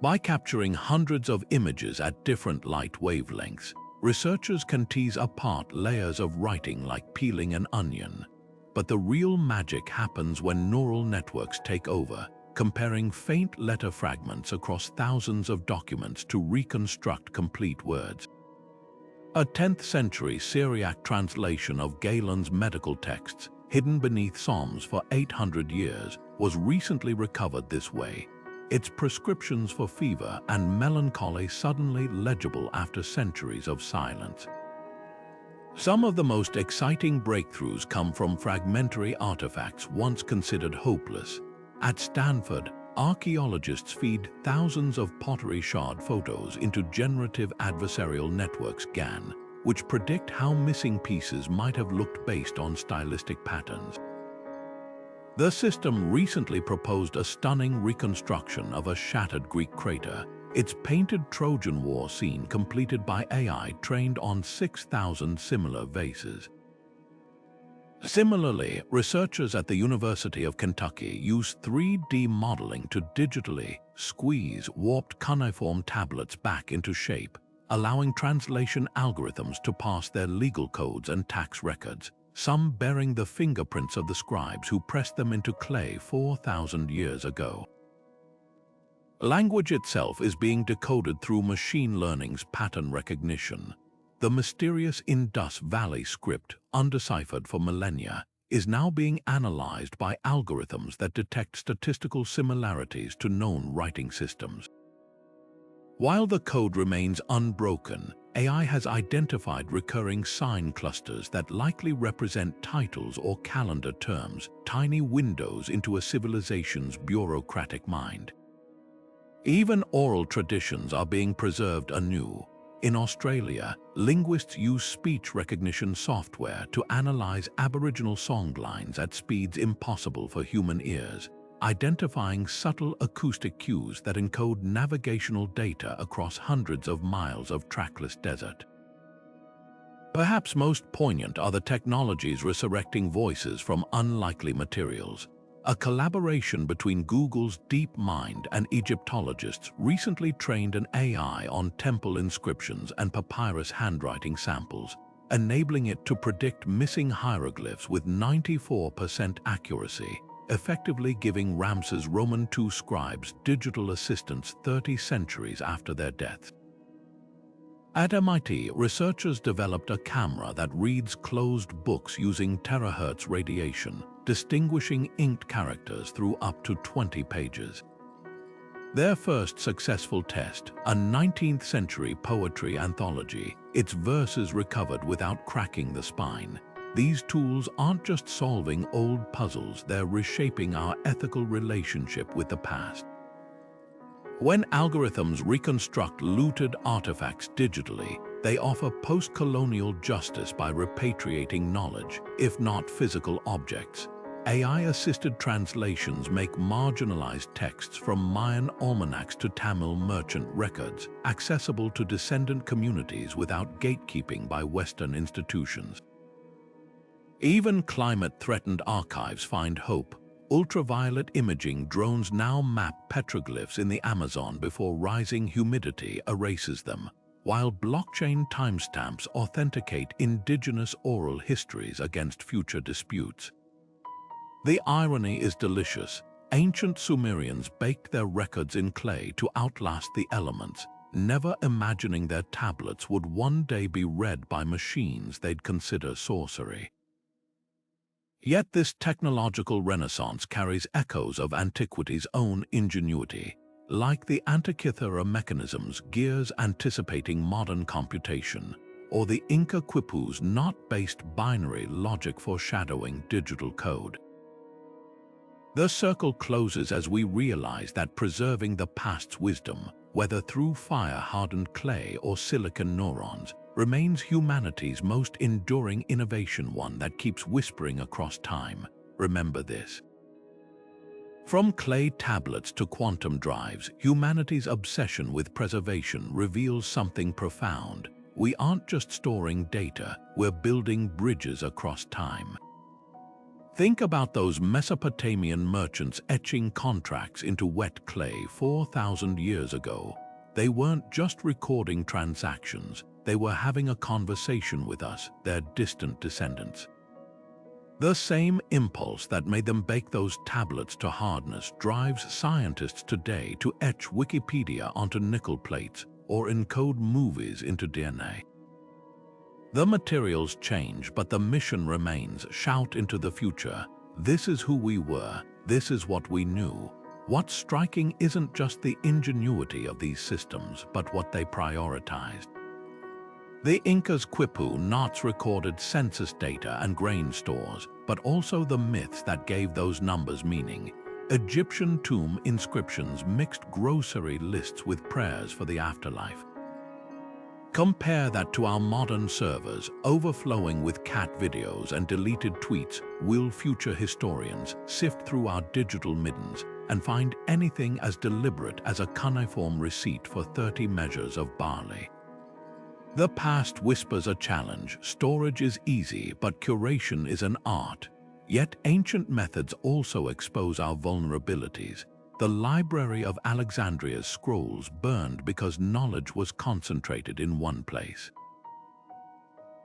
By capturing hundreds of images at different light wavelengths, researchers can tease apart layers of writing like peeling an onion. But the real magic happens when neural networks take over, comparing faint letter fragments across thousands of documents to reconstruct complete words. A 10th-century Syriac translation of Galen's medical texts, hidden beneath Psalms for 800 years, was recently recovered this way, its prescriptions for fever and melancholy suddenly legible after centuries of silence. Some of the most exciting breakthroughs come from fragmentary artifacts once considered hopeless. At Stanford, archaeologists feed thousands of pottery shard photos into generative adversarial networks GAN, which predict how missing pieces might have looked based on stylistic patterns. The system recently proposed a stunning reconstruction of a shattered Greek crater, its painted Trojan War scene completed by AI trained on 6,000 similar vases. Similarly, researchers at the University of Kentucky use 3D modeling to digitally squeeze warped cuneiform tablets back into shape, allowing translation algorithms to parse their legal codes and tax records, some bearing the fingerprints of the scribes who pressed them into clay 4,000 years ago. Language itself is being decoded through machine learning's pattern recognition. The mysterious Indus Valley script, undeciphered for millennia, is now being analyzed by algorithms that detect statistical similarities to known writing systems. While the code remains unbroken, AI has identified recurring sign clusters that likely represent titles or calendar terms, tiny windows into a civilization's bureaucratic mind. Even oral traditions are being preserved anew. In Australia, linguists use speech recognition software to analyze Aboriginal songlines at speeds impossible for human ears, identifying subtle acoustic cues that encode navigational data across hundreds of miles of trackless desert. Perhaps most poignant are the technologies resurrecting voices from unlikely materials. A collaboration between Google's DeepMind and Egyptologists recently trained an AI on temple inscriptions and papyrus handwriting samples, enabling it to predict missing hieroglyphs with 94% accuracy, effectively giving Ramses' Roman II scribes digital assistants 30 centuries after their deaths. At MIT, researchers developed a camera that reads closed books using terahertz radiation, distinguishing inked characters through up to 20 pages. Their first successful test, a 19th-century poetry anthology, its verses recovered without cracking the spine, these tools aren't just solving old puzzles, they're reshaping our ethical relationship with the past. When algorithms reconstruct looted artifacts digitally, they offer post-colonial justice by repatriating knowledge, if not physical objects. AI-assisted translations make marginalized texts from Mayan almanacs to Tamil merchant records accessible to descendant communities without gatekeeping by Western institutions. Even climate-threatened archives find hope. Ultraviolet imaging drones now map petroglyphs in the Amazon before rising humidity erases them, while blockchain timestamps authenticate indigenous oral histories against future disputes. The irony is delicious. Ancient Sumerians baked their records in clay to outlast the elements, never imagining their tablets would one day be read by machines they'd consider sorcery. Yet this technological renaissance carries echoes of antiquity's own ingenuity. Like the Antikythera Mechanism's gears anticipating modern computation, or the Inca Quipu's knot-based binary logic foreshadowing digital code. The circle closes as we realize that preserving the past's wisdom, whether through fire-hardened clay or silicon neurons, remains humanity's most enduring innovation, one that keeps whispering across time. Remember this. From clay tablets to quantum drives, humanity's obsession with preservation reveals something profound. We aren't just storing data, we're building bridges across time. Think about those Mesopotamian merchants etching contracts into wet clay 4,000 years ago. They weren't just recording transactions, they were having a conversation with us, their distant descendants. The same impulse that made them bake those tablets to hardness drives scientists today to etch Wikipedia onto nickel plates or encode movies into DNA. The materials change, but the mission remains. Shout into the future. This is who we were. This is what we knew. What's striking isn't just the ingenuity of these systems, but what they prioritized. The Inca's Quipu knots recorded census data and grain stores, but also the myths that gave those numbers meaning. Egyptian tomb inscriptions mixed grocery lists with prayers for the afterlife. Compare that to our modern servers, overflowing with cat videos and deleted tweets. Will future historians sift through our digital middens and find anything as deliberate as a cuneiform receipt for 30 measures of barley? The past whispers a challenge. Storage is easy, but curation is an art. Yet ancient methods also expose our vulnerabilities. The Library of Alexandria's scrolls burned because knowledge was concentrated in one place.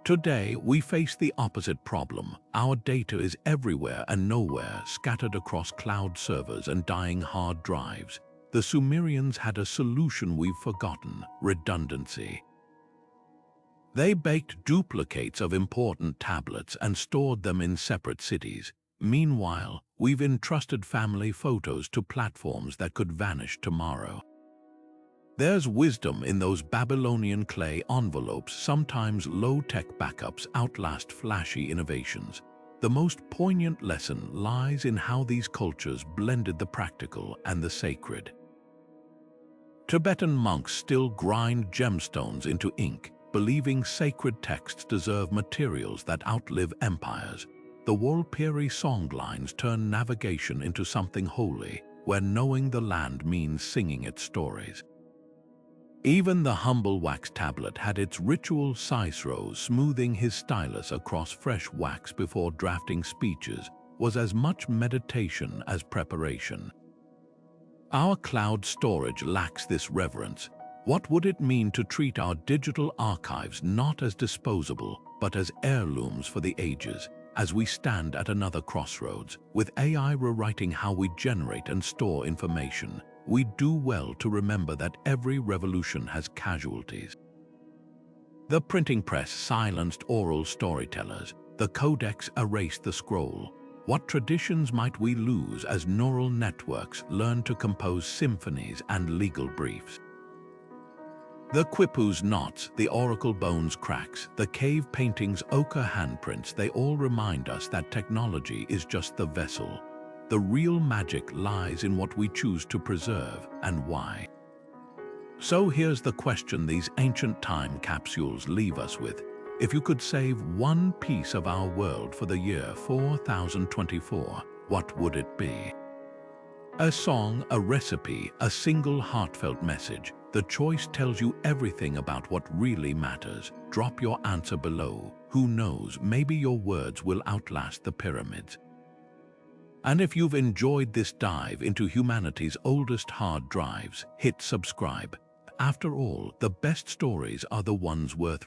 Today, we face the opposite problem. Our data is everywhere and nowhere, scattered across cloud servers and dying hard drives. The Sumerians had a solution we've forgotten: redundancy. They baked duplicates of important tablets and stored them in separate cities. Meanwhile, we've entrusted family photos to platforms that could vanish tomorrow. There's wisdom in those Babylonian clay envelopes. Sometimes low-tech backups outlast flashy innovations. The most poignant lesson lies in how these cultures blended the practical and the sacred. Tibetan monks still grind gemstones into ink, believing sacred texts deserve materials that outlive empires. The Walpiri songlines turn navigation into something holy, where knowing the land means singing its stories. Even the humble wax tablet had its ritual. Cicero, smoothing his stylus across fresh wax before drafting speeches, was as much meditation as preparation. Our cloud storage lacks this reverence. What would it mean to treat our digital archives not as disposable, but as heirlooms for the ages? As we stand at another crossroads, with AI rewriting how we generate and store information, we do well to remember that every revolution has casualties. The printing press silenced oral storytellers. The codex erased the scroll. What traditions might we lose as neural networks learn to compose symphonies and legal briefs? The Quipu's knots, the oracle bones cracks, the cave paintings' ochre handprints, they all remind us that technology is just the vessel. The real magic lies in what we choose to preserve and why. So here's the question these ancient time capsules leave us with. If you could save one piece of our world for the year 4024, what would it be? A song, a recipe, a single heartfelt message. The choice tells you everything about what really matters. Drop your answer below. Who knows, maybe your words will outlast the pyramids. And if you've enjoyed this dive into humanity's oldest hard drives, hit subscribe. After all, the best stories are the ones worth